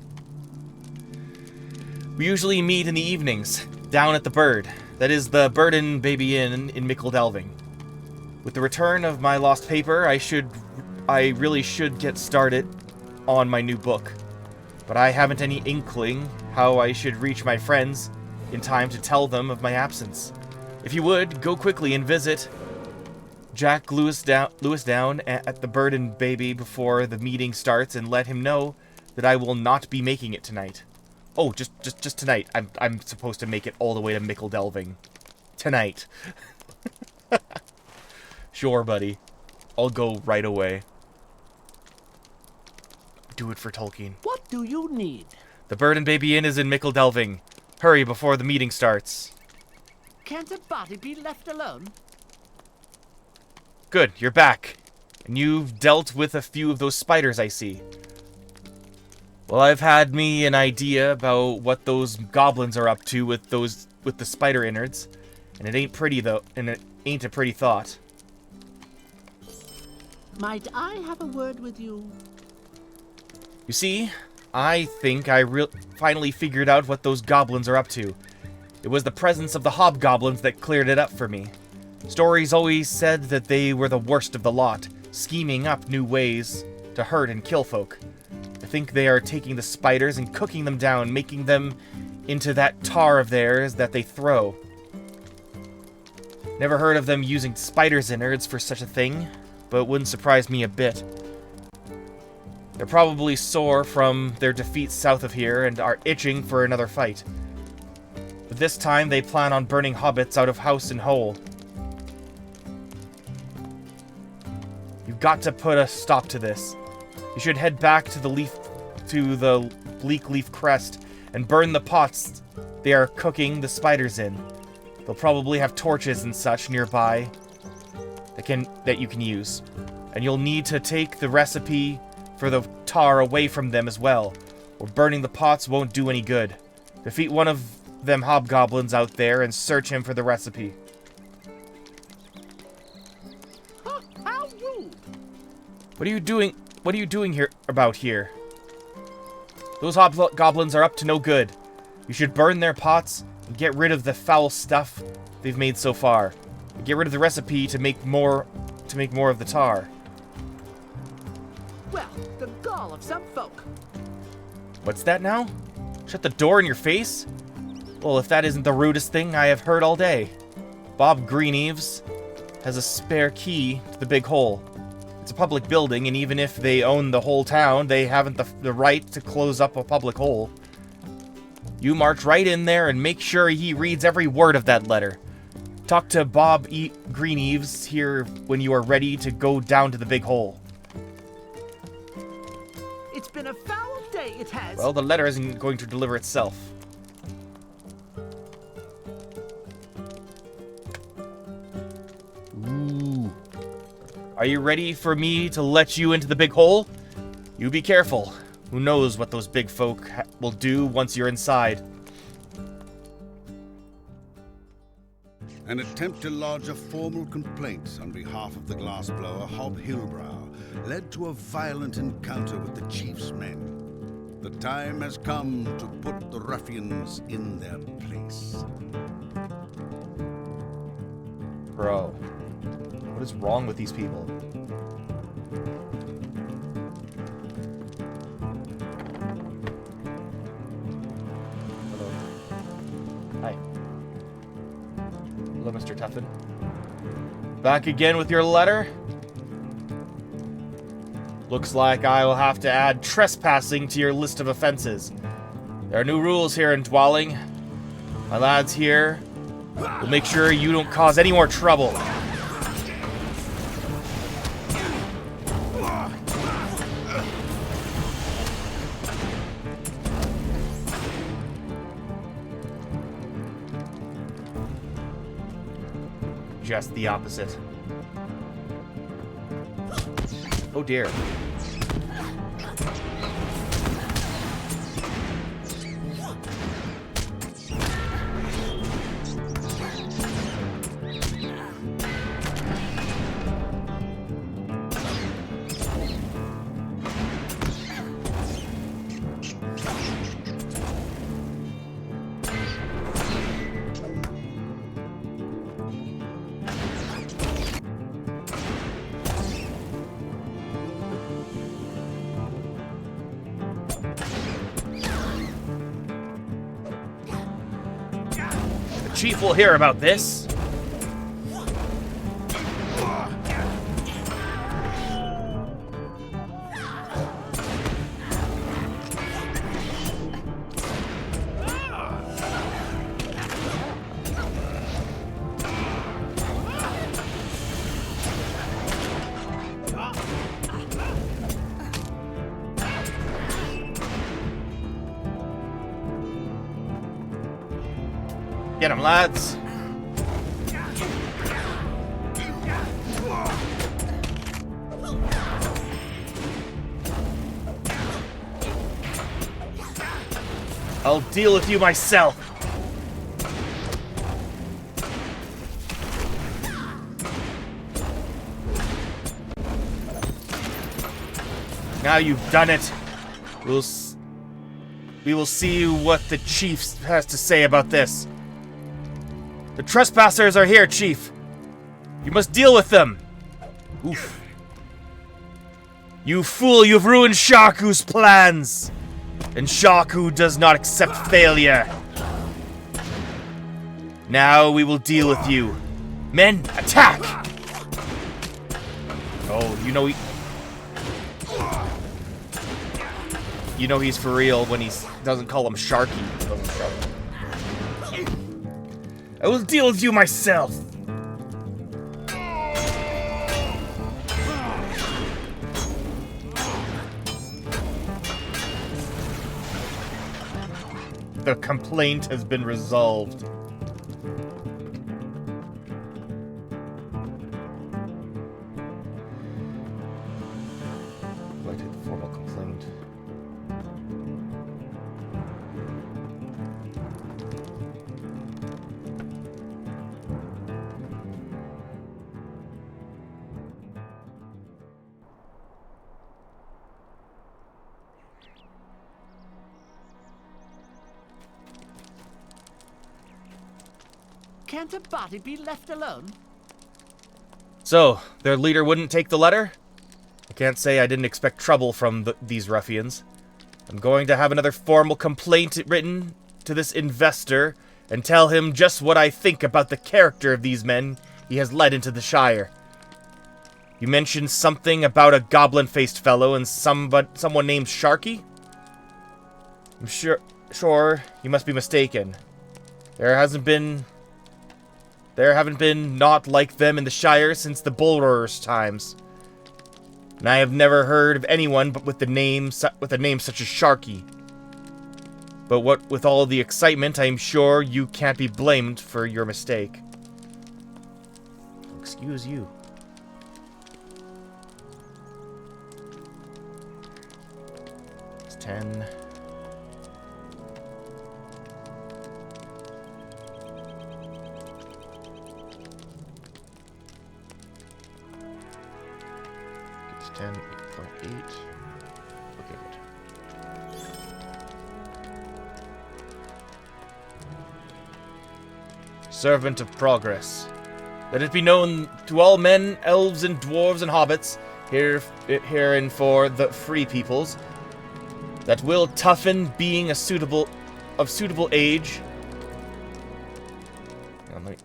We usually meet in the evenings, down at the Bird. That is the Bird and Baby Inn in Mickledelving. With the return of my lost paper, I really should get started on my new book. But I haven't any inkling how I should reach my friends in time to tell them of my absence. If you would, go quickly and visit Jack Lewis down at the Bird and Baby before the meeting starts and let him know that I will not be making it tonight. Oh, just tonight. I'm supposed to make it all the way to Mickledelving. Tonight. Sure, buddy. I'll go right away. Do it for Tolkien. What do you need? The Bird and Baby Inn is in Mickledelving. Hurry before the meeting starts. Can't a body be left alone? Good, you're back. And you've dealt with a few of those spiders I see. Well, I've had me an idea about what those goblins are up to with the spider innards. And it ain't pretty though, and it ain't a pretty thought. Might I have a word with you? You see, I think I finally figured out what those goblins are up to. It was the presence of the hobgoblins that cleared it up for me. Stories always said that they were the worst of the lot, scheming up new ways to hurt and kill folk. I think they are taking the spiders and cooking them down, making them into that tar of theirs that they throw. Never heard of them using spiders' innards for such a thing, but it wouldn't surprise me a bit. They're probably sore from their defeat south of here and are itching for another fight. But this time they plan on burning hobbits out of house and hole. You've got to put a stop to this. You should head back to the Bleak Leaf Crest and burn the pots they are cooking the spiders in. They'll probably have torches and such nearby that you can use. And you'll need to take the recipe for the tar away from them as well, or burning the pots won't do any good. Defeat one of them hobgoblins out there and search him for the recipe. Huh, how rude! What are you doing here? Those hobgoblins are up to no good. You should burn their pots and get rid of the foul stuff they've made so far. And get rid of the recipe to make more of the tar. Well, the gall of some folk. What's that now? Shut the door in your face? Well, if that isn't the rudest thing I have heard all day. Bob Greeneves has a spare key to the big hole. It's a public building, and even if they own the whole town, they haven't the right to close up a public hole. You march right in there and make sure he reads every word of that letter. Talk to Bob Greeneves here when you are ready to go down to the big hole. It's been a foul day, it has. Well, the letter isn't going to deliver itself. Ooh. Are you ready for me to let you into the big hole? You be careful. Who knows what those big folk will do once you're inside. An attempt to lodge a formal complaint on behalf of the glassblower Hob Hillbrow led to a violent encounter with the chief's men. The time has come to put the ruffians in their place. Bro, what is wrong with these people? Hello. Hi. Hello, Mr. Tuffin. Back again with your letter? Looks like I will have to add trespassing to your list of offenses. There are new rules here in Dwalling. My lads here will make sure you don't cause any more trouble. Just the opposite. Oh dear. Chief will hear about this. Get him, lads. I'll deal with you myself. Now you've done it. We will see what the chief has to say about this. The trespassers are here, Chief. You must deal with them. Oof. You fool, you've ruined Shaku's plans. And Shaku does not accept failure. Now we will deal with you. Men, attack! Oh, you know he's for real when he doesn't call him Sharky. I will deal with you myself. The complaint has been resolved. I did the formal complaint. Can't a body be left alone? So, their leader wouldn't take the letter? I can't say I didn't expect trouble from these ruffians. I'm going to have another formal complaint written to this investor and tell him just what I think about the character of these men he has led into the Shire. You mentioned something about a goblin-faced fellow and someone named Sharky? I'm sure you must be mistaken. There haven't been not like them in the Shire since the Bull Roarers' times. And I have never heard of anyone but with a name such as Sharky. But what with all the excitement, I am sure you can't be blamed for your mistake. Excuse you. It's 10. It's 10, 8.8. Okay, good. Servant of Progress. Let it be known to all men, elves, and dwarves and hobbits, here and for the free peoples, that Will Tuffin, being of suitable age. Hang on,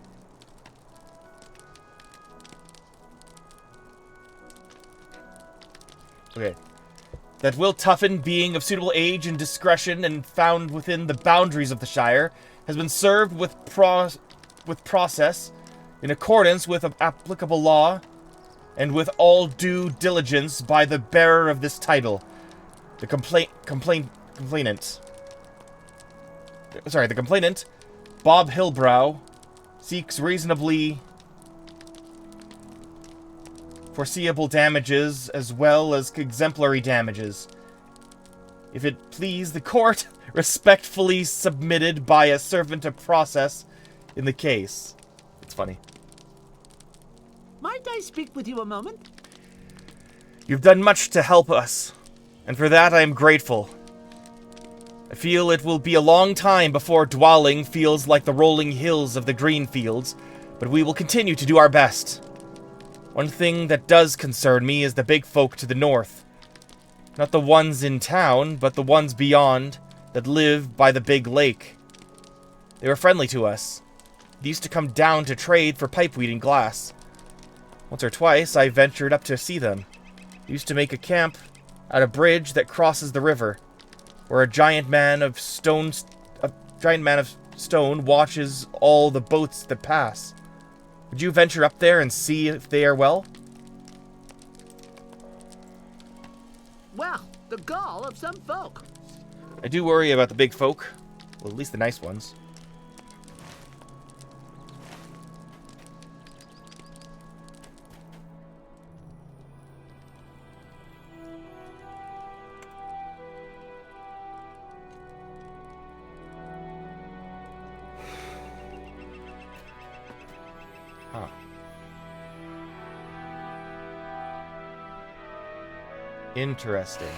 Okay. That Will Tuffin, being of suitable age and discretion and found within the boundaries of the Shire, has been served with process in accordance with applicable law and with all due diligence by the bearer of this title, the complainant, Bob Hillbrow, seeks reasonably foreseeable damages as well as exemplary damages. If it please the court, respectfully submitted by a servant of process in the case. It's funny. Might I speak with you a moment? You've done much to help us, and for that I am grateful. I feel it will be a long time before Dwalling feels like the rolling hills of the green fields, but we will continue to do our best. One thing that does concern me is the big folk to the north. Not the ones in town, but the ones beyond, that live by the big lake. They were friendly to us. They used to come down to trade for pipeweed and glass. Once or twice I ventured up to see them. They used to make a camp at a bridge that crosses the river, where a giant man of stone watches all the boats that pass. Would you venture up there and see if they are well? Well, the gall of some folk. I do worry about the big folk. Well, at least the nice ones. Huh. Interesting.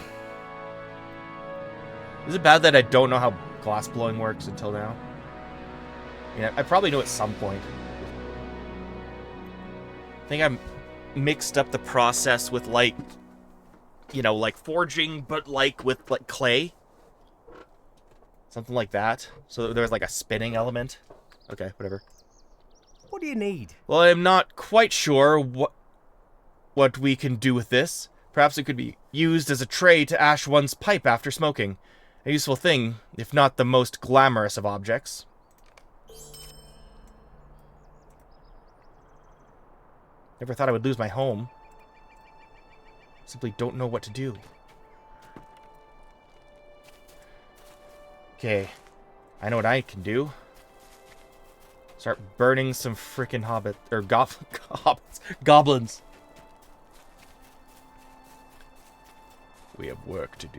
Is it bad that I don't know how glass blowing works until now? Yeah, I probably know at some point. I think I'm mixed up the process with, like, you know, like forging, but like with like clay. Something like that. So there's like a spinning element. Okay, whatever. What do you need? Well, I'm not quite sure what we can do with this. Perhaps it could be used as a tray to ash one's pipe after smoking. A useful thing, if not the most glamorous of objects. Never thought I would lose my home. Simply don't know what to do. Okay, I know what I can do. Start burning some freaking goblins. We have work to do.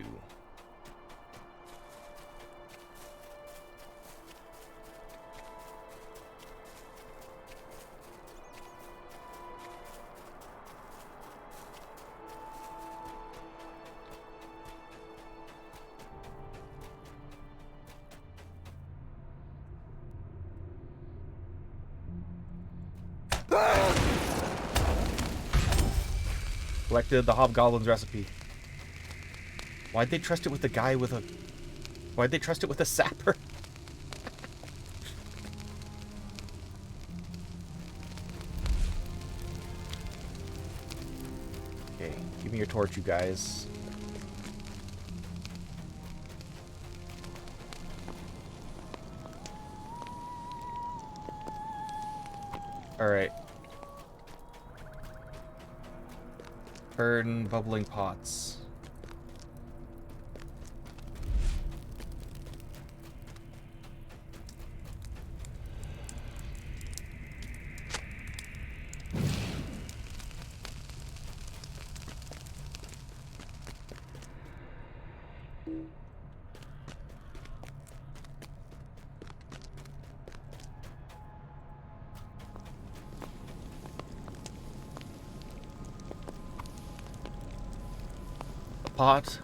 Collected the Hobgoblin's recipe. Why'd they trust it with the guy with a... Why'd they trust it with a sapper? Okay, give me your torch, you guys. Alright. Burn bubbling pots. Pot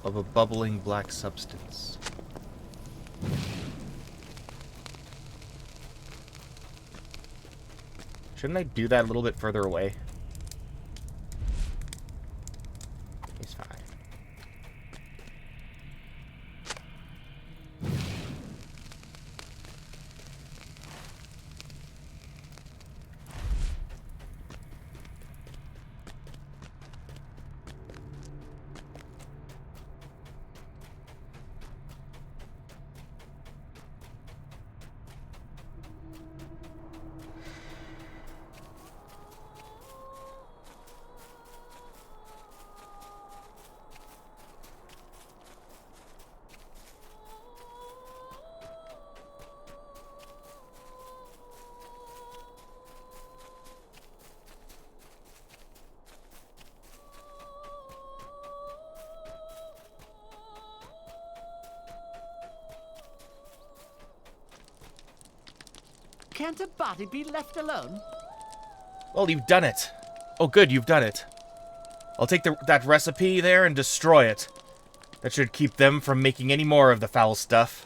of a bubbling black substance. Shouldn't I do that a little bit further away? He's fine. Can't a body be left alone? Well, you've done it. Oh, good, you've done it. I'll take that recipe there and destroy it. That should keep them from making any more of the foul stuff.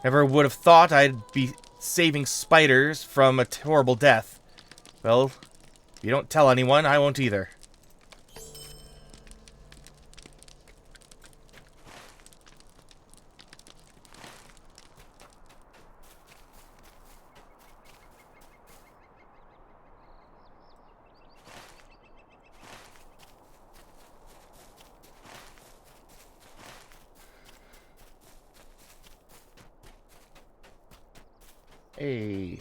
Never would have thought I'd be saving spiders from a horrible death. Well, if you don't tell anyone, I won't either. Hey.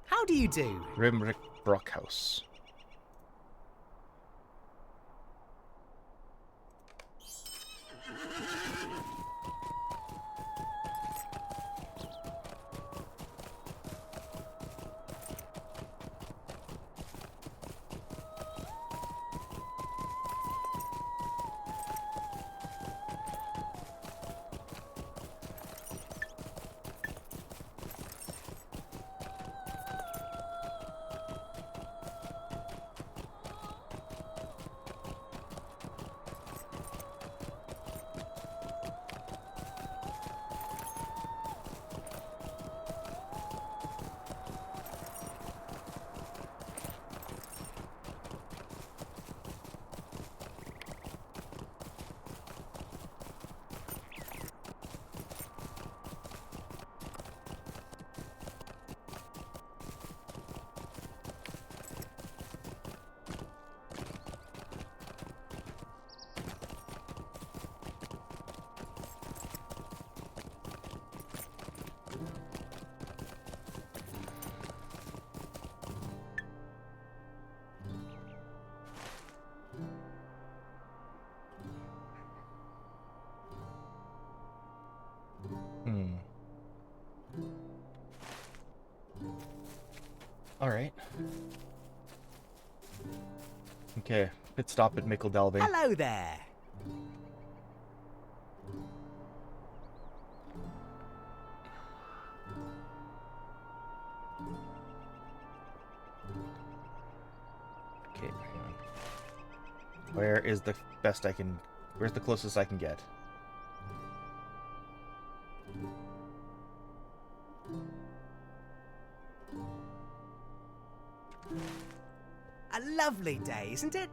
How do you do? Rimrick Brockhouse. Alright. Okay, pit stop at Delving. Hello there. Okay, hang on. Where is the best I can... Where's the closest I can get? A lovely day, isn't it?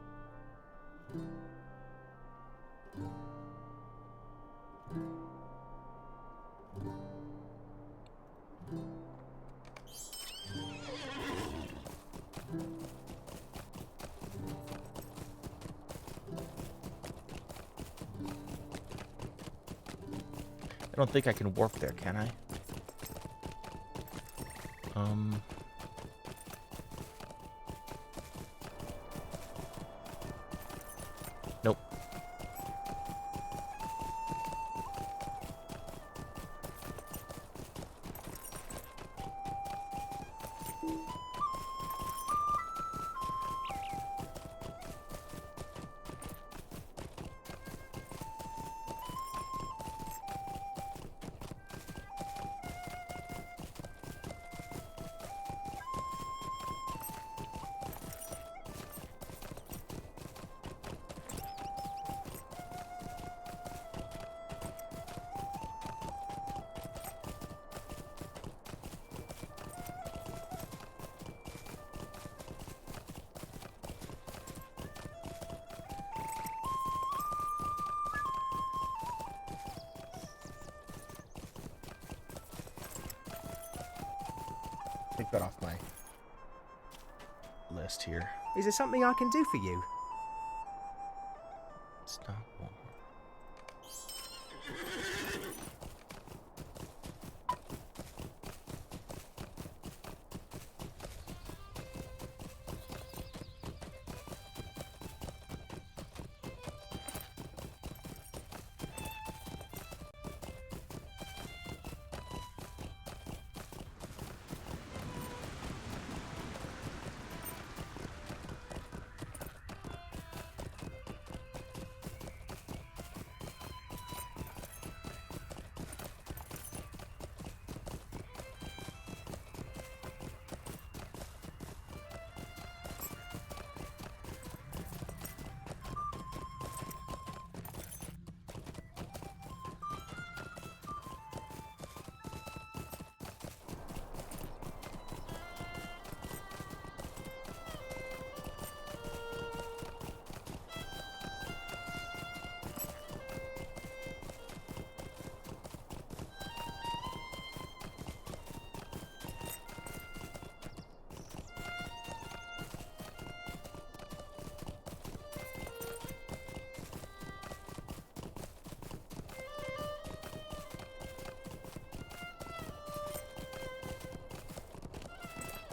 I don't think I can warp there, can I? Nope. Take that off my list here. Is there something I can do for you? Stop.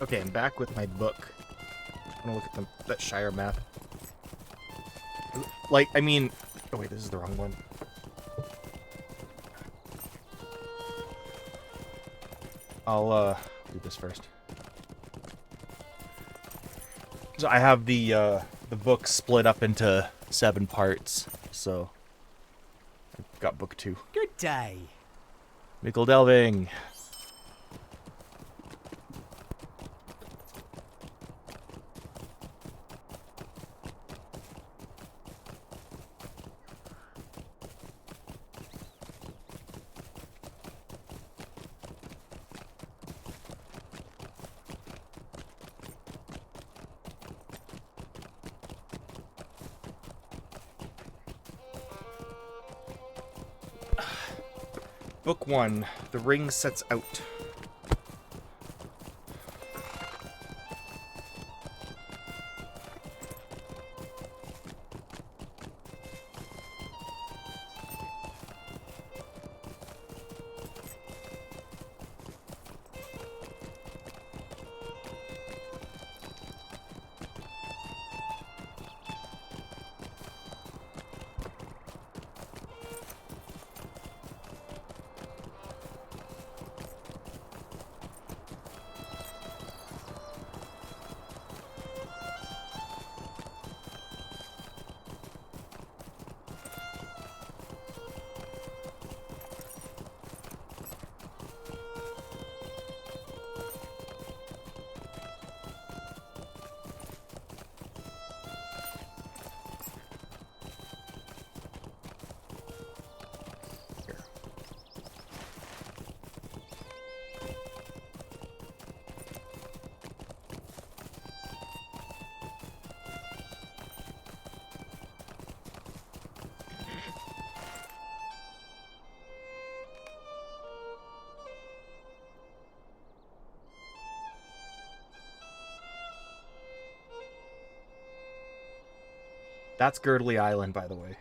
Okay, I'm back with my book. I'm gonna look at that Shire map. Like, I mean... Oh wait, this is the wrong one. I'll, do this first. So I have the book split up into 7 parts, so... I've got book 2. Good day. Delving. Book 1, The Ring Sets Out. That's Girdley Island, by the way.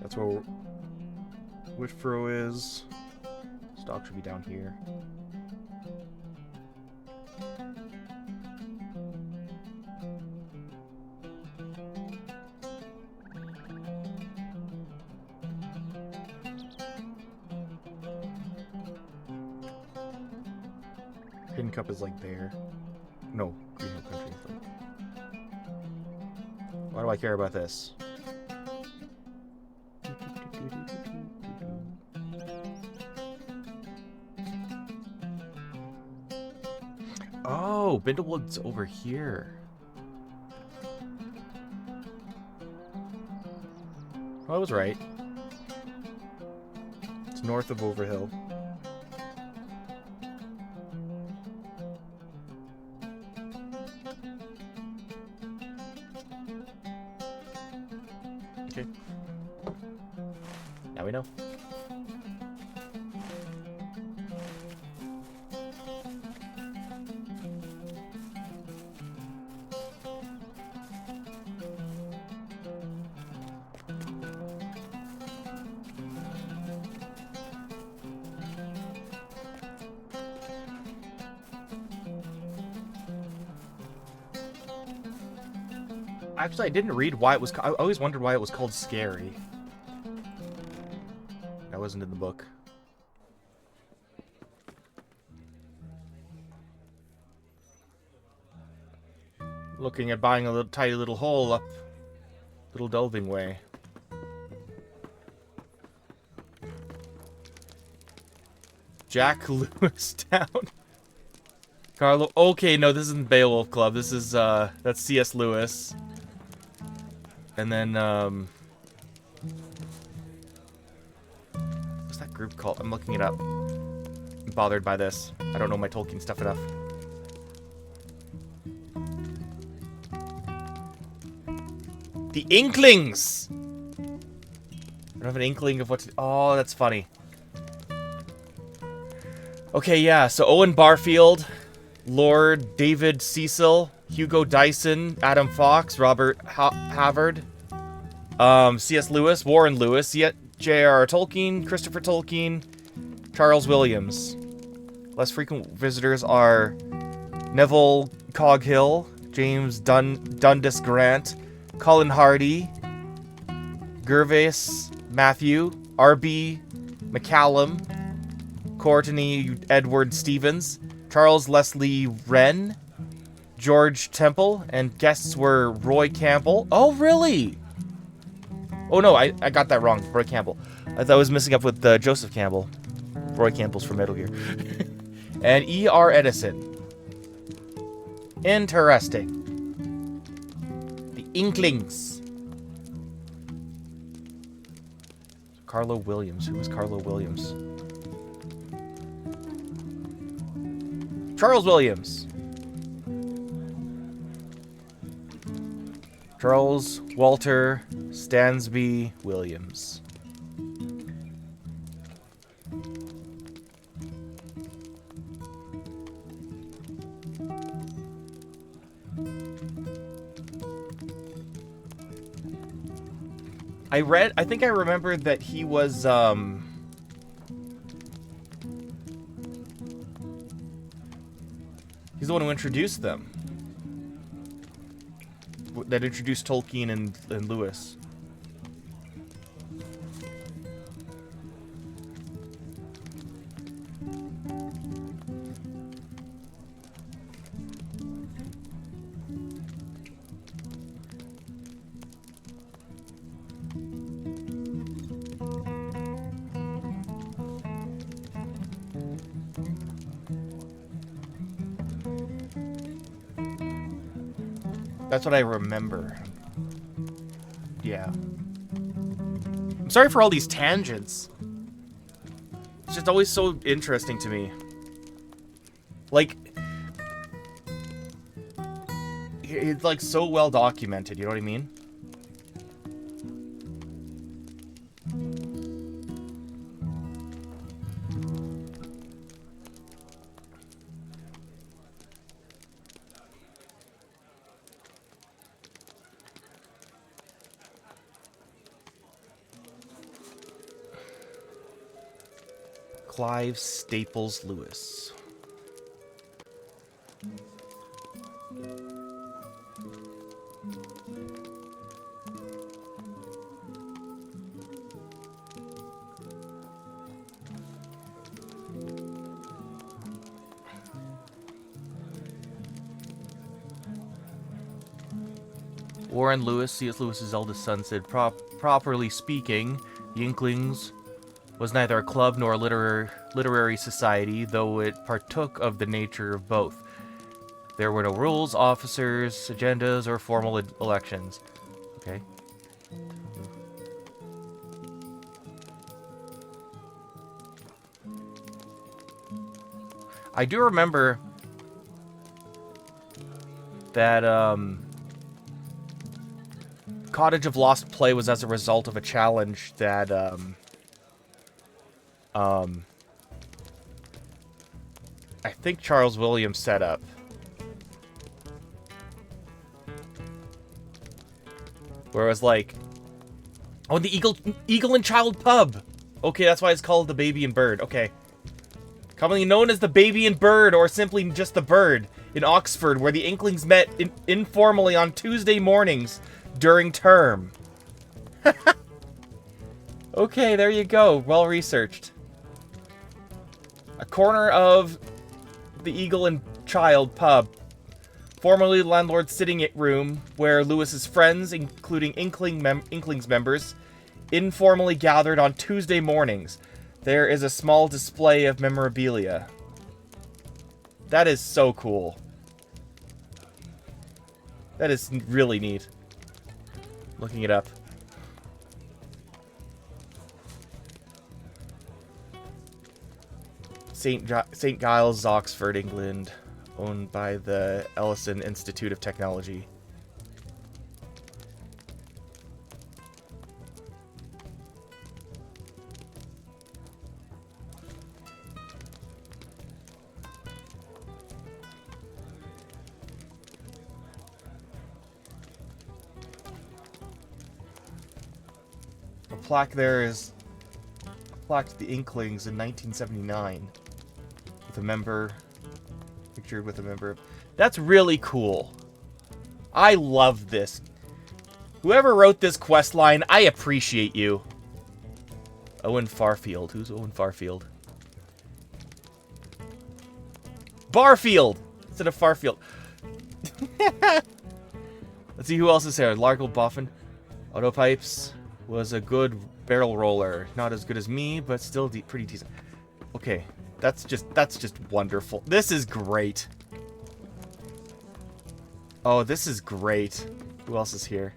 That's where Whitfro is. Stock should be down here. Hidden Cup is like there. No, Green Hill Country is like. Why do I care about this? Oh, Bindlewood's over here. Well, I was right. It's north of Overhill. Okay. Now we know. Actually, I didn't read why it was. I always wondered why it was called Scary. That wasn't in the book. Looking at buying a little tiny little hole up Little Delving Way. Jack Lewistown. Carlo. Okay, no, this isn't Beowulf Club. This is that's C.S. Lewis. And then what's that group called? I'm looking it up. I'm bothered by this. I don't know my Tolkien stuff enough. The Inklings! I don't have an inkling of what to... Oh, that's funny. Okay, yeah, so Owen Barfield, Lord David Cecil, Hugo Dyson, Adam Fox, Robert Havard, C.S. Lewis, Warren Lewis, J.R.R. Tolkien, Christopher Tolkien, Charles Williams. Less frequent visitors are Neville Coghill, James Dundas Grant, Colin Hardy, Gervais Matthew, R.B. McCallum, Courtney Edward Stevens, Charles Leslie Wren, George Temple, and guests were Roy Campbell. Oh, really? Oh, no, I got that wrong. Roy Campbell. I thought I was messing up with Joseph Campbell. Roy Campbell's from Metal Gear. And E.R. Edison. Interesting. The Inklings. Carlo Williams. Who was Carlo Williams? Charles Williams. Charles Walter Stansby Williams. I think I remembered that he was, he's the one who introduced them. That introduced Tolkien and Lewis. That's what I remember. Yeah. I'm sorry for all these tangents. It's just always so interesting to me. Like, it's like so well documented, you know what I mean? Clive Staples Lewis. Warren Lewis, C.S. Lewis's eldest son, said, properly speaking, the Inklings was neither a club nor a literary society, though it partook of the nature of both. There were no rules, officers, agendas, or formal elections. Okay. I do remember that Cottage of Lost Play was as a result of a challenge that I think Charles Williams set up. Where it was like, oh, the Eagle and Child Pub. Okay, that's why it's called the Baby and Bird. Okay. Commonly known as the Baby and Bird, or simply just the Bird, in Oxford, where the Inklings met informally on Tuesday mornings during term. Okay, there you go. Well researched. A corner of the Eagle and Child Pub, formerly the landlord's sitting room, where Lewis's friends, including Inklings members, informally gathered on Tuesday mornings. There is a small display of memorabilia. That is so cool. That is really neat. Looking it up. St. Giles, Oxford, England, owned by the Ellison Institute of Technology. A plaque there is a plaque to the Inklings in 1979. With a member, pictured with a member. That's really cool. I love this. Whoever wrote this quest line, I appreciate you. Owen Farfield. Who's Owen Farfield? Barfield! Instead of Farfield. Let's see who else is here. Largo Boffin. Autopipes was a good barrel roller. Not as good as me, but still pretty decent. Okay. That's just wonderful. This is great. Oh, this is great. Who else is here?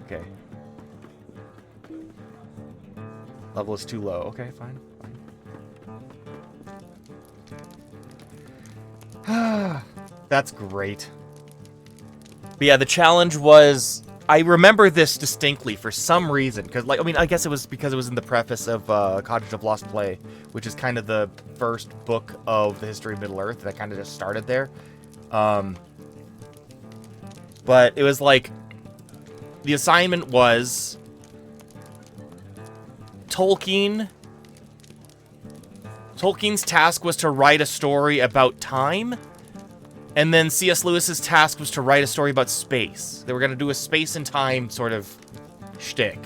Okay. Level is too low. Okay, fine. That's great. But yeah, the challenge was... I remember this distinctly for some reason. Because, like, I mean, I guess it was because it was in the preface of Cottage of Lost Play, which is kind of the first book of the history of Middle-earth that kind of just started there. But it was like... The assignment was... Tolkien's task was to write a story about time, and then C.S. Lewis's task was to write a story about space. They were going to do a space and time sort of shtick.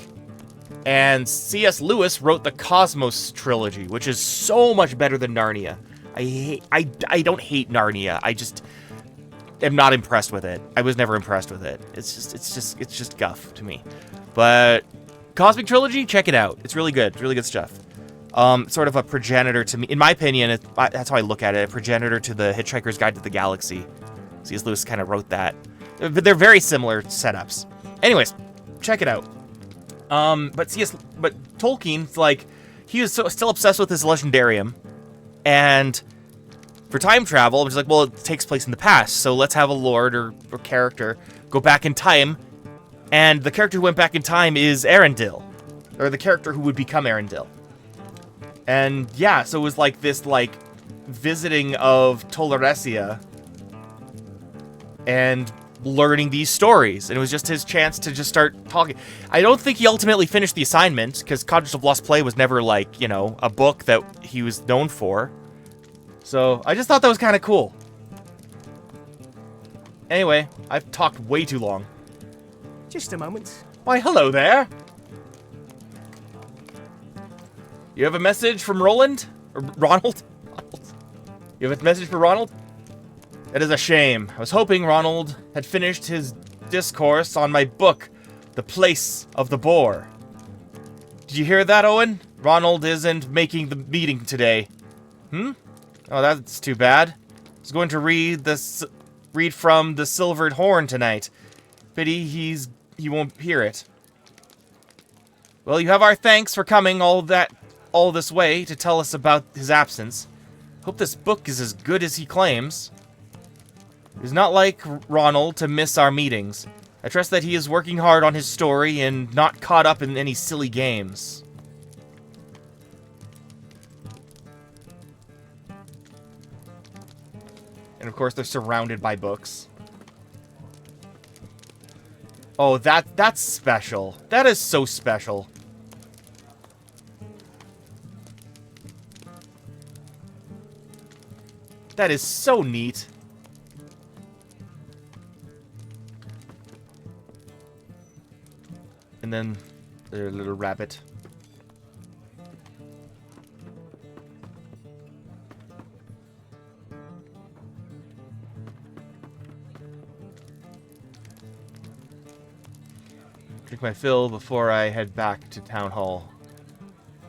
And C.S. Lewis wrote the Cosmos trilogy, which is so much better than Narnia. I don't hate Narnia. I just am not impressed with it. I was never impressed with it. It's just guff to me. But Cosmic Trilogy, check it out. It's really good. It's really good stuff. Sort of a progenitor to me, in my opinion, that's how I look at it, a progenitor to the Hitchhiker's Guide to the Galaxy. C.S. Lewis kind of wrote that. But they're very similar setups. Anyways, check it out. But Tolkien's like, he was still obsessed with his Legendarium, and for time travel, it's like, well, it takes place in the past, so let's have a lord or character go back in time, and the character who went back in time is Arendelle, or the character who would become Arendelle. And yeah, so it was like this like visiting of Tolaresia and learning these stories, and it was just his chance to just start talking. I don't think he ultimately finished the assignment, because Codgers of Lost Play was never like, you know, a book that he was known for. So I just thought that was kind of cool. Anyway, I've talked way too long. Just a moment. Why, hello there. You have a message from Roland? Or Ronald? You have a message for Ronald? That is a shame. I was hoping Ronald had finished his discourse on my book, The Place of the Boar. Did you hear that, Owen? Ronald isn't making the meeting today. Oh, that's too bad. I was going to read from the Silvered Horn tonight. Pity he won't hear it. Well, you have our thanks for coming all this way to tell us about his absence. Hope this book is as good as he claims. It is not like Ronald to miss our meetings. I trust that he is working hard on his story and not caught up in any silly games. And of course, they're surrounded by books. Oh, that's special. That is so special. That is so neat. And then their little rabbit. Drink my fill before I head back to Town Hall.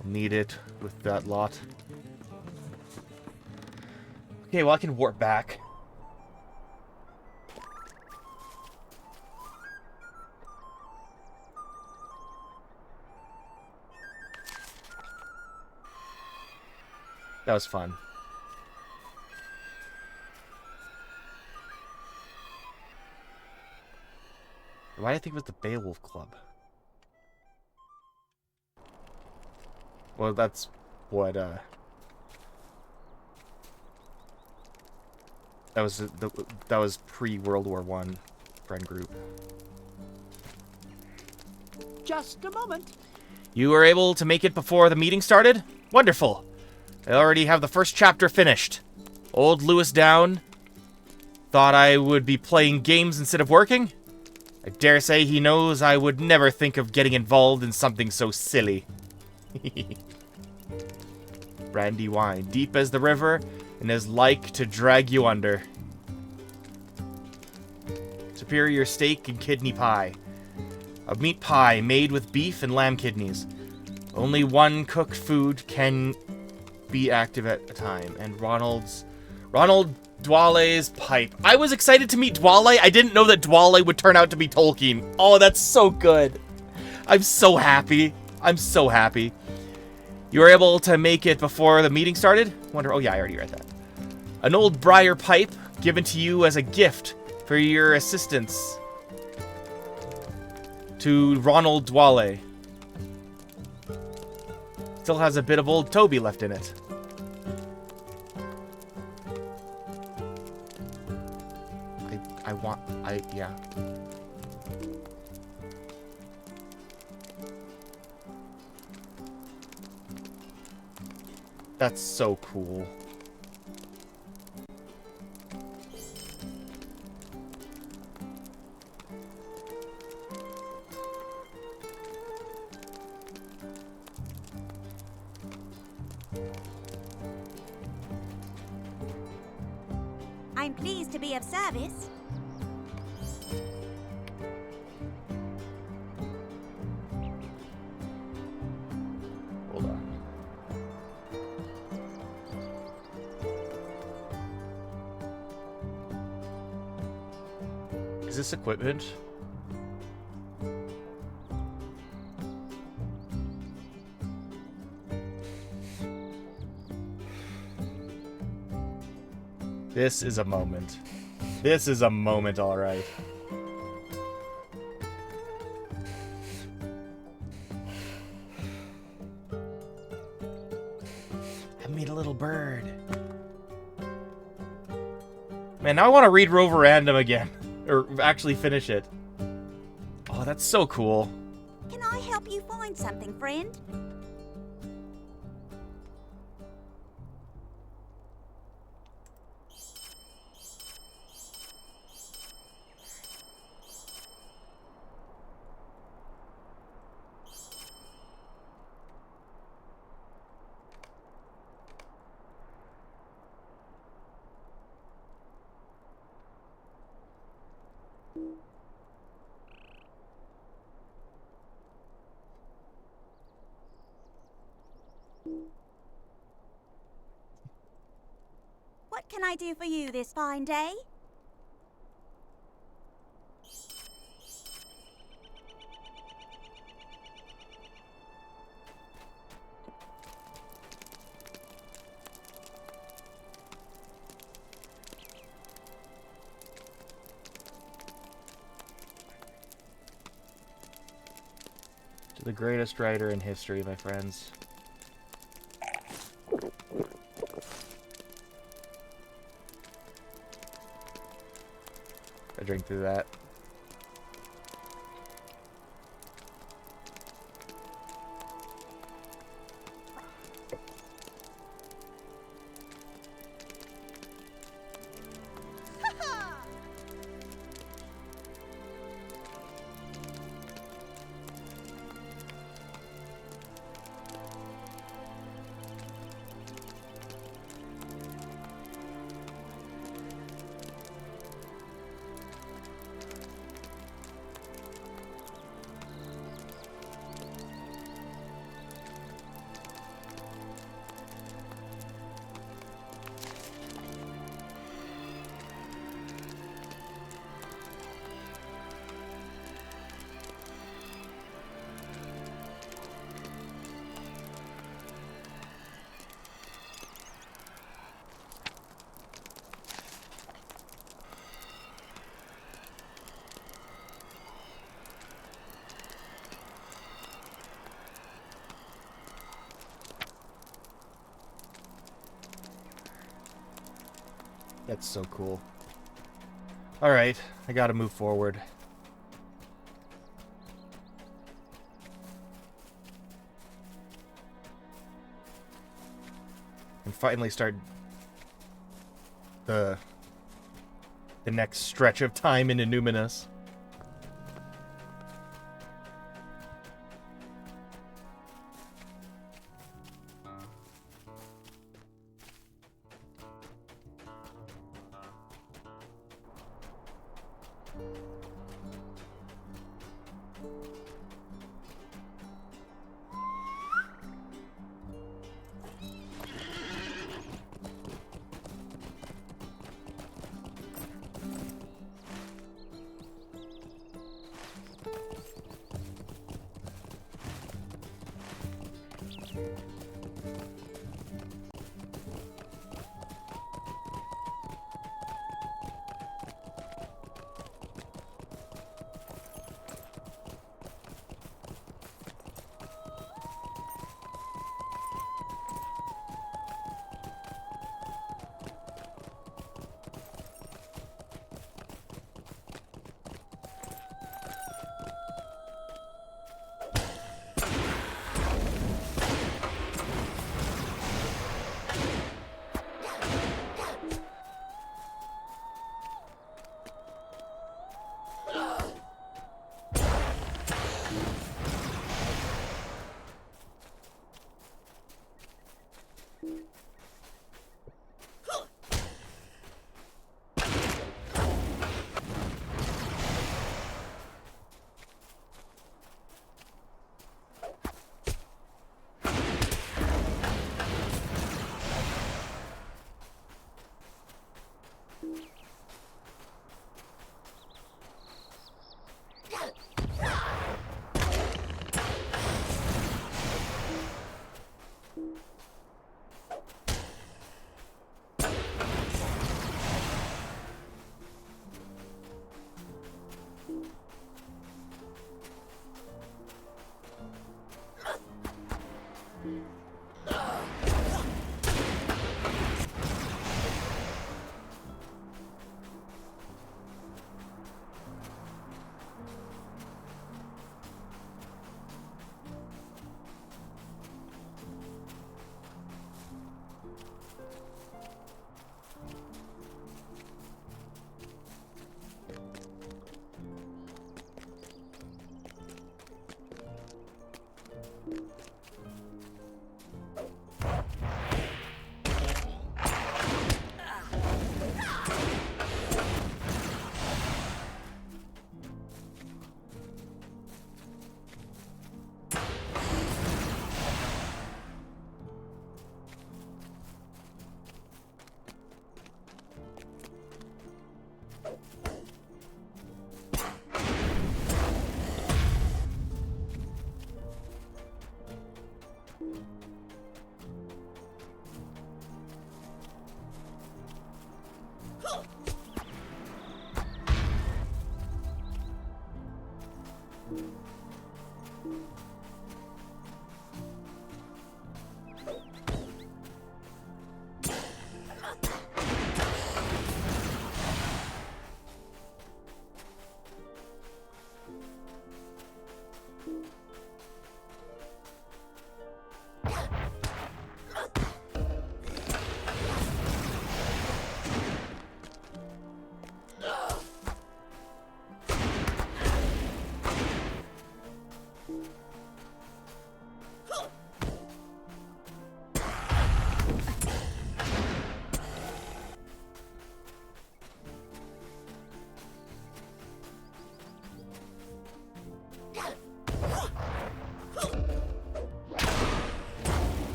I'll need it with that lot. Okay, well, I can warp back. That was fun. Why did I think it was the Beowulf Club? Well, that's what, that was pre-World War I friend group. Just a moment. You were able to make it before the meeting started? Wonderful. I already have the first chapter finished. Old Lewis down. Thought I would be playing games instead of working? I dare say he knows I would never think of getting involved in something so silly. Brandy wine, deep as the river, and as like to drag you under. Superior steak and kidney pie. A meat pie made with beef and lamb kidneys. Only one cooked food can be active at a time. And Ronald Dwale's pipe. I was excited to meet Dwale. I didn't know that Dwale would turn out to be Tolkien. Oh, that's so good. I'm so happy. I'm so happy. You were able to make it before the meeting started? Oh yeah, I already read that. An old briar pipe given to you as a gift for your assistance to Ronald Dwale. Still has a bit of old Toby left in it. Yeah. That's so cool. I'm pleased to be of service. Hold on. Is this equipment? This is a moment. This is a moment, all right. I made a little bird. Man, now I want to read Roverandom again. Or actually finish it. Oh, that's so cool. Can I help you find something, friend? What can I do for you this fine day? To the greatest writer in history, my friends. I drink through that. That's so cool. Alright, I gotta move forward. And finally start the next stretch of time in Innuminus.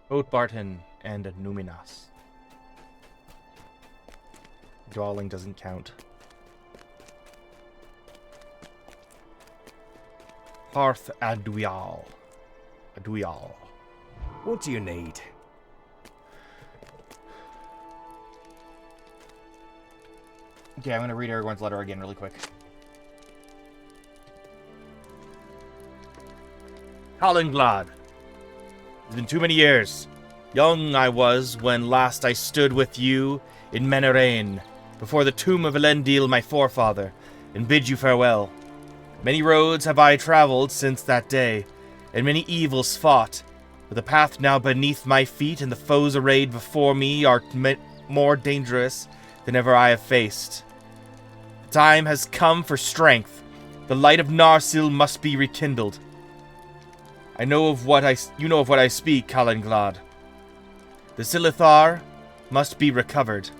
Oatbarton and Numinas. Dwalling doesn't count. Parth Adwial. Adwial. What do you need? Okay, I'm going to read Aragorn's letter again really quick. Hollinglad. It's been too many years. Young I was when last I stood with you in Menerain, before the tomb of Elendil, my forefather, and bid you farewell. Many roads have I traveled since that day, and many evils fought, but the path now beneath my feet and the foes arrayed before me are more dangerous than ever I have faced. The time has come for strength. The light of Narsil must be rekindled. You know of what I speak, Calanglad. The Silithar must be recovered.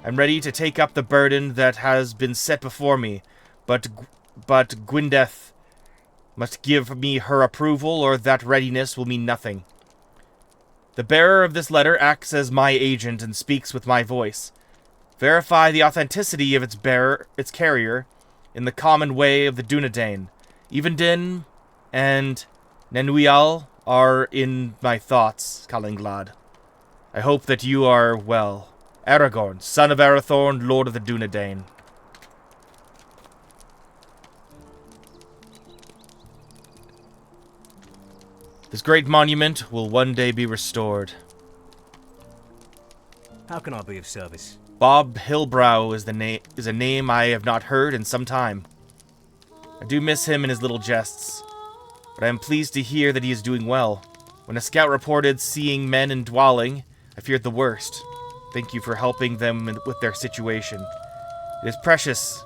I'm ready to take up the burden that has been set before me, but Gwyndeth must give me her approval, or that readiness will mean nothing. The bearer of this letter acts as my agent and speaks with my voice. Verify the authenticity of its carrier, in the common way of the Dunedain. Evendim and Nenuial are in my thoughts, Calanglad. I hope that you are well. Aragorn, son of Arathorn, Lord of the Dunedain. This great monument will one day be restored. How can I be of service? Bob Hillbrow is a name I have not heard in some time. I do miss him and his little jests, but I am pleased to hear that he is doing well. When a scout reported seeing men in Dwalling, I feared the worst. Thank you for helping them with their situation. It is precious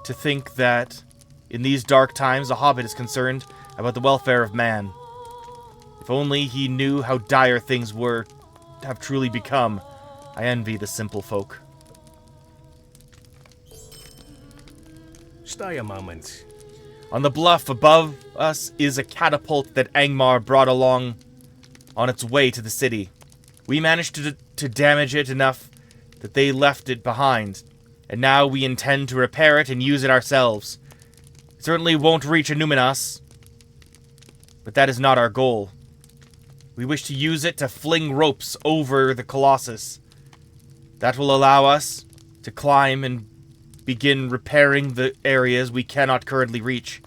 to think that in these dark times a hobbit is concerned about the welfare of man. If only he knew how dire things have truly become. I envy the simple folk. Stay a moment. On the bluff above us is a catapult that Angmar brought along on its way to the city. We managed to damage it enough that they left it behind, and now we intend to repair it and use it ourselves. It certainly won't reach Numinas, but that is not our goal. We wish to use it to fling ropes over the Colossus. That will allow us to climb and begin repairing the areas we cannot currently reach.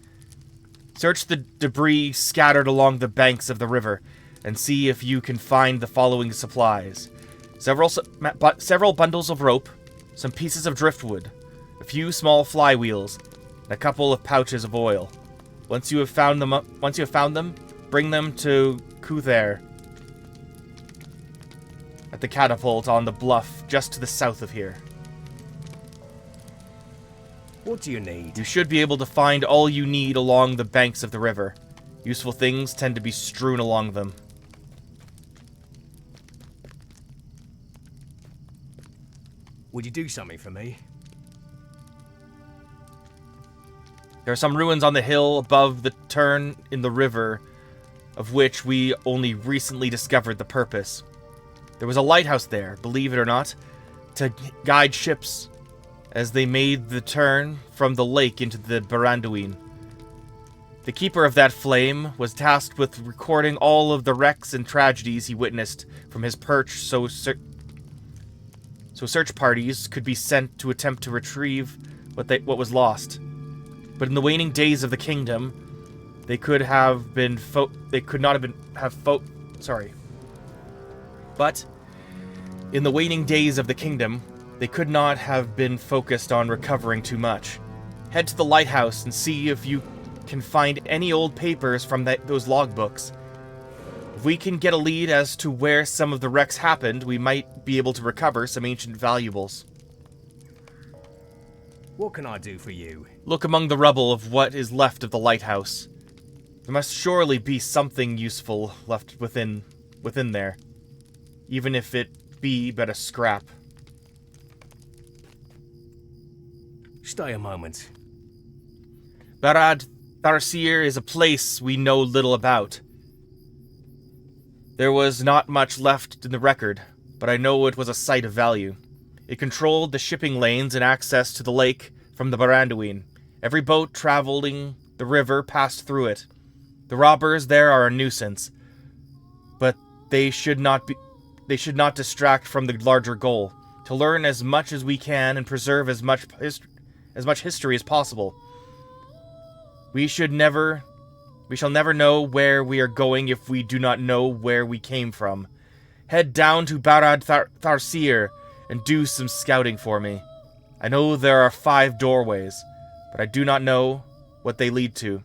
Search the debris scattered along the banks of the river and see if you can find the following supplies. Several bundles of rope, some pieces of driftwood, a few small flywheels, and a couple of pouches of oil. Once you have found them, bring them to Kuther at the catapult on the bluff just to the south of here. What do you need? You should be able to find all you need along the banks of the river. Useful things tend to be strewn along them. Would you do something for me? There are some ruins on the hill above the turn in the river, of which we only recently discovered the purpose. There was a lighthouse there, believe it or not, to guide ships as they made the turn from the lake into the Baranduin. The keeper of that flame was tasked with recording all of the wrecks and tragedies he witnessed from his perch so search parties could be sent to attempt to retrieve what was lost. But in the waning days of the kingdom, they could not have been But in the waning days of the kingdom, they could not have been focused on recovering too much. Head to the lighthouse and see if you can find any old papers from those logbooks. If we can get a lead as to where some of the wrecks happened, we might be able to recover some ancient valuables. What can I do for you? Look among the rubble of what is left of the lighthouse. There must surely be something useful left within there, even if it be but a scrap. Stay a moment. Barad Tharsir is a place we know little about. There was not much left in the record, but I know it was a site of value. It controlled the shipping lanes and access to the lake from the Baranduin. Every boat traveling the river passed through it. The robbers there are a nuisance, but they should not distract from the larger goal, to learn as much as we can and preserve as much history as possible. We shall never know where we are going if we do not know where we came from. Head down to Barad Tharsir and do some scouting for me. I know there are 5 doorways, but I do not know what they lead to.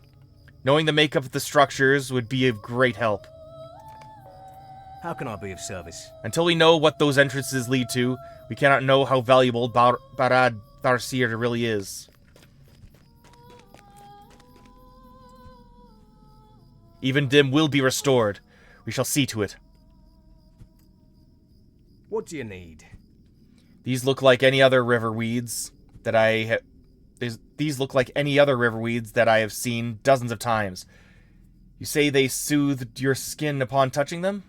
Knowing the makeup of the structures would be of great help. How can I be of service? Until we know what those entrances lead to, we cannot know how valuable Barad Tharsir really is. Evendim will be restored. We shall see to it. What do you need? These look like any other river weeds that I have seen dozens of times. You say they soothed your skin upon touching them?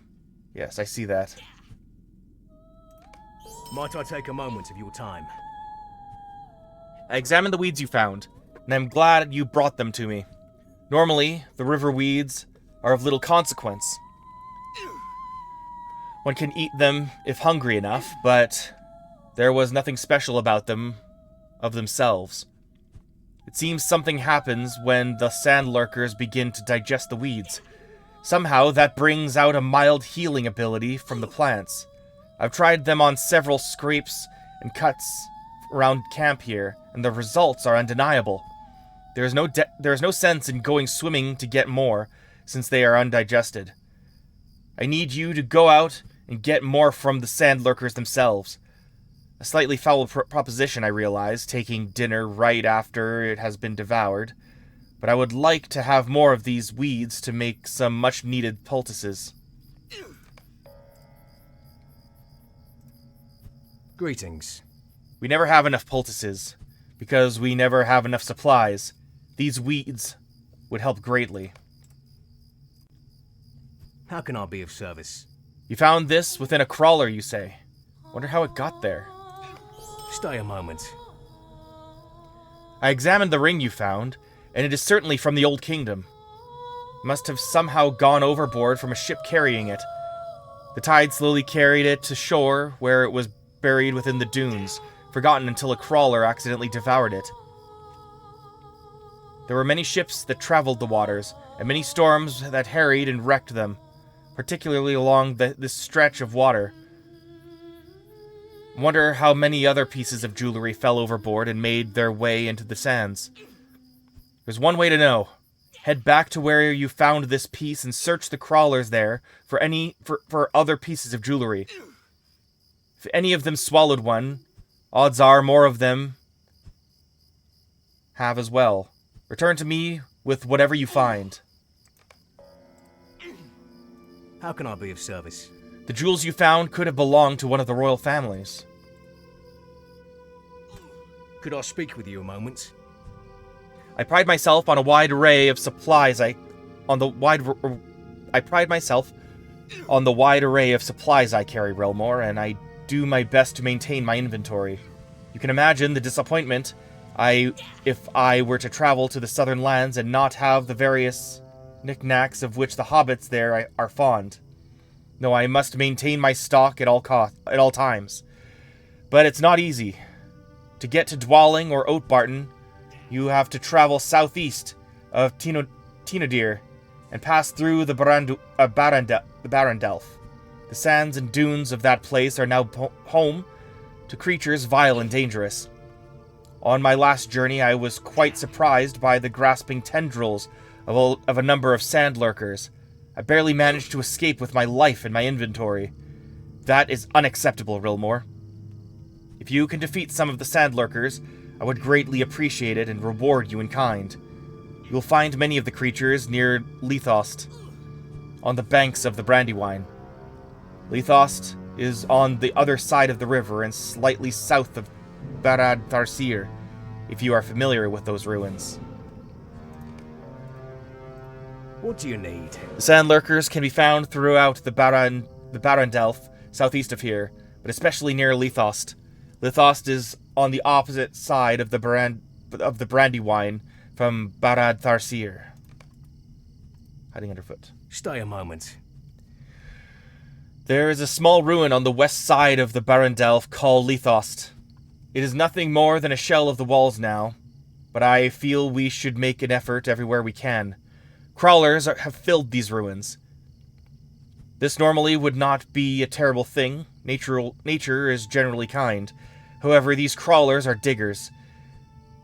Yes, I see that. Might I take a moment of your time? I examined the weeds you found, and I'm glad you brought them to me. Normally, the river weeds are of little consequence. One can eat them if hungry enough, but there was nothing special about them of themselves. It seems something happens when the sand lurkers begin to digest the weeds. Somehow, that brings out a mild healing ability from the plants. I've tried them on several scrapes and cuts around camp here, and the results are undeniable. There is no sense in going swimming to get more, since they are undigested. I need you to go out and get more from the sand lurkers themselves. A slightly foul proposition, I realize, taking dinner right after it has been devoured, but I would like to have more of these weeds to make some much-needed poultices. Greetings. We never have enough poultices, because we never have enough supplies. These weeds would help greatly. How can I be of service? You found this within a crawler, you say. Wonder how it got there. Stay a moment. I examined the ring you found, and it is certainly from the Old Kingdom. It must have somehow gone overboard from a ship carrying it. The tide slowly carried it to shore, where it was buried within the dunes, forgotten until a crawler accidentally devoured it. There were many ships that traveled the waters, and many storms that harried and wrecked them, particularly along this stretch of water. I wonder how many other pieces of jewelry fell overboard and made their way into the sands. There's one way to know. Head back to where you found this piece and search the crawlers there for other pieces of jewelry. If any of them swallowed one, odds are more of them have as well. Return to me with whatever you find. How can I be of service? The jewels you found could have belonged to one of the royal families. Could I speak with you a moment? I pride myself on a wide array of supplies. I pride myself on the wide array of supplies I carry, Relmore, and I do my best to maintain my inventory. You can imagine the disappointment if I were to travel to the southern lands and not have the various knickknacks of which the hobbits there are fond. No, I must maintain my stock at all times. But it's not easy. To get to Dwalling or Oatbarton, you have to travel southeast of Tinodir and pass through the Barandelf. The sands and dunes of that place are now home to creatures vile and dangerous. On my last journey, I was quite surprised by the grasping tendrils of a number of sand lurkers. I barely managed to escape with my life and my inventory. That is unacceptable, Rilmore. If you can defeat some of the sand lurkers, I would greatly appreciate it and reward you in kind. You will find many of the creatures near Lethost, on the banks of the Brandywine. Lethost is on the other side of the river and slightly south of Barad Tharsir, if you are familiar with those ruins. What do you need? The sand lurkers can be found throughout the Barandelf, southeast of here, but especially near Lethost. Lethost is on the opposite side of the Brandywine from Barad Tharsir. Hiding underfoot. Stay a moment. There is a small ruin on the west side of the Barandelf called Lethost. It is nothing more than a shell of the walls now, but I feel we should make an effort everywhere we can. Crawlers have filled these ruins. This normally would not be a terrible thing. Nature is generally kind. However, these crawlers are diggers.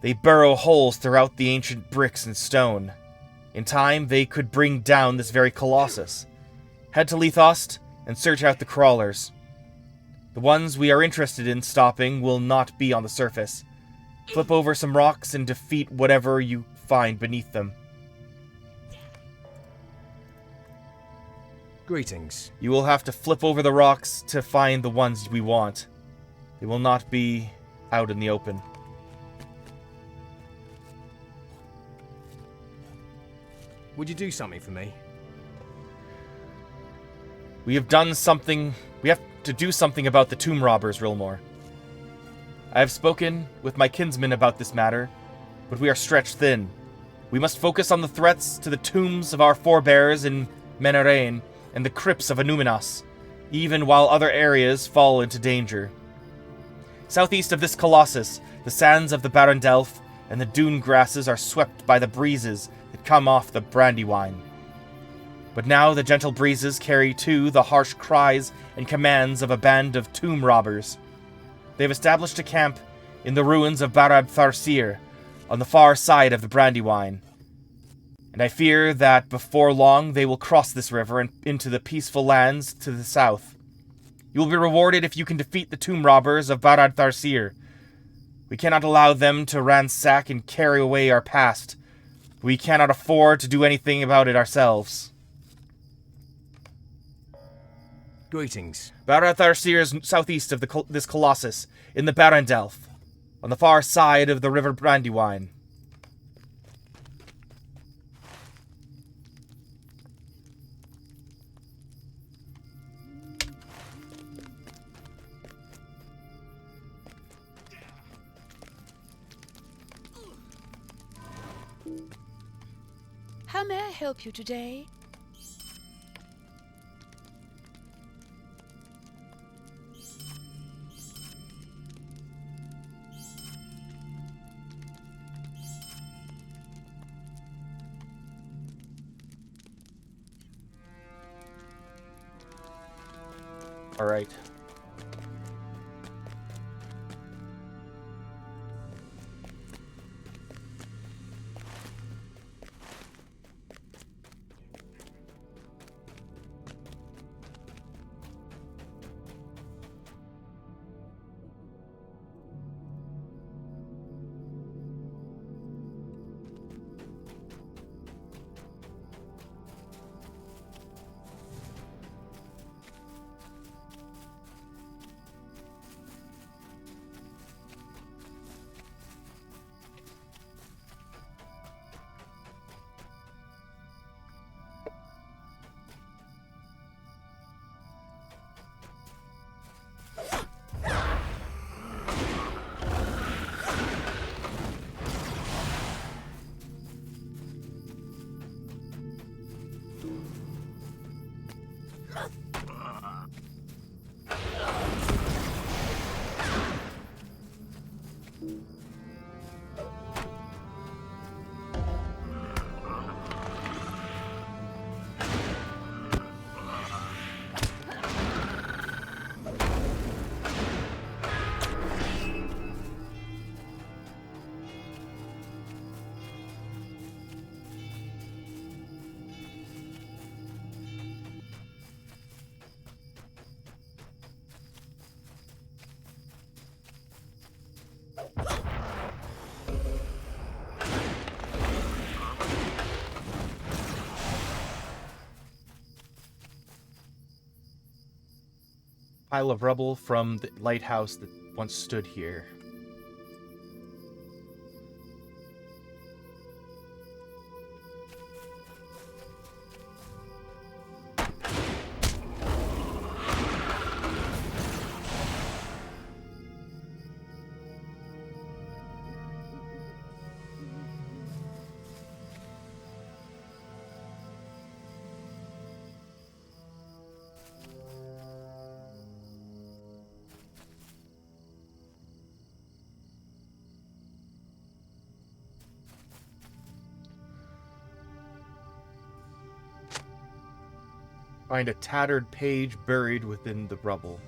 They burrow holes throughout the ancient bricks and stone. In time, they could bring down this very colossus. Head to Lethost and search out the crawlers. The ones we are interested in stopping will not be on the surface. Flip over some rocks and defeat whatever you find beneath them. Greetings. You will have to flip over the rocks to find the ones we want. They will not be out in the open. Would you do something for me? We have to do something about the tomb robbers, Rilmore. I have spoken with my kinsmen about this matter, but we are stretched thin. We must focus on the threats to the tombs of our forebears in Menarain and the crypts of Anuminas, even while other areas fall into danger. Southeast of this colossus, the sands of the Barandelf and the dune grasses are swept by the breezes that come off the Brandywine. But now the gentle breezes carry too the harsh cries and commands of a band of tomb robbers. They have established a camp in the ruins of Barad Tharsir, on the far side of the Brandywine. And I fear that before long they will cross this river and into the peaceful lands to the south. You will be rewarded if you can defeat the tomb robbers of Barad Tharsir. We cannot allow them to ransack and carry away our past. We cannot afford to do anything about it ourselves. Greetings. Barad Tharsir is southeast of this colossus, in the Barandelf, on the far side of the river Brandywine. How may I help you today? All right. Pile of rubble from the lighthouse that once stood here. Find a tattered page buried within the rubble.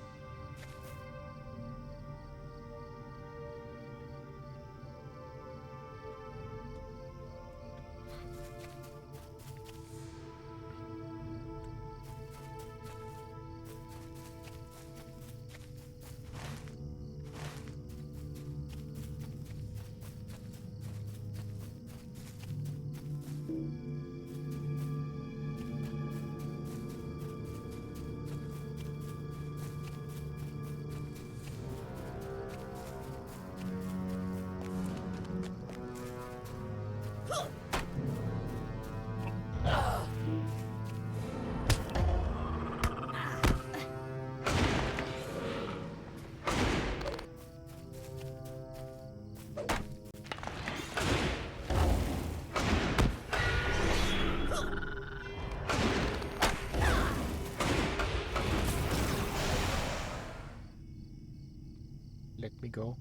Let me go.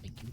Thank you.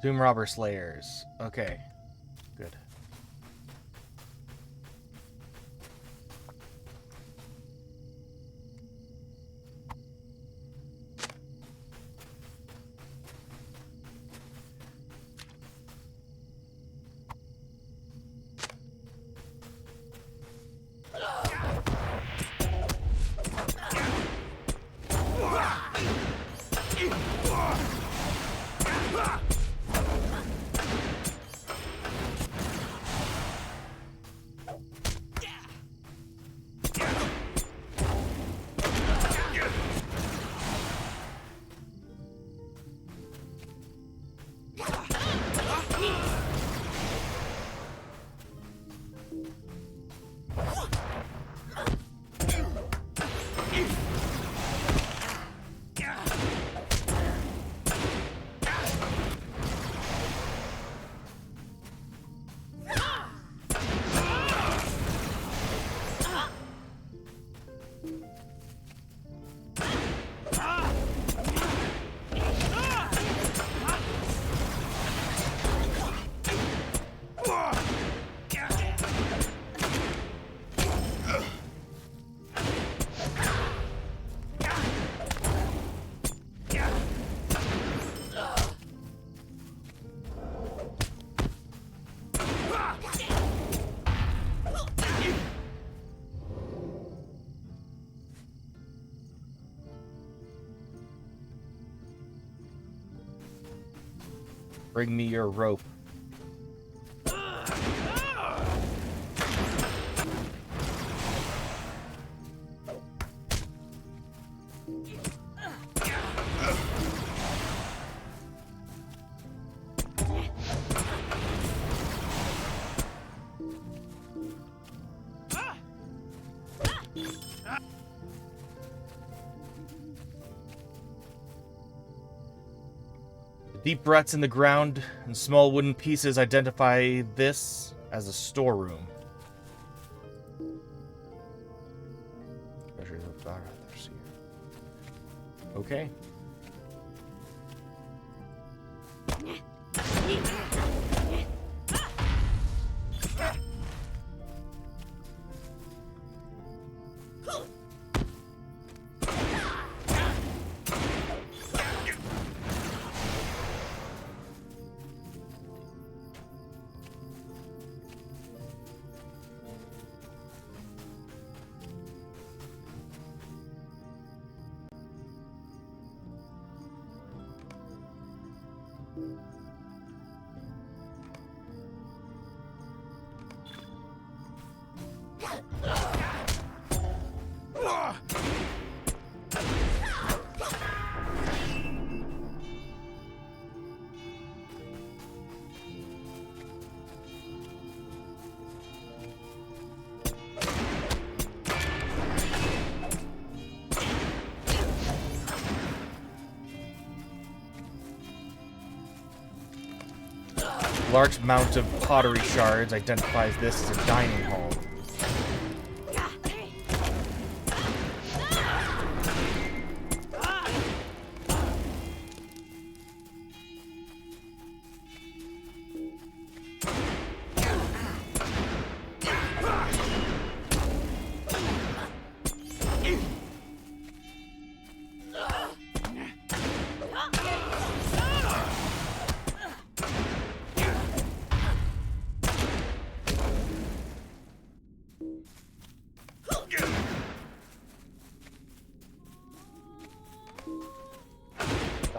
Tomb Robber Slayers. Okay. Good. Bring me your rope. Deep ruts in the ground and small wooden pieces identify this as a storeroom. Treasures of Barathir. Okay. Large amount of pottery shards identifies this as a dining hall.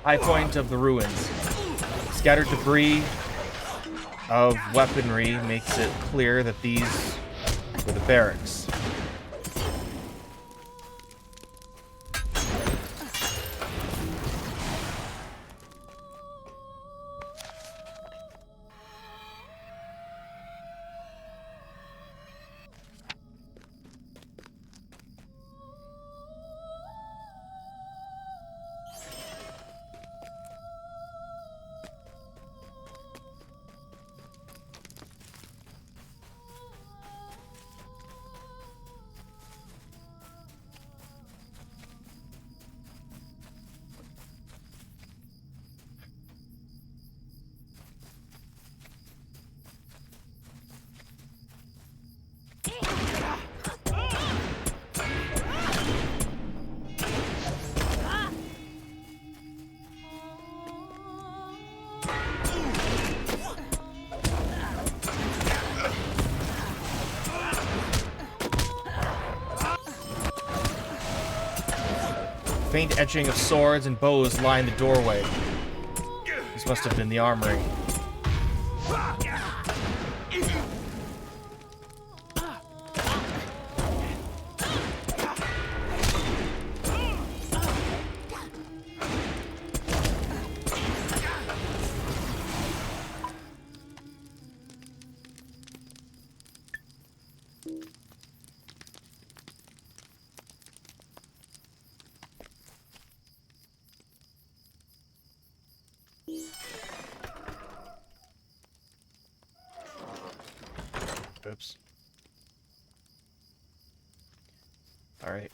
High point of the ruins. Scattered debris of weaponry makes it clear that these were the barracks. faint etching of swords and bows line the doorway. This must have been the armory. Oops. All right.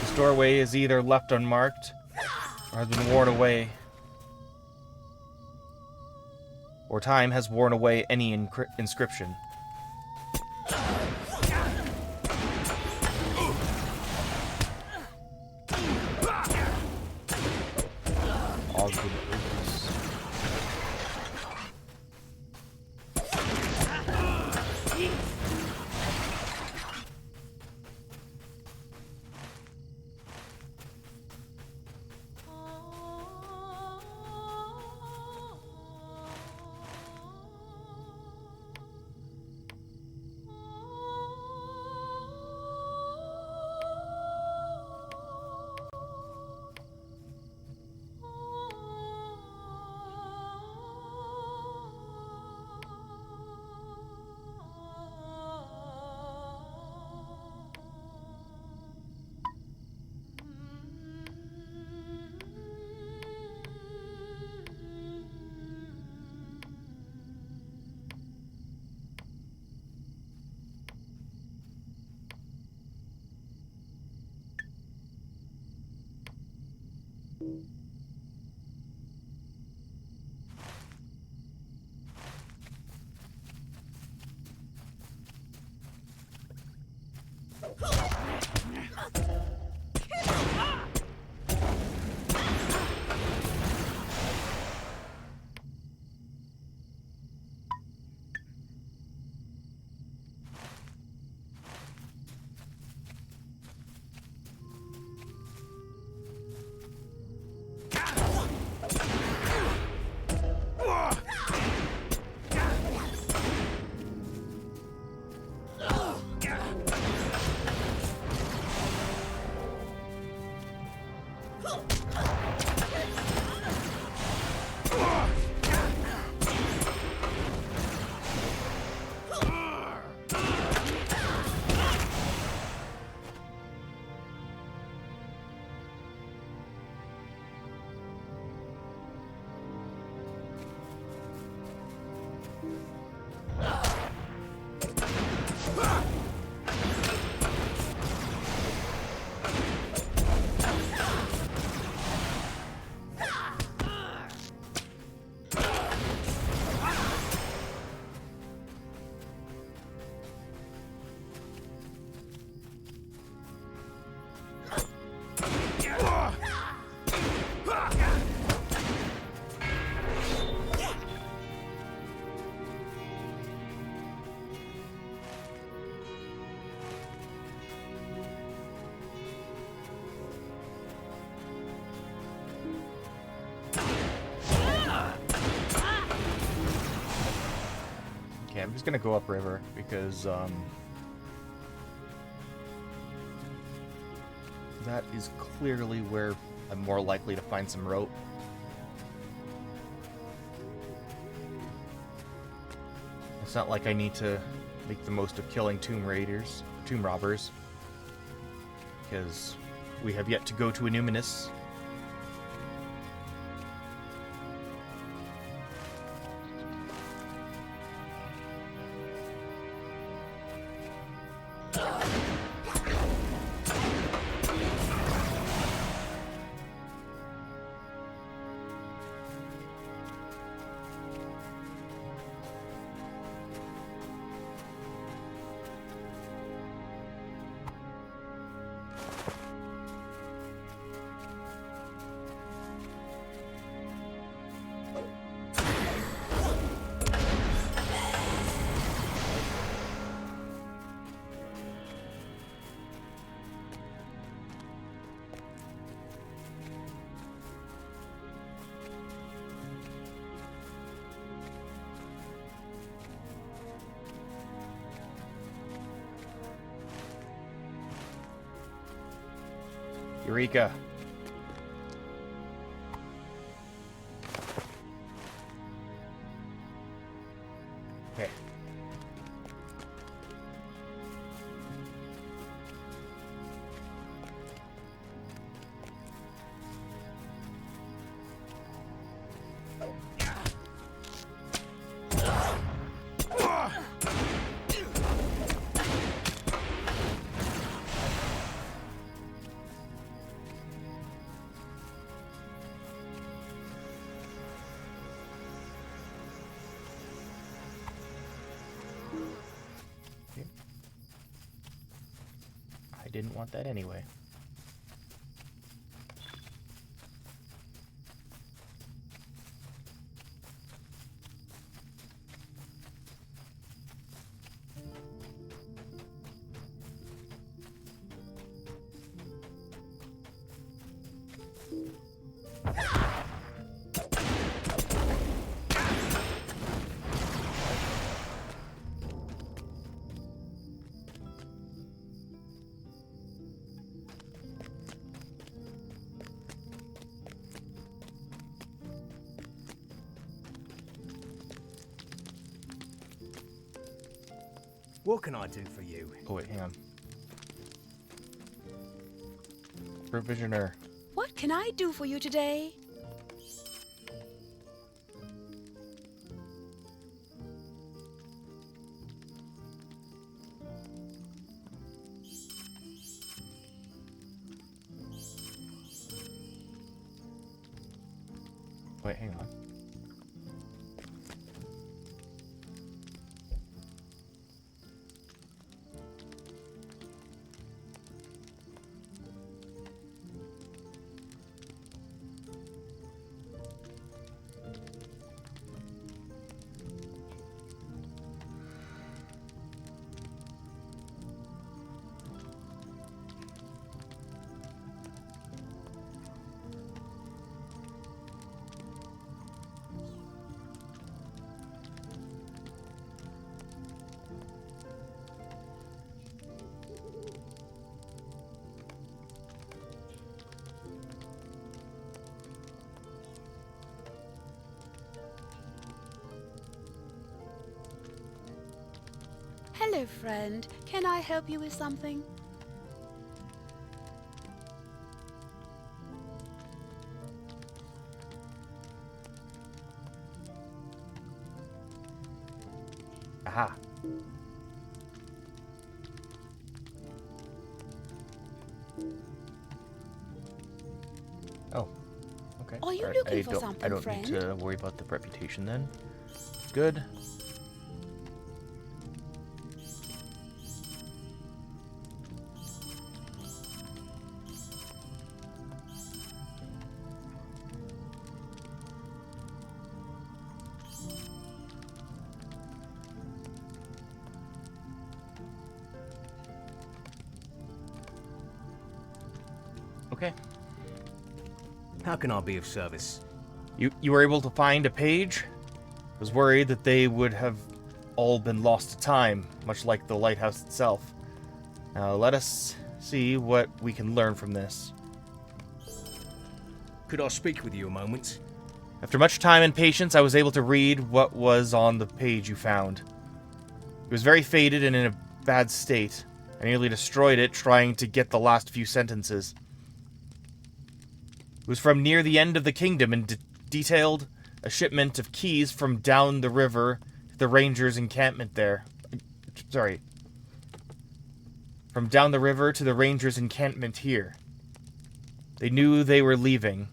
This doorway is either left unmarked or has been worn away, or time has worn away any inscription. All good news. Okay, I'm just gonna go upriver because that is clearly where I'm more likely to find some rope. It's not like I need to make the most of killing tomb robbers, because we have yet to go to Innuminus. Eureka. Okay. I didn't want that anyway. What can I do for you? Oh wait, hang on. Provisioner. What can I do for you today? Wait, hang on. Hello, friend. Can I help you with something? Aha. Oh. Okay. Are you Alright, looking for something, I don't friend? need to worry about the reputation then. Good. Okay. How can I be of service? You were able to find a page? Was worried that they would have all been lost to time, much like the lighthouse itself. Now let us see what we can learn from this. Could I speak with you a moment? After much time and patience, I was able to read what was on the page you found. It was very faded and in a bad state. I nearly destroyed it trying to get the last few sentences. It was from near the end of the kingdom and detailed a shipment of keys from down the river to the rangers' encampment there. Sorry. From down the river to the rangers' encampment here. They knew they were leaving,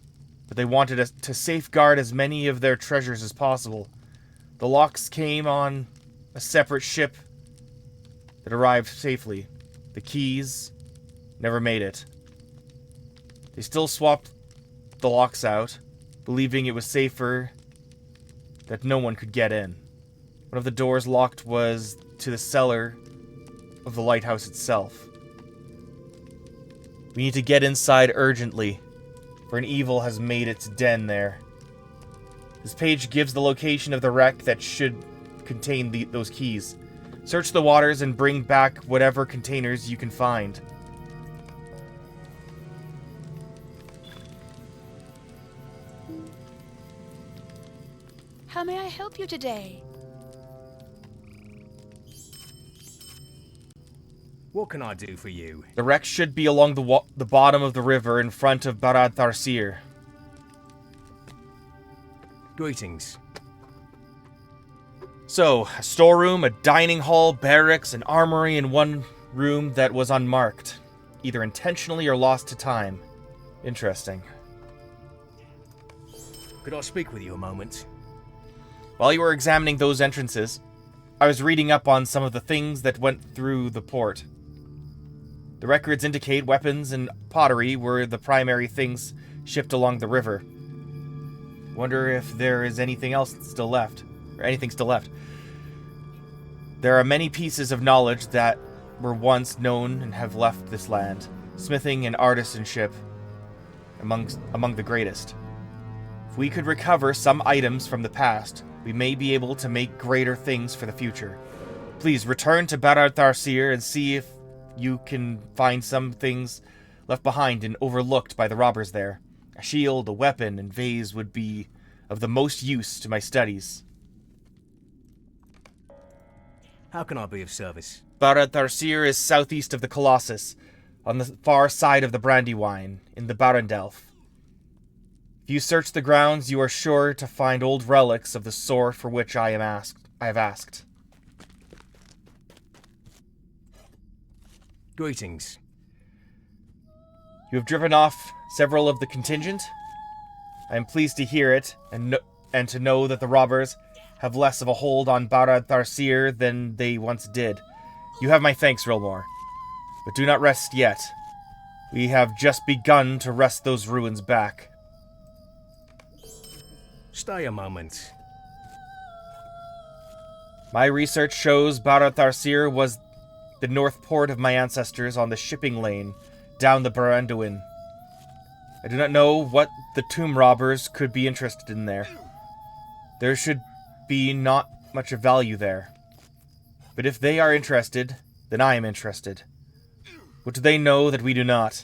but they wanted us to safeguard as many of their treasures as possible. The locks came on a separate ship that arrived safely. The keys never made it. They still swapped the locks out, believing it was safer that no one could get in. One of the doors locked was to the cellar of the lighthouse itself. We need to get inside urgently, for an evil has made its den there. This page gives the location of the wreck that should contain those keys. Search the waters and bring back whatever containers you can find. help you today? What can I do for you? The wreck should be along the bottom of the river in front of Barad Tharsir. Greetings. So, a storeroom, a dining hall, barracks, an armory in one room that was unmarked. Either intentionally or lost to time. Interesting. Could I speak with you a moment? While you were examining those entrances, I was reading up on some of the things that went through the port. The records indicate weapons and pottery were the primary things shipped along the river. Wonder if there is anything else still left, or anything still left. There are many pieces of knowledge that were once known and have left this land. Smithing and artisanship among the greatest. If we could recover some items from the past, we may be able to make greater things for the future. Please return to Barad Tharsir and see if you can find some things left behind and overlooked by the robbers there. A shield, a weapon, and vase would be of the most use to my studies. How can I be of service? Barad Tharsir is southeast of the Colossus, on the far side of the Brandywine, in the Barandelf. If you search the grounds, you are sure to find old relics of the sort for which I have asked. Greetings. You have driven off several of the contingent. I am pleased to hear it, and to know that the robbers have less of a hold on Barad Tharsir than they once did. You have my thanks, Rilmore. But do not rest yet. We have just begun to wrest those ruins back. Stay a moment. My research shows Barad Tharsir was the north port of my ancestors on the shipping lane down the Baranduin. I do not know what the tomb robbers could be interested in there. There should be not much of value there. But if they are interested, then I am interested. What do they know that we do not?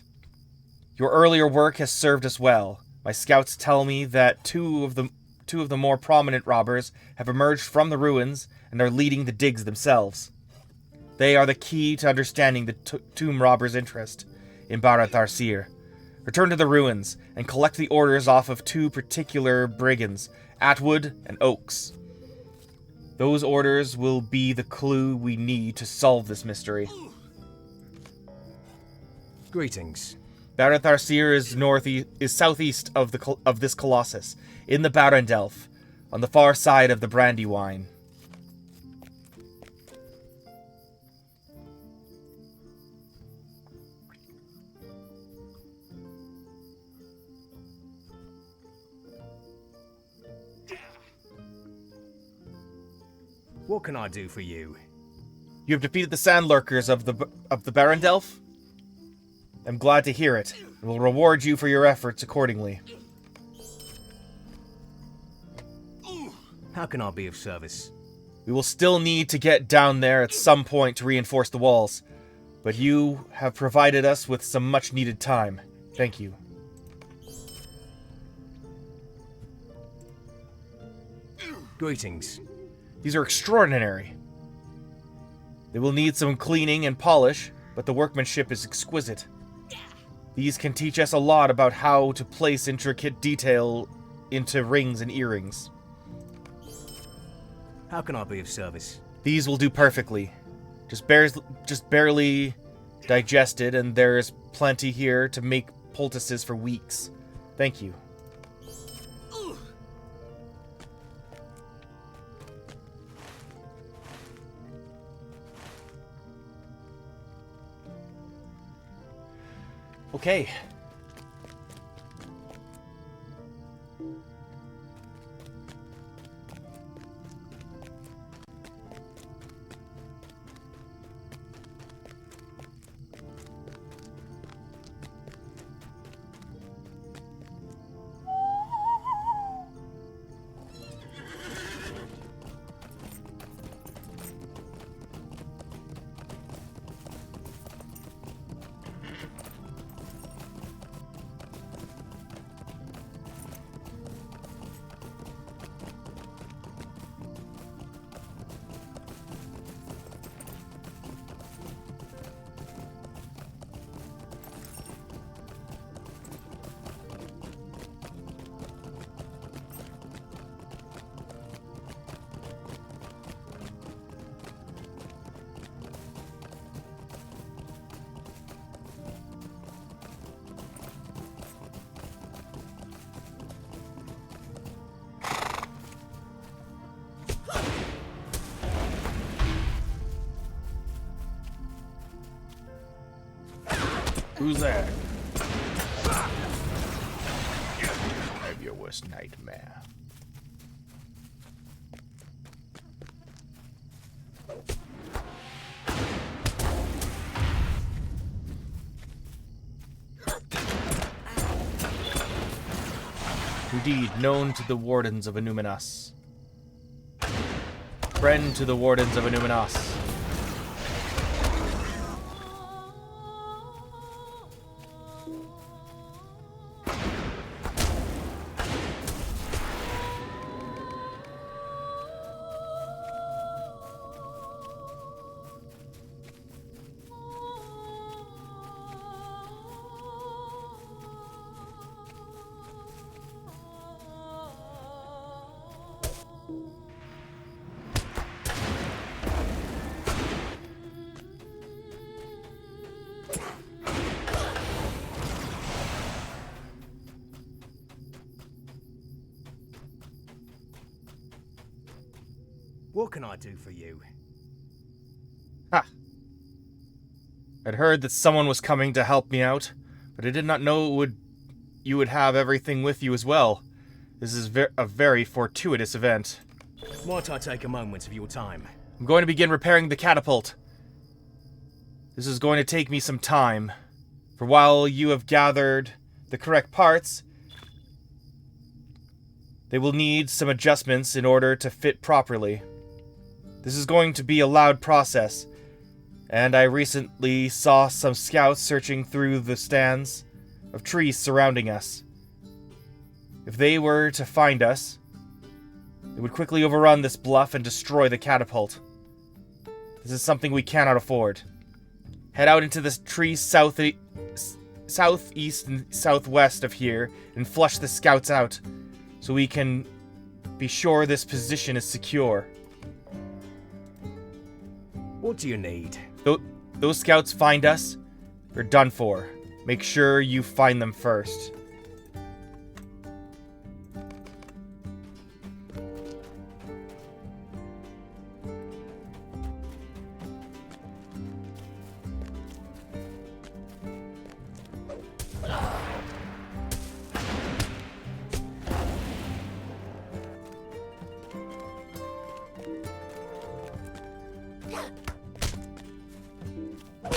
Your earlier work has served us well. My scouts tell me that two of the more prominent robbers have emerged from the ruins and are leading the digs themselves. They are the key to understanding the tomb robbers' interest in Barad Tharsir. Return to the ruins and collect the orders off of two particular brigands, Atwood and Oakes. Those orders will be the clue we need to solve this mystery. Greetings. Barad Tharsir is southeast of this colossus, in the Barandelf, on the far side of the Brandywine. What can I do for you? You have defeated the Sandlurkers of the Barandelf? I'm glad to hear it, and will reward you for your efforts accordingly. How can I be of service? We will still need to get down there at some point to reinforce the walls, but you have provided us with some much-needed time. Thank you. Greetings. These are extraordinary. They will need some cleaning and polish, but the workmanship is exquisite. These can teach us a lot about how to place intricate detail into rings and earrings. How can I be of service? These will do perfectly. Just barely digested, and there is plenty here to make poultices for weeks. Thank you. Okay. Who's there? I'm your worst nightmare. Indeed, known to the Wardens of Enumenas. Friend to the Wardens of Enumenas. What can I do for you? Ha! I'd heard that someone was coming to help me out, but I did not know you would have everything with you as well. This is a very fortuitous event. Might I take a moment of your time? I'm going to begin repairing the catapult. This is going to take me some time. For while you have gathered the correct parts, they will need some adjustments in order to fit properly. This is going to be a loud process, and I recently saw some scouts searching through the stands of trees surrounding us. If they were to find us, they would quickly overrun this bluff and destroy the catapult. This is something we cannot afford. Head out into the trees southeast and southwest of here and flush the scouts out, so we can be sure this position is secure. What do you need? Those scouts find us, we're done for. Make sure you find them first.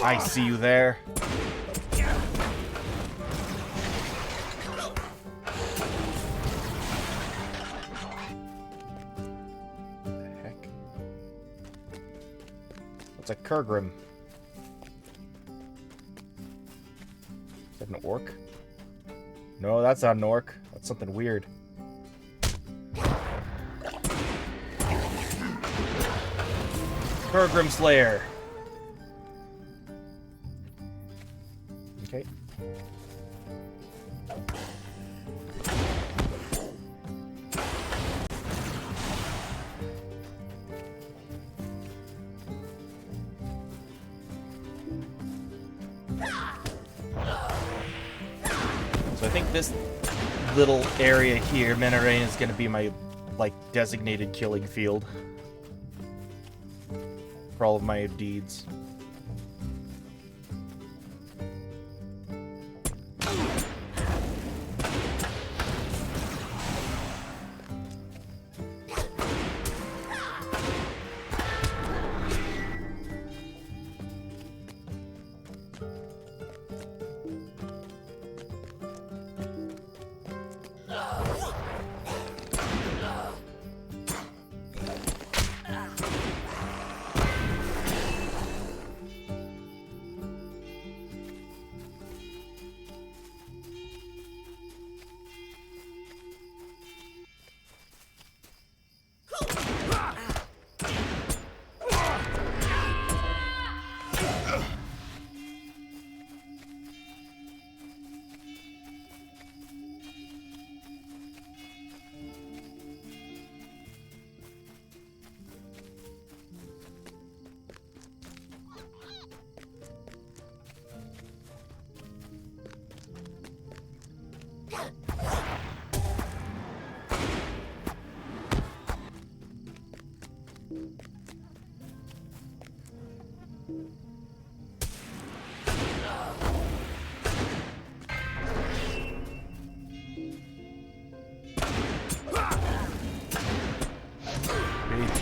I see you there. The heck? What's a Kurgrim? Is that an orc? No, that's not an orc. That's something weird. Kurgrim Slayer. Okay. So I think this little area here, Menarain, is going to be my, like, designated killing field for all of my deeds.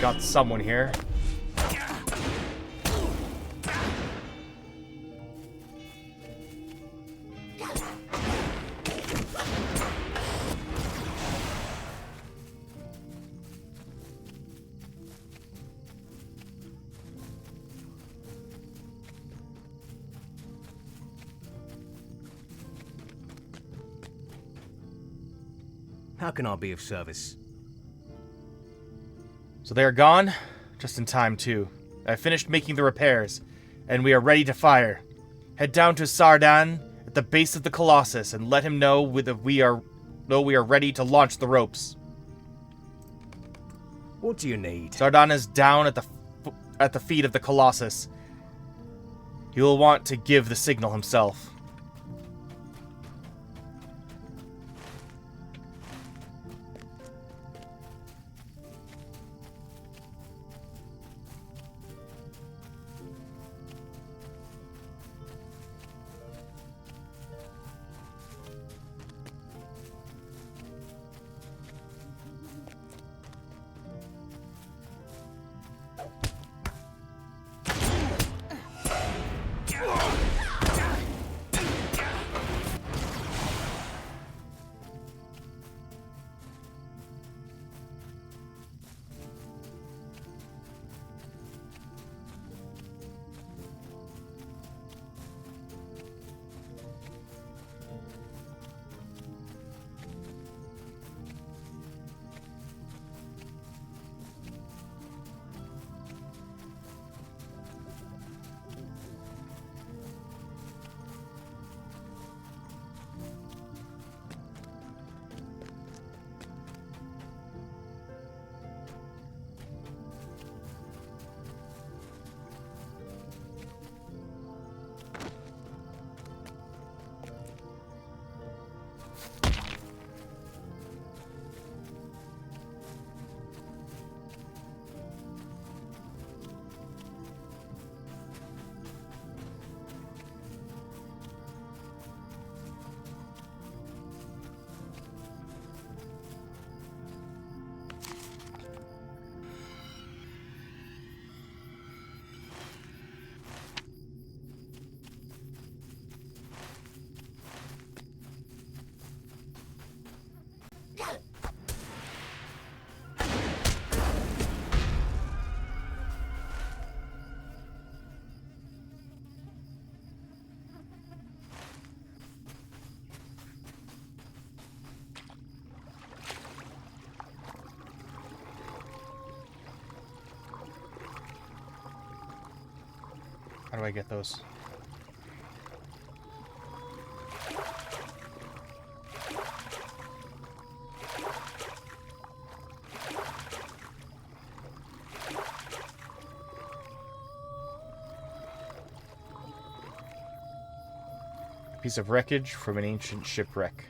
got someone here. How can I be of service? So they are gone, just in time too. I finished making the repairs, and we are ready to fire. Head down to Sardan at the base of the Colossus and let him know whether we are ready to launch the ropes. What do you need? Sardan is down at the feet of the Colossus. He will want to give the signal himself. How do I get those? A piece of wreckage from an ancient shipwreck.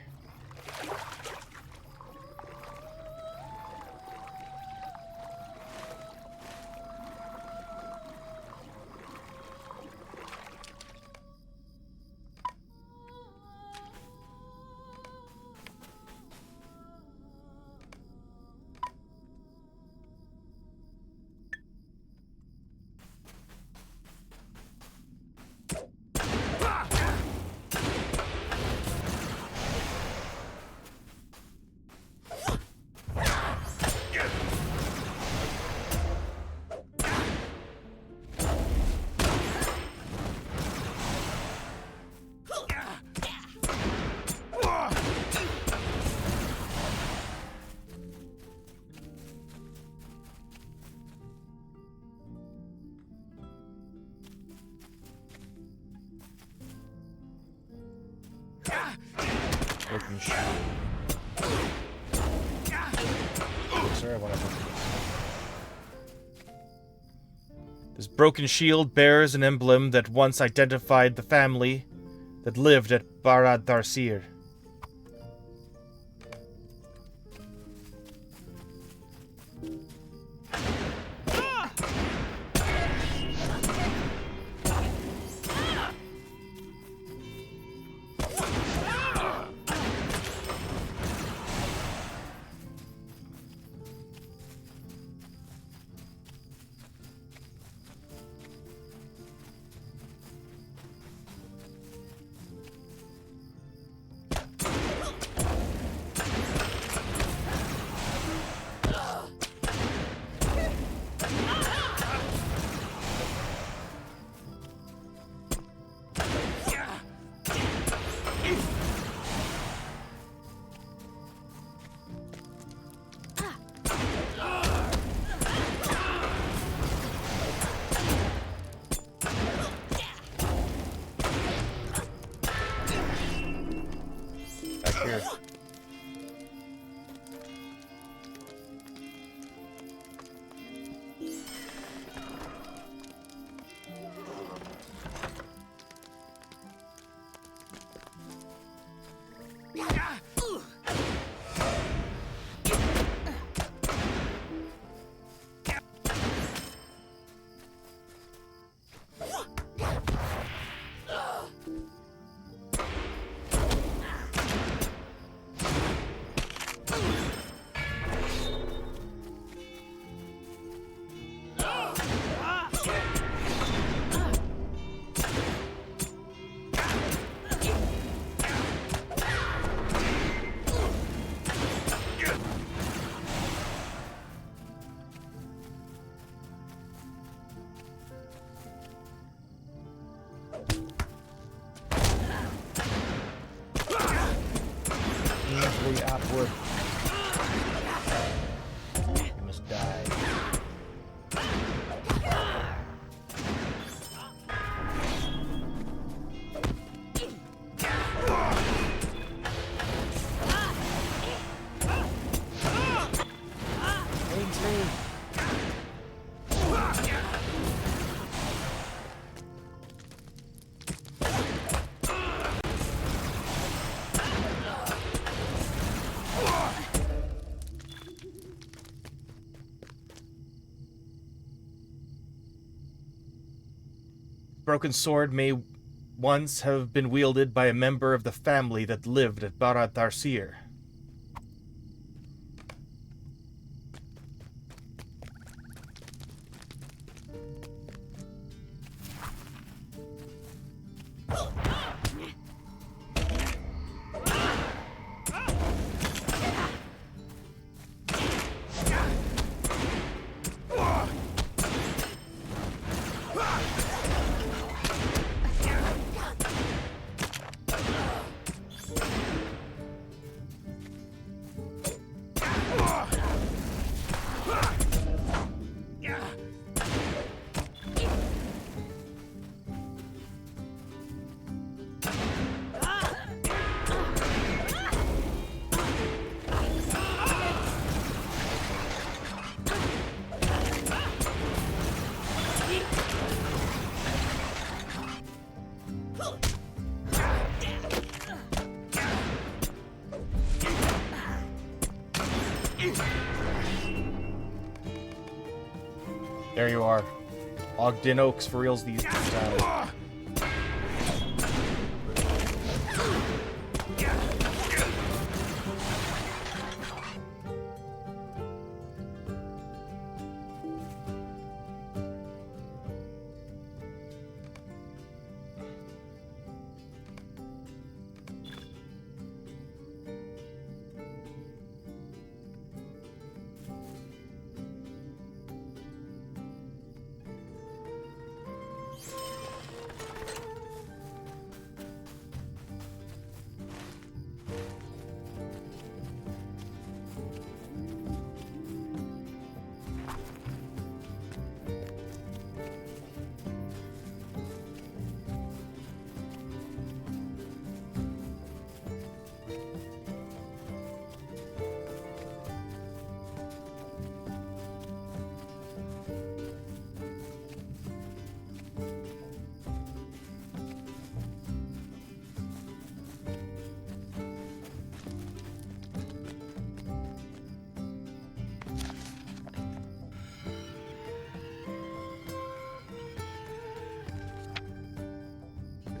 Broken shield. Sorry, whatever. This broken shield bears an emblem that once identified the family that lived at Barad Tharsir. Here. Easily upward. You must die. Ainsley! Broken sword may once have been wielded by a member of the family that lived at Barat Tharsir. There you are. Ogden Oaks for reals these days.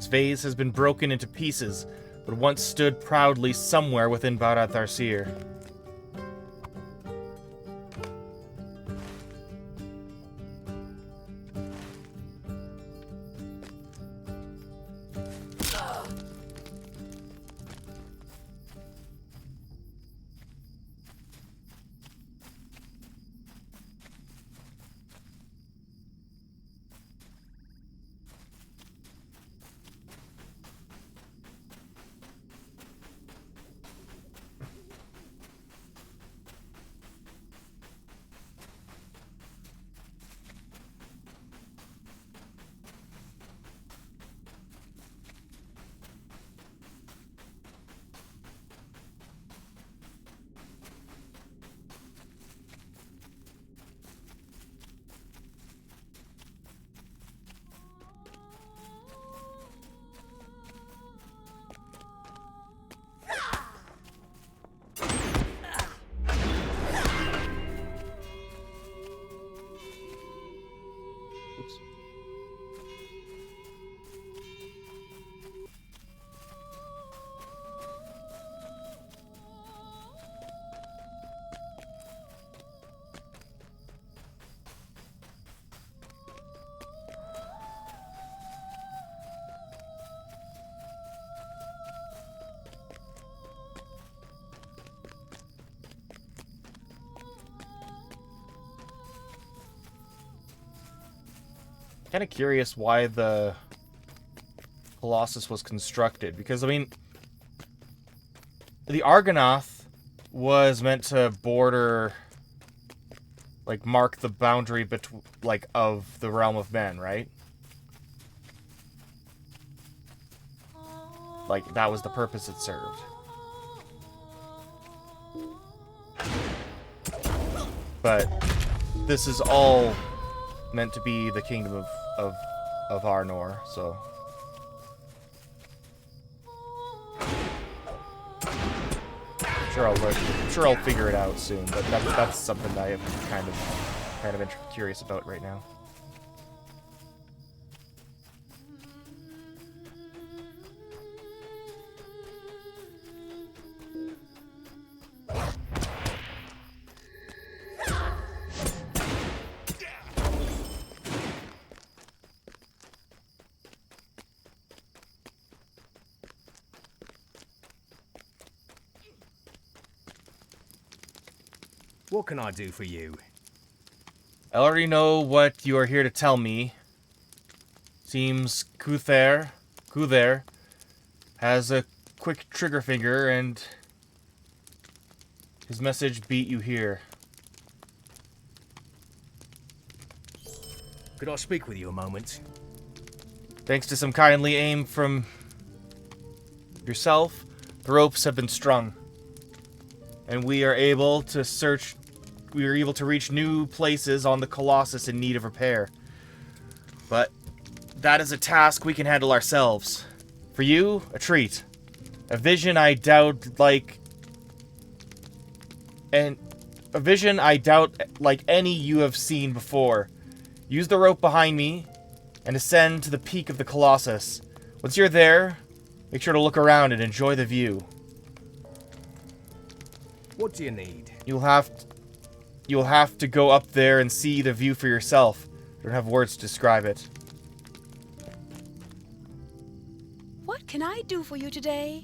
Its vase has been broken into pieces, but once stood proudly somewhere within Barat Tharsir. kind of curious why the Colossus was constructed. Because, I mean, the Argonath was meant to border, like, mark the boundary of the realm of men, right? Like, that was the purpose it served. But this is all meant to be the kingdom of Arnor, so... I'm sure I'll figure it out soon, but that's something that I am kind of curious about right now. What can I do for you? I already know what you are here to tell me. Seems Kuther has a quick trigger finger, and his message beat you here. Could I speak with you a moment? Thanks to some kindly aim from yourself, the ropes have been strung. And we are able to reach new places on the Colossus in need of repair. But that is a task we can handle ourselves. For you, a treat. A vision I doubt like any you have seen before. Use the rope behind me and ascend to the peak of the Colossus. Once you're there, make sure to look around and enjoy the view. What do you need? You'll have to go up there and see the view for yourself. I don't have words to describe it. What can I do for you today?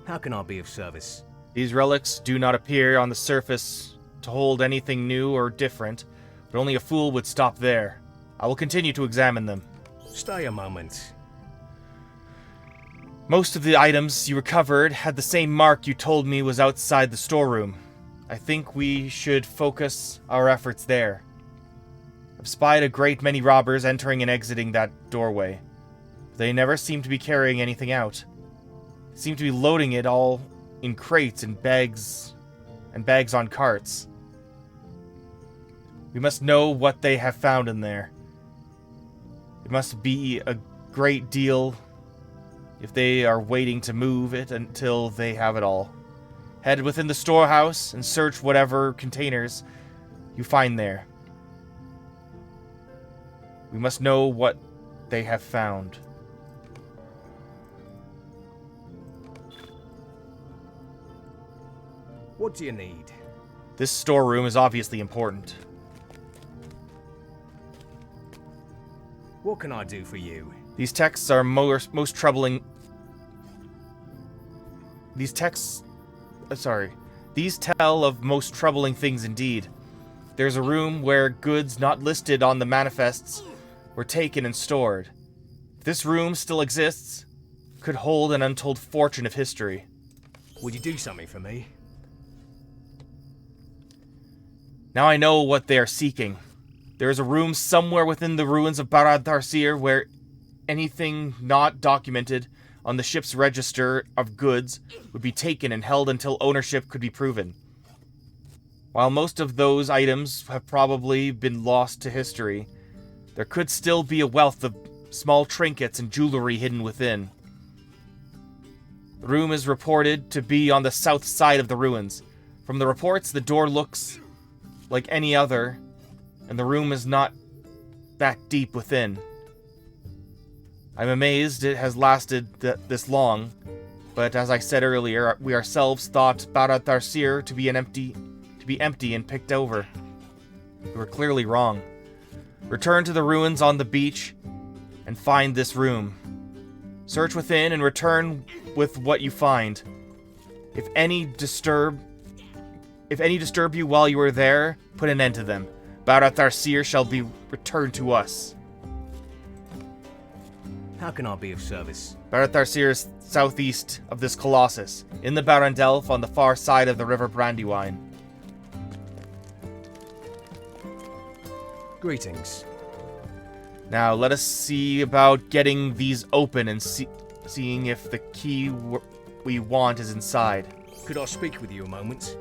How can I be of service? These relics do not appear on the surface to hold anything new or different, but only a fool would stop there. I will continue to examine them. Stay a moment. Most of the items you recovered had the same mark you told me was outside the storeroom. I think we should focus our efforts there. I've spied a great many robbers entering and exiting that doorway. They never seem to be carrying anything out. They seem to be loading it all in crates and bags on carts. We must know what they have found in there. It must be a great deal if they are waiting to move it until they have it all. Head within the storehouse and search whatever containers you find there. We must know what they have found. What do you need? This storeroom is obviously important. What can I do for you? These texts are most troubling. These tell of most troubling things indeed. There's a room where goods not listed on the manifests were taken and stored. If this room still exists, it could hold an untold fortune of history. Would you do something for me? Now I know what they are seeking. There is a room somewhere within the ruins of Barad Tarsir where anything not documented on the ship's register of goods would be taken and held until ownership could be proven. While most of those items have probably been lost to history, there could still be a wealth of small trinkets and jewelry hidden within. The room is reported to be on the south side of the ruins. From the reports, the door looks like any other, and the room is not that deep within. I'm amazed it has lasted this long, but as I said earlier, we ourselves thought Barat Tharsir to be empty and picked over. We were clearly wrong. Return to the ruins on the beach and find this room. Search within and return with what you find. If any disturb you while you are there, put an end to them. Barat Tharsir shall be returned to us. How can I be of service? Barat Tharsir is southeast of this colossus, in the Barandelf on the far side of the river Brandywine. Greetings. Now, let us see about getting these open and seeing if the key we want is inside. Could I speak with you a moment?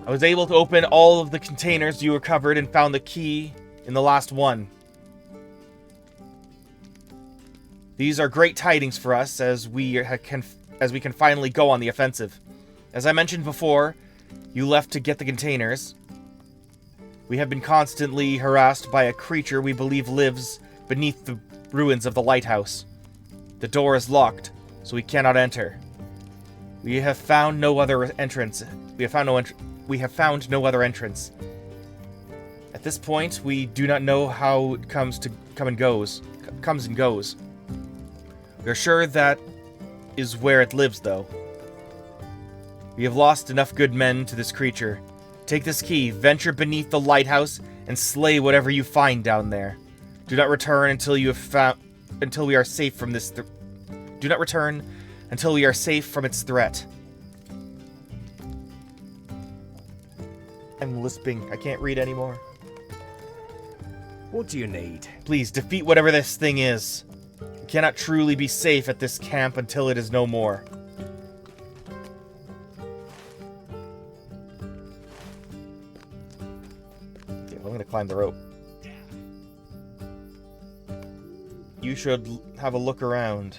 I was able to open all of the containers you recovered and found the key in the last one. These are great tidings for us as we can finally go on the offensive. As I mentioned before, you left to get the containers. We have been constantly harassed by a creature we believe lives beneath the ruins of the lighthouse. The door is locked, so we cannot enter. We have found no other entrance. We have found no other entrance. At this point, we do not know how it comes and goes. We are sure that is where it lives, though. We have lost enough good men to this creature. Take this key, venture beneath the lighthouse, and slay whatever you find down there. Do not return until we are safe from this. Do not return until we are safe from its threat. I'm lisping. I can't read anymore. What do you need? Please defeat whatever this thing is. We cannot truly be safe at this camp until it is no more. I'm gonna climb the rope. You should have a look around.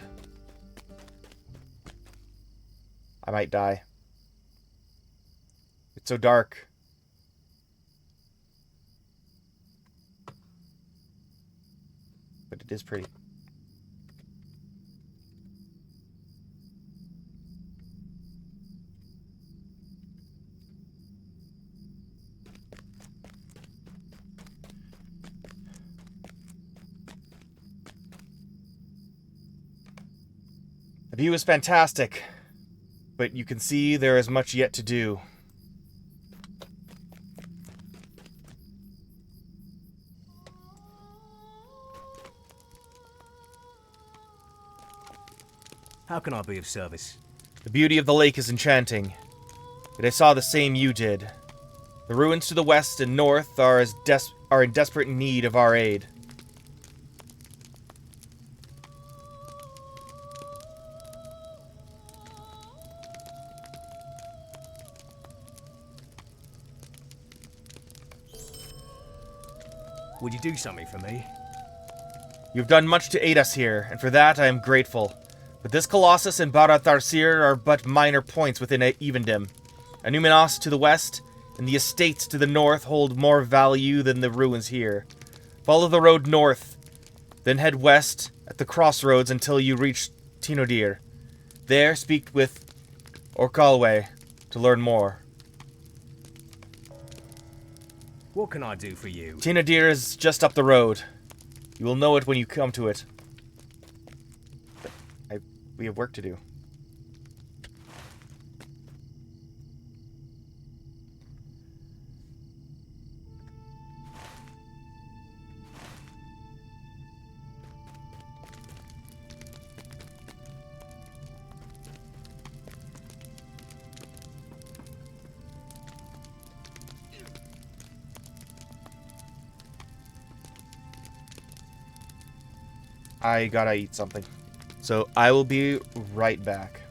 I might die. It's so dark. But it is pretty. The view is fantastic, but you can see there is much yet to do. How can I be of service? The beauty of the lake is enchanting, but I saw the same you did. The ruins to the west and north are in desperate need of our aid. Would you do something for me? You've done much to aid us here, and for that I am grateful. But this Colossus and Barat Tharsir are but minor points within Evendim. Anuminos to the west, and the estates to the north hold more value than the ruins here. Follow the road north, then head west at the crossroads until you reach Tinodir. There, speak with Orkalwe to learn more. What can I do for you? Tinodir is just up the road. You will know it when you come to it. We have work to do. I gotta eat something. So I will be right back.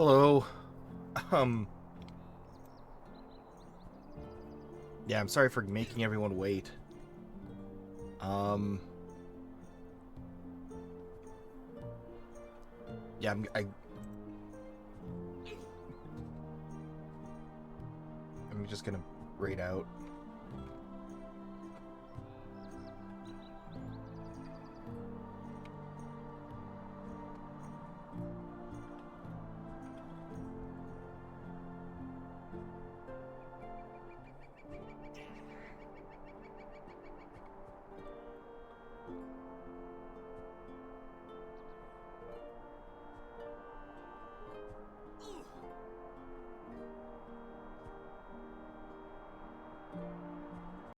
Hello. Yeah, I'm sorry for making everyone wait. Yeah, I'm just gonna read out